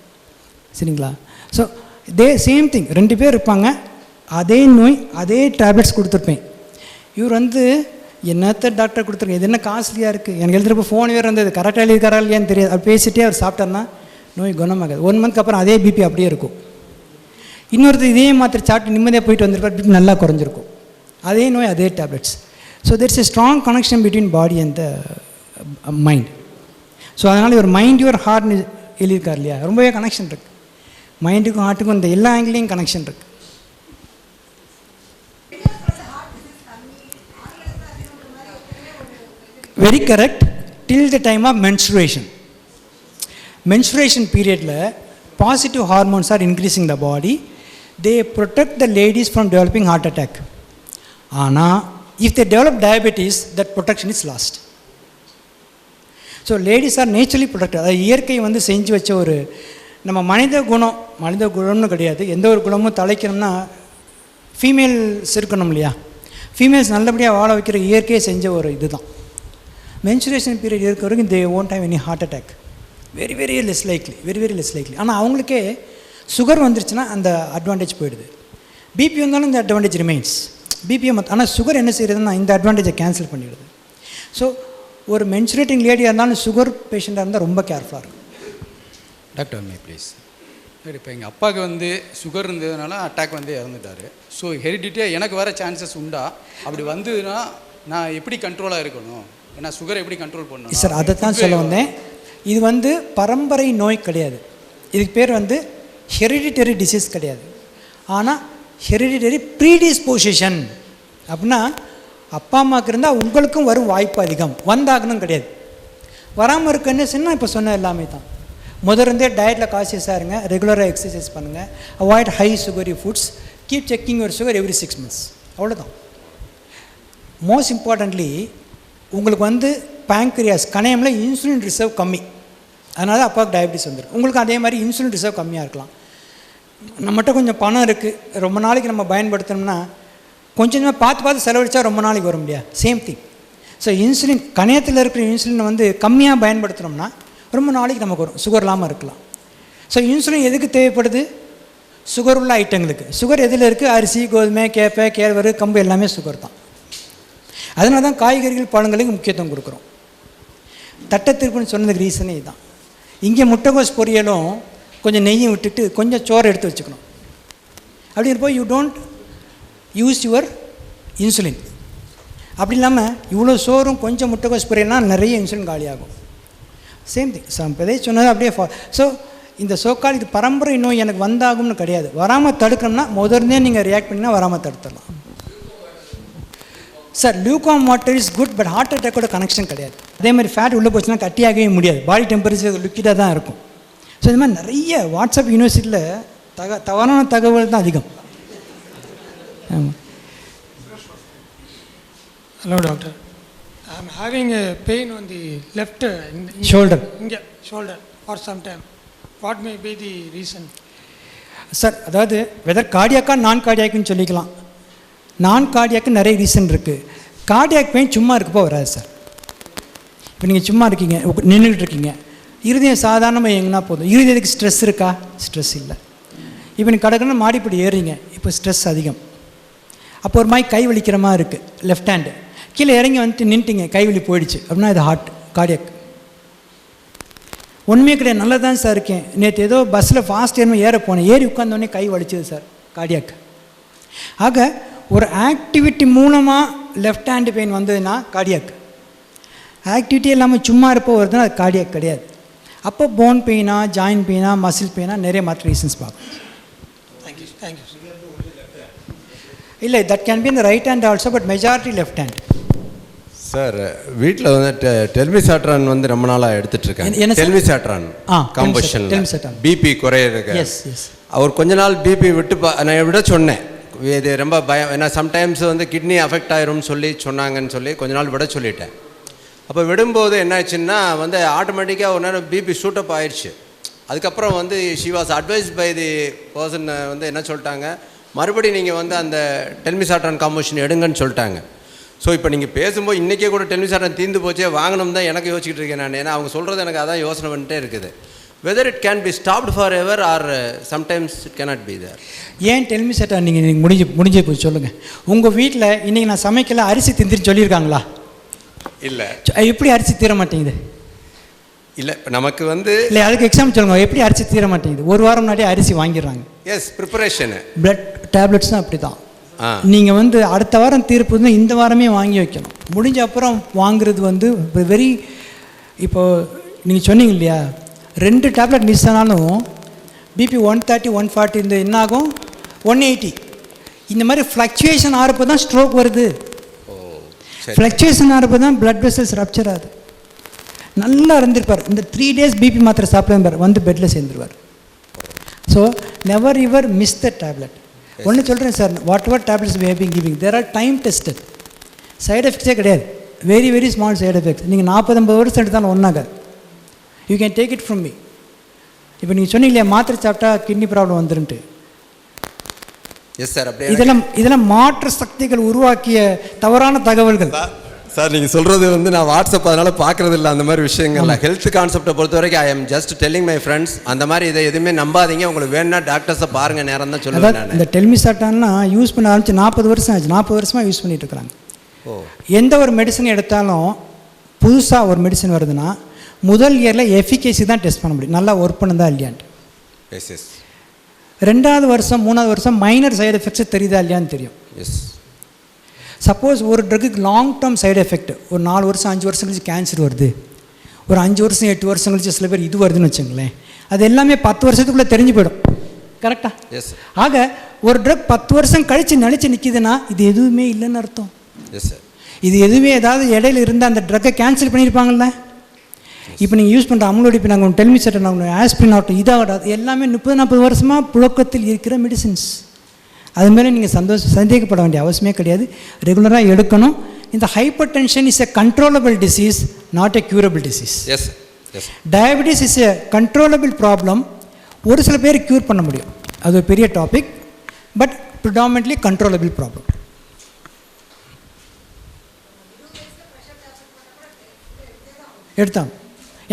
சரிங்களா? ஸோ சேம் திங், 2 பேர் இருப்பாங்க, அதே நோய் அதே டேப்லெட்ஸ் கொடுத்துருப்பேன். இவர் என்னத்த டாக்டர் கொடுத்துருக்கேன், இது என்ன காஸ்ட்லியாக இருக்குது, எனக்கு எழுதுறப்போ ஃபோன் வேறு இருந்தது, கரெக்டாக எழுதிக்காரா இல்லையான்னு தெரியாது. அது பேசிகிட்டே அவர் சாப்பிட்டார்னா நோய் குணமாகாது. 1 மந்த்க்கு அப்புறம் அதே பிபி அப்படியே இருக்கும். இன்னொருத்தர் இதே மாத்திரை சாப்பிட்டு நிம்மதியாக போயிட்டு வந்திருப்பார், பிபி நல்லா குறைஞ்சிருக்கும். அதே நோய் அதே tablets. So there's a strong connection between body and the mind. So அதனால் இவர் மைண்ட் யுவர் ஹார்ட்னு எழுதியிருக்கார் இல்லையா, ரொம்பவே கனெக்ஷன் இருக்குது. மைண்டுக்கும் ஹார்ட்டுக்கும் இந்த எல்லா ஆங்கிலையும் கனெக்ஷன் இருக்குது. Very correct. Till the time of menstruation. Menstruation பீரியடில் positive hormones are increasing the body. They protect the ladies from developing heart attack. ஆனால் if they develop diabetes, that protection is lost. So ladies are naturally protected. அது இயற்கை செஞ்சு வச்ச ஒரு நம்ம மனித குணம்னு கிடையாது. எந்த ஒரு குணமும் தலைக்கணும்னா ஃபீமேல்ஸ் இருக்கணும் இல்லையா, ஃபீமேல்ஸ் நல்லபடியாக வாழ வைக்கிற இயற்கையை செஞ்ச ஒரு இதுதான். மென்சுரேஷன் பீரியட் இருக்க வரைக்கும் தே won't have any heart attack. Very very less likely. ஆனால் அவங்களுக்கே சுகர் வந்துருச்சுன்னா அந்த அட்வான்டேஜ் போயிடுது. பிபி வந்தாலும் இந்த அட்வான்டேஜ் ரிமைன்ஸ். பிபிஎம் ஆனால் சுகர் என்ன செய்கிறதுனா இந்த அட்வான்டேஜை கேன்சல் பண்ணிவிடுது. ஸோ ஒரு மென்சுரேட்டிங் லேடியாக இருந்தாலும் சுகர் பேஷண்ட்டாக இருந்தால் ரொம்ப கேர்ஃபுல்லாக இருக்கும். Doctor May please. இப்போ எங்கள் அப்பாவுக்கு சுகர் இருந்ததுனால அட்டாக் இறந்துட்டார். ஸோ ஹெரிடிட்டியாக எனக்கு வர சான்சஸ் உண்டா? அப்படி வந்ததுன்னா நான் எப்படி கண்ட்ரோலாக இருக்கணும்? ஏன்னா சுகரை எப்படி கண்ட்ரோல் பண்ணணும் சார்? அதை தான் சொல்ல வந்தேன். இது பரம்பரை நோய் கிடையாது. இதுக்கு பேர் ஹெரிடிட்டரி டிசீஸ் கிடையாது. ஆனால் ஹெரிடிட்டரி ப்ரீடிஸ்போசிஷன் அப்படின்னா அப்பா அம்மாவுக்கு இருந்தால் உங்களுக்கும் வரும் வாய்ப்பு அதிகம், வந்தாகணும் கிடையாது. வராமல் இருக்க என்ன சொன்னால் இப்போ சொன்ன எல்லாமே தான். முதலிருந்தே டயட்டில் கான்சியஸாக இருங்க, ரெகுலராக எக்ஸசைஸ் பண்ணுங்கள், avoid high sugary foods, keep checking your sugar every 6 months. அவ்வளோதான். மோஸ்ட் இம்பார்ட்டன்ட்லி உங்களுக்கு பேங்க்ரியாஸ் கணையமில் இன்சுலின் ரிசர்வ் கம்மி, அதனால அப்பாவுக்கு டயபிட்டிஸ் வந்துடும். உங்களுக்கு அதே மாதிரி இன்சுலின் ரிசர்வ் கம்மியாக இருக்கலாம். நம்மகிட்ட கொஞ்சம் பணம் இருக்குது, ரொம்ப நாளைக்கு நம்ம பயன்படுத்தணும்னா கொஞ்சமாக பார்த்து செலவழித்தா ரொம்ப நாளைக்கு வர முடியாது. Same thing. ஸோ இன்சுலின் கணையத்தில் இருக்கிற இன்சுலினை கம்மியாக பயன்படுத்தினோம்னா ரொம்ப நாளைக்கு நமக்கு வரும், சுகர் இல்லாமல் இருக்கலாம். ஸோ இன்சுலின் எதுக்கு தேவைப்படுது? சுகர் உள்ள ஐட்டங்களுக்கு. சுகர் எதில் இருக்குது? அரிசி, கோதுமை, கேப்பை, கேழ்வரகு, கம்பு எல்லாமே சுகர் தான். அதனால தான் காய்கறிகள் பழங்களுக்கு முக்கியத்துவம் கொடுக்குறோம். தட்டத்திருப்புன்னு சொன்னதுக்கு ரீசனே இதுதான். இங்கே முட்டைகோஸ் பொரியலும் கொஞ்சம் நெய்யும் விட்டுட்டு கொஞ்சம் சோறு எடுத்து வச்சுக்கணும். அப்படி இருப்போம் you don't use your insulin. அப்படி இல்லாமல் இவ்வளோ சோறும் கொஞ்சம் முட்டைகோஸ் பொரியல்னால் நிறைய இன்சுலின் காலியாகும். Same thing. இப்போதே சொன்னது அப்படியே ஸோ இந்த சோக்கால் இது பரம்பரை நோய் எனக்கு வந்தாகும்னு கிடையாது. வராமல் தடுக்கணும்னா முதல்ல நீங்கள் ரியாக்ட் பண்ணிங்கன்னா வராமல் தடுத்துடலாம். Sir lukewarm water is good, but heart அட்டாக்கோட கனெக்ஷன் கிடையாது. அதே மாதிரி ஃபேட் உள்ளே போச்சுன்னா கட்டியாகவே முடியாது, பாடி டெம்பரேச்சர் லிக்விடாக தான் இருக்கும். ஸோ இது மாதிரி நிறைய வாட்ஸ்அப் யூனிவர்சிட்டியில் தவறான தகவல் தான் அதிகம். ஆமாம். Hello doctor, I am having a pain on the left shoulder. Shoulder for some time. What may be the reason? Sir அதாவது வெதர் கார்டியாக்கா நான் கார்டியாக்குன்னு சொல்லிக்கலாம். நான் கார்டியாக்கு நிறைய ரீசன் இருக்குது. கார்டியாக் பெயின் சும்மா இருக்கப்போ வராது சார். இப்போ நீங்கள் சும்மா இருக்கீங்க, நின்றுக்கிட்டு இருக்கீங்க, இருதயம் சாதாரணமாக எங்கன்னா போதும். இருதயத்துக்கு ஸ்ட்ரெஸ் இருக்கா? ஸ்ட்ரெஸ் இல்லை. இப்போ நீங்கள் கடற்கரை மாடிப்படி ஏறுறீங்க, இப்போ ஸ்ட்ரெஸ் அதிகம். அப்போ ஒரு மாதிரி கை வலிக்கிற மாதிரி இருக்குது, லெஃப்ட் ஹேண்டு. கீழே இறங்கி நின்றுட்டீங்க, கை வலி போயிடுச்சு அப்படின்னா இது ஹார்ட் கார்டியாக். ஒன்றுமே கிடையாது, நல்லா தான் சார் இருக்கேன், நேற்று ஏதோ பஸ்ஸில் ஃபாஸ்ட் ஏற போனேன், ஏறி உட்காந்தோடனே கை வலிச்சது சார், கார்டியாக். ஆக ஒரு ஆக்டிவிட்டி மூலமாக லெஃப்ட் ஹேண்டு பெயின் வந்ததுன்னா கார்டியாக். ஆக்டிவிட்டி இல்லாமல் சும்மா இருப்போ வருதுன்னா அது கார்டியாக் கிடையாது. அப்போ போன் பெயினா, ஜாயின்ட் பெயினா, மசில் பெயினா நிறைய மற்ற ரீசன்ஸ் பார்க்கும். தேங்க்யூ. இல்லை, that can be in the right hand also, but majority left hand. Sir வீட்டில் வந்து டெல்மிசாட்ரான் வந்து ரொம்ப நாளாக எடுத்துகிட்ருக்கேன். டெல்மிசாட்ரான் காம்பஷன் பிபி குறையிறதுக்கு. Yes yes. அவர் கொஞ்ச நாள் பிபி விட்டு நான் விட சொன்னேன். இது ரொம்ப பயம், ஏன்னா சம்டைம்ஸ் வந்து கிட்னி அஃபெக்ட் ஆயிரும்னு சொன்னாங்கன்னு சொல்லி கொஞ்ச நாள் விட சொல்லிட்டேன். அப்போ விடும்போது என்ன ஆச்சுன்னா வந்து ஆட்டோமேட்டிக்காக ஒரு நேரம் பிபி ஷூட்டப் ஆயிடுச்சு. அதுக்கப்புறம் வந்து she was advise by the person வந்து என்ன சொல்லிட்டாங்க, மறுபடியும் நீங்கள் வந்து அந்த டெல்மிசாட்ரான் காம்பஷன் எடுங்கன்னு சொல்லிட்டாங்க. ஸோ இப்போ நீங்கள் பேசும்போது இன்றைக்கே கூட டெல்மிசாட்ரான் தீர்ந்து போச்சே வாங்கணும் தான் எனக்கு யோசிச்சுட்டு இருக்கேன் நான். ஏன்னா அவங்க சொல்கிறது எனக்கு அதான் யோசனை பண்ணிட்டே இருக்குது. Whether it can be stopped forever or sometimes it cannot be there. ஏன் டெல்மிசாட்ரான் நீங்கள் முடிஞ்சு போய் சொல்லுங்கள். உங்கள் வீட்டில் இன்றைக்கி நான் சமைக்கல அரிசி திந்தின்னு சொல்லியிருக்காங்களா? இல்லை. எப்படி அரிசி தீர மாட்டேங்குது? இல்லை, நமக்கு வந்து இல்லை, அதுக்கு எக்ஸாம்பிள் சொல்லுங்கள். எப்படி அரிசி தீர மாட்டேங்குது? ஒரு வாரம் முன்னாடியே அரிசி வாங்கிடுறாங்க. Yes, preparation. பிளட் டேப்லெட்ஸும் அப்படி தான். நீங்கள் வந்து அடுத்த வாரம் தீர்ப்பு இந்த வாரமே வாங்கி வைக்கணும். முடிஞ்ச அப்புறம் வாங்குறது வந்து வெரி, இப்போது நீங்கள் சொன்னீங்க இல்லையா, 2 டேப்லெட் மிஸ் ஆனாலும் பிபி 130 140 இந்த என்ன ஆகும் 180. இந்த மாதிரி ஃப்ளக்சுவேஷன் ஆகிறப்போ தான் ஸ்ட்ரோக் வருது. ஃப்ளக்சுவேஷன் ஆகிறப்போ தான் பிளட் வெசல்ஸ் ரப்சர் ஆகுது. நல்லா இருந்திருப்பார். இந்த 3 days பிபி மாத்திரை சாப்பிடுவார், வந்து பெட்டில் சேர்ந்துருவார். So never ever miss the tablet. ஒன்று சொல்கிறேன் sir, whatever tablets we have been giving there are time tested. Side எஃபெக்ட்ஸே கிடையாது. Very very small side effects. நீங்கள் 40-50 வருஷம் எடுத்தாலும் ஒன்றாகாது. You can take it from me. இப்போ நீங்கள் சொன்னீங்க இல்லையா மாத்திரை சாப்பிட்டா கிட்னி ப்ராப்ளம் வந்துருன்ட்டு. Yes sir. இதெல்லாம் மாற்று சக்திகள் உருவாக்கிய தவறான தகவல்கள் சார். நீங்கள் சொல்கிறது வந்து நான் வாட்ஸ்அப் அதனால் பார்க்குறது இல்லை அந்த மாதிரி விஷயங்கள்ல. ஹெல்த் கான்செப்டை பொறுத்த வரைக்கும் I am just telling my friends, அந்த மாதிரி இதை எதுவுமே நம்பாதீங்க. உங்களுக்கு வேணும்னா டாக்டர்ஸை பாருங்கள், நேரம் தான் சொல்லுவேன் நான். இந்த டெல்மிசாட்டான்னா யூஸ் பண்ண ஆரம்பிச்சு 40 வருஷம் ஆச்சு. 40 வருஷமாக யூஸ் பண்ணிட்டு இருக்கிறாங்க. எந்த ஒரு மெடிசன் எடுத்தாலும் புதுசாக ஒரு மெடிசன் வருதுன்னா முதல் இயரில் எஃபிகேசி தான் டெஸ்ட் பண்ண முடியும், நல்லா ஒர்க் பண்ணுதா இல்லையான்ட்டு. S S. 2வது வருஷம் 3வது வருஷம் மைனர் சைடு எஃபெக்ட்ஸ் தெரியுதா இல்லையான்னு தெரியும். எஸ். சப்போஸ் ஒரு ட்ரக்குக்கு லாங் டேர்ம் சைடு எஃபெக்ட், ஒரு 4 வருஷம் 5 வருஷம் கழிச்சு கேன்சர் வருது, ஒரு 5 வருஷம் 8 வருஷம் கழிச்சு சில பேர் இது வருதுன்னு வச்சுங்களேன், அது எல்லாமே 10 வருஷத்துக்குள்ளே தெரிஞ்சு போயிடும். கரெக்டா? எஸ். ஆக ஒரு ட்ரக் 10 வருஷம் கழித்து நினச்சி நிற்கிதுன்னா இது எதுவுமே இல்லைன்னு அர்த்தம். Yes sir. இது எதுவுமே ஏதாவது இடையில இருந்தால் அந்த ட்ரக்கை கேன்சல் பண்ணியிருப்பாங்கள்ல. இப்போ நீங்கள் யூஸ் பண்ணுற அமுலோடிப்பு நாங்கள் டெல்மிசாட்ரான் ஆகணும், ஆஸ்பிரின் ஆகட்டும், இதாகட்டும், எல்லாமே 30-40 வருஷமாக புழக்கத்தில் இருக்கிற மெடிசின்ஸ். அது மேலே நீங்கள் சந்தேகப்பட வேண்டிய அவசியமே கிடையாது. ரெகுலராக எடுக்கணும். இந்த hypertension is a controllable disease, not a curable disease. Yes yes. Diabetes is a controllable problem. ஒரு சில பேர் க்யூர் பண்ண முடியும், அது ஒரு பெரிய topic, but predominantly controllable problem. எடுத்தாங்க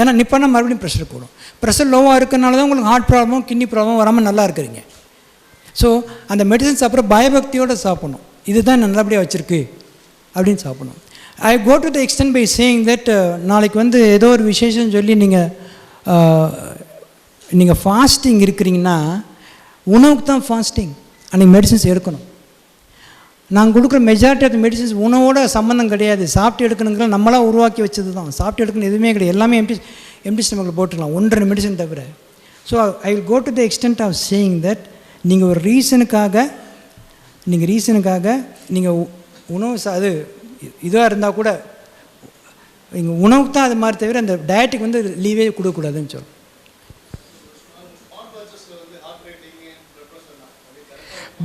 ஏன்னா நிப்பானா மறுபடியும் ப்ரெஷர் கூடும். ப்ரெஷர் லோவாக இருக்கிறனால தான் உங்களுக்கு ஹார்ட் ப்ராப்ளம் கிட்னி ப்ராப்ளம் வராமல் நல்லா இருக்கிறீங்க. ஸோ அந்த மெடிசன்ஸ் அப்புறம் பயபக்தியோடு சாப்பிடணும். இதுதான் நல்லபடியாக வச்சுருக்கு அப்படின்னு சாப்பிடணும். I go to the extent by saying that நாளைக்கு வந்து ஏதோ ஒரு விசேஷம் சொல்லி நீங்கள் ஃபாஸ்டிங் இருக்கிறீங்கன்னா உணவுக்கு தான் ஃபாஸ்டிங், அன்றைக்கி மெடிசன்ஸ் எடுக்கணும். நாங்கள் கொடுக்குற மெஜாரிட்டி ஆஃப் மெடிசன்ஸ் உணவோட சம்மந்தம் கிடையாது, சாப்பிட்டு எடுக்கணுங்கிற நம்மளாக உருவாக்கி வச்சது தான். சாப்பிட்டு எடுக்கணும் எதுவுமே கிடையாது, எல்லாமே எம்டி ஸ்டமக்கில் போட்டுக்கலாம், 1-2 மெடிசன் தவிர. So I will go to the extent of saying that நீங்கள் ஒரு ரீசனுக்காக நீங்கள் உணவு அது இதாக இருந்தால் கூட நீங்கள் உணவுக்கு தான் அது மாதிரி தவிர அந்த டயட்டுக்கு வந்து லீவே கொடுக்கக்கூடாதுன்னு சொல்லுவோம்.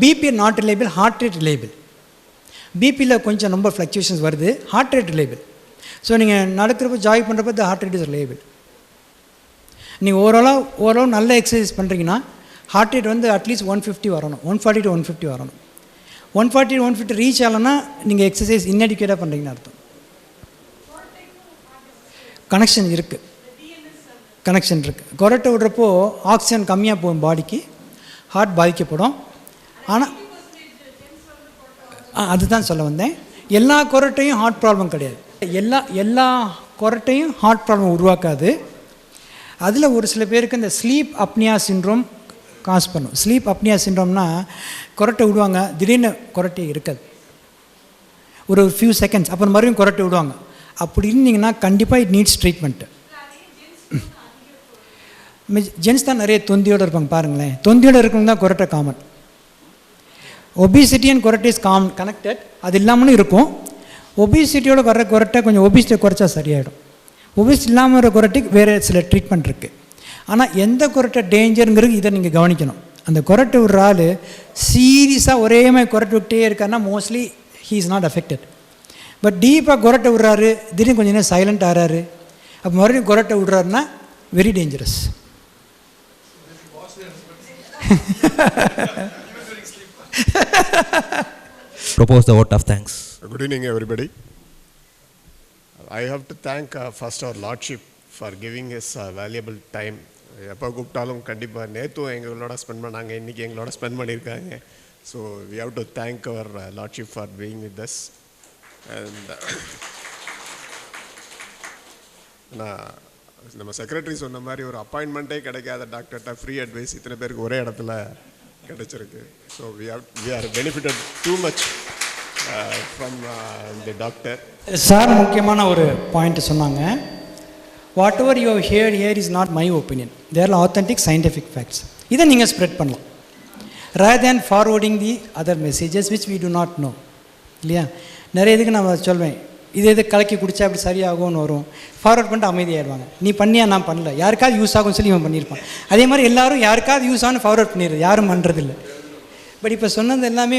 BP not reliable, heart rate reliable. பிபியில் கொஞ்சம் ரொம்ப ஃப்ளக்சுவேஷன்ஸ் வருது, ஹார்ட் ரேட் ரிலேபிள். ஸோ நீங்கள் நடக்கிறப்போ ஜாய் பண்ணுறப்போ the heart rate is reliable. நீங்கள் ஓரளவு நல்ல எக்ஸசைஸ் பண்ணுறீங்கன்னா ஹார்ட் ரேட் வந்து அட்லீஸ்ட் 150 வரணும், 140 to 150 வரணும். 140 to 150 ரீச் ஆகலைன்னா நீங்கள் எக்ஸசைஸ் இன்அடிக்குவேட்டாக பண்ணுறீங்கன்னு அர்த்தம். கனெக்ஷன் இருக்குது, கனெக்ஷன் இருக்குது. கொரட்டை விடுறப்போ ஆக்சிஜன் கம்மியாக போகும் பாடிக்கு, ஹார்ட் பாதிக்கப்படும். ஆனால் அதுதான் சொல்ல வந்தேன், எல்லா கொரட்டையும் ஹார்ட் ப்ராப்ளம் கிடையாது, எல்லா கொரட்டையும் ஹார்ட் ப்ராப்ளம் உருவாக்காது. அதில் ஒரு சில பேருக்கு இந்த ஸ்லீப் அப்னியா சிண்ட்ரோம் காஸ் பண்ணும். ஸ்லீப் அப்னியா சிண்ட்ரோம்னா கொரட்டை விடுவாங்க, திடீர்னு கொரட்டை இருக்காது, ஒரு ஃபியூ செகண்ட்ஸ், அப்புறம் மறுபடியும் கொரட்டை விடுவாங்க. அப்படி இருந்தீங்கன்னா கண்டிப்பாக இட் நீட்ஸ் ட்ரீட்மெண்ட்டு. ஜென்ஸ் தான் நிறைய தொந்தியோடு இருப்பாங்க பாருங்களேன், தொந்தியோடு இருக்கவங்க தான் கொரட்டை காமன். ஒபிசிட்டி அண்ட் கொரட்டை இஸ் கனெக்டட். அது இல்லாமலும் இருக்கும். ஒபிசிட்டியோட வர கொரட்டை கொஞ்சம் ஒபிசிட்டியை குறைச்சா சரியாயிடும். ஒபிசிட்டி இல்லாமல் வர கொரட்டைக்கு வேறு சில ட்ரீட்மெண்ட் இருக்குது. ஆனால் எந்த கொரட்டை டேஞ்சருங்கிறது இதை நீங்கள் கவனிக்கணும். அந்த கொரட்டை விடுற ஆள் சீரியஸாக ஒரே மாதிரி கொரட்டை விட்டே இருக்காருன்னா mostly he is not affected. But டீப்பாக கொரட்டை விடுறாரு, திடீர்னு கொஞ்சம் நேரம் சைலண்ட் ஆகிறாரு, அப்போ மறுபடியும் கொரட்டை விடுறாருன்னா very dangerous. Propose the vote of thanks. Good evening, everybody. I have to thank first our Lordship for giving us valuable time. எப்போ கூப்பிட்டாலும் கண்டிப்பாக நேற்றும் எங்களோட ஸ்பெண்ட் பண்ணாங்க, இன்றைக்கி எங்களோட ஸ்பெண்ட் பண்ணியிருக்காங்க. So we have to thank our lordship for being with us. And நான் நம்ம செக்ரட்டரி சொன்ன மாதிரி ஒரு அப்பாயின்மெண்ட்டே கிடைக்காத டாக்டர்கிட்ட ஃப்ரீ அட்வைஸ் இத்தனை பேருக்கு ஒரே இடத்துல கிடைச்சிருக்கு. So we are benefitted too much from the doctor. Sir முக்கியமான ஒரு பாயிண்ட் சொன்னாங்க. Whatever you hear is not my opinion, there are authentic scientific facts. இதை நீங்கள் ஸ்ப்ரெட் பண்ணலாம் rather than forwarding the other messages which we do not know. இல்லையா? நிறைய இதுக்கு நான் சொல்வேன், இது கலக்கி குடித்தா அப்படி சரியாகும்னு வரும், ஃபார்வர்ட் பண்ணிட்டு அமைதியாகிடுவாங்க. நீ பண்ணியா? நான் பண்ணல, யாருக்காவது யூஸ் ஆகும்னு சொல்லி இவன் பண்ணியிருப்பான். அதே மாதிரி எல்லோரும் யாருக்காவது யூஸ் ஆகும்னு ஃபார்வர்ட் பண்ணிடுறது, யாரும் பண்ணுறதில்லை. பட் இப்போ சொன்னது எல்லாமே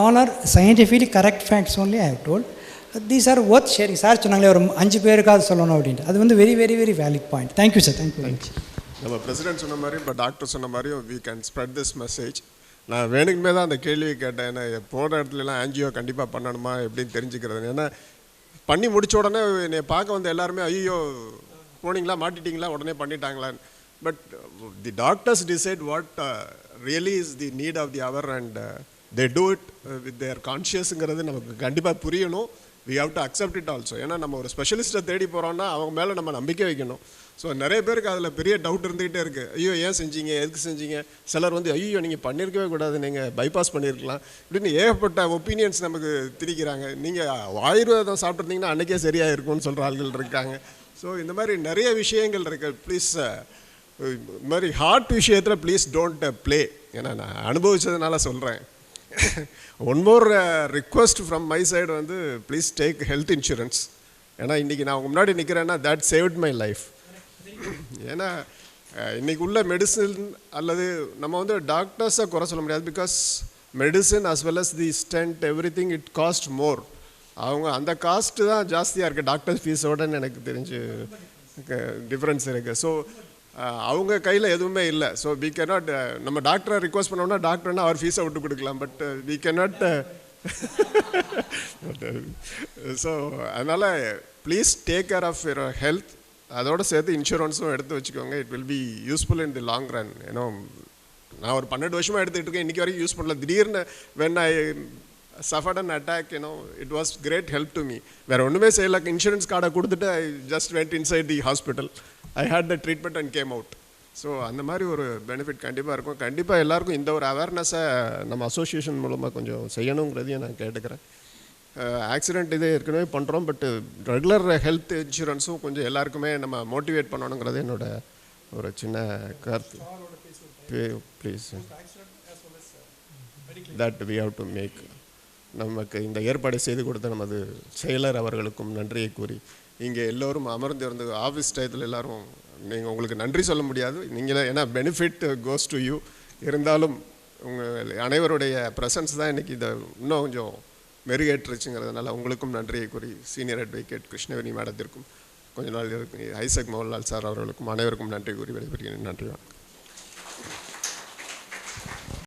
all are scientifically correct facts only I have told. These are worth sharing. Sir சொன்னாங்களே ஒரு 5 பேருக்காவது சொல்லணும் அப்படின்ட்டு, அது very very very valid point. Thank you sir. Thank you very much. நம்ம பிரசிடென்ட் சொன்ன மாதிரி இப்போ டாக்டர் சொன்ன மாதிரியும் we can spread this message. நான் வேணுக்குமே தான் அந்த கேள்வியை கேட்டேன். ஏன்னா போன இடத்துலலாம் ஆன்ஜியோ கண்டிப்பாக பண்ணணுமா எப்படின்னு தெரிஞ்சுக்கிறது. ஏன்னா பண்ணி முடித்த உடனே என்னை பார்க்க வந்து எல்லாருமே ஐயோ போனீங்களா, மாட்டிட்டீங்களா, உடனே பண்ணிட்டாங்களான்னு. But the doctors decide what really is the need of the hour and they do it with their கான்ஷியஸுங்கிறது நமக்கு கண்டிப்பாக புரியணும். We have to accept it also. ஏன்னா நம்ம ஒரு ஸ்பெஷலிஸ்ட்டை தேடி போகிறோன்னா அவங்க மேலே நம்ம நம்பிக்கை வைக்கணும். ஸோ நிறைய பேருக்கு அதில் பெரிய டவுட் இருந்துகிட்டே இருக்குது. ஐயோ ஏன் செஞ்சீங்க, எதுக்கு செஞ்சீங்க? சிலர் ஐயோ நீங்கள் பண்ணியிருக்கவே கூடாது, நீங்கள் பைபாஸ் பண்ணியிருக்கலாம் இப்படின்னு ஏகப்பட்ட ஒப்பீனியன்ஸ் நமக்கு திரிக்கிறாங்க. நீங்கள் ஆயுர்வேதம் சாப்பிட்ருந்தீங்கன்னா அன்றைக்கே சரியாக இருக்கும்னு சொல்கிற ஆள்கள் இருக்காங்க. ஸோ இந்த மாதிரி நிறைய விஷயங்கள் இருக்குது. ப்ளீஸ் இந்த மாதிரி ஹார்ட் விஷயத்தில் ப்ளீஸ் டோன்ட் ப்ளே. ஏன்னா நான் அனுபவிச்சதுனால சொல்கிறேன். One more request from my side please take health insurance. ஏன்னா இன்றைக்கி நான் உங்கள் முன்னாடி நிற்கிறேன்னா தட் சேவ்ட் மை லைஃப். ஏன்னா இன்றைக்கி உள்ள மெடிசன் அல்லது நம்ம டாக்டர்ஸை குறை சொல்ல முடியாது. Because medicine as well as the stent everything it cost more. அவங்க அந்த காஸ்ட்டு தான் ஜாஸ்தியாக இருக்குது டாக்டர் ஃபீஸோடன்னு எனக்கு தெரிஞ்சு டிஃப்ரென்ஸ் இருக்குது. ஸோ அவங்க கையில் எதுவுமே இல்லை. ஸோ வி கேனாட் நம்ம டாக்டரை ரிக்வஸ்ட் பண்ணோம்னா டாக்டர்னா அவர் ஃபீஸை விட்டு கொடுக்கலாம். But we cannot. ஸோ அதனால் please take care of your health. அதோடு சேர்த்து இன்சூரன்ஸும் எடுத்து வச்சுக்கோங்க. It will be useful in the long run. ஏன்னா நான் ஒரு 12 வருஷமாக எடுத்துகிட்டு இருக்கேன், இன்றைக்கி வரைக்கும் யூஸ் பண்ணல. திடீர்னு when I suffered an attack, it was great help to me. வேறு ஒன்றுமே செய்யல, இன்சூரன்ஸ் கார்டை கொடுத்துட்டு I just went inside the hospital. I had the treatment and came out. So அந்த மாதிரி ஒரு பெனிஃபிட் கண்டிப்பாக இருக்கும். கண்டிப்பாக எல்லாருக்கும் இந்த ஒரு அவேர்னஸை நம்ம அசோசியேஷன் மூலமாக கொஞ்சம் செய்யணுங்கிறதையும் நான் கேட்டுக்கிறேன். ஆக்சிடெண்ட் இது ஏற்கனவே பண்ணுறோம், பட் ரெகுலர் ஹெல்த் இன்சூரன்ஸும் கொஞ்சம் எல்லாருக்குமே நம்ம மோட்டிவேட் பண்ணணுங்கிறது என்னோட ஒரு சின்ன கருத்து. Please that we have to make. நமக்கு இந்த ஏற்பாடு செய்து கொடுத்த நமது செயலர் அவர்களுக்கும் நன்றியை கூறி, இங்கே எல்லோரும் அமர்ந்து ஆஃபீஸ் டயத்தில் எல்லோரும் நீங்கள் உங்களுக்கு நன்றி சொல்ல முடியாது, நீங்களே ஏன்னா பெனிஃபிட் கோஸ் டு யூ. இருந்தாலும் உங்கள் அனைவருடைய ப்ரெசன்ஸ் தான் இன்றைக்கி இதை இன்னும் கொஞ்சம் மெருகேற்றுச்சுங்கிறதுனால உங்களுக்கும் நன்றியை கூறி சீனியர் அட்வொகேட் கிருஷ்ணவேணி மேடத்திற்கும் கொஞ்ச நாள் ஐசக் மோகன்லால் சார் அவர்களுக்கும் அனைவருக்கும் நன்றி கூறி விடைபெறுகிறேன். நன்றி, வணக்கம்.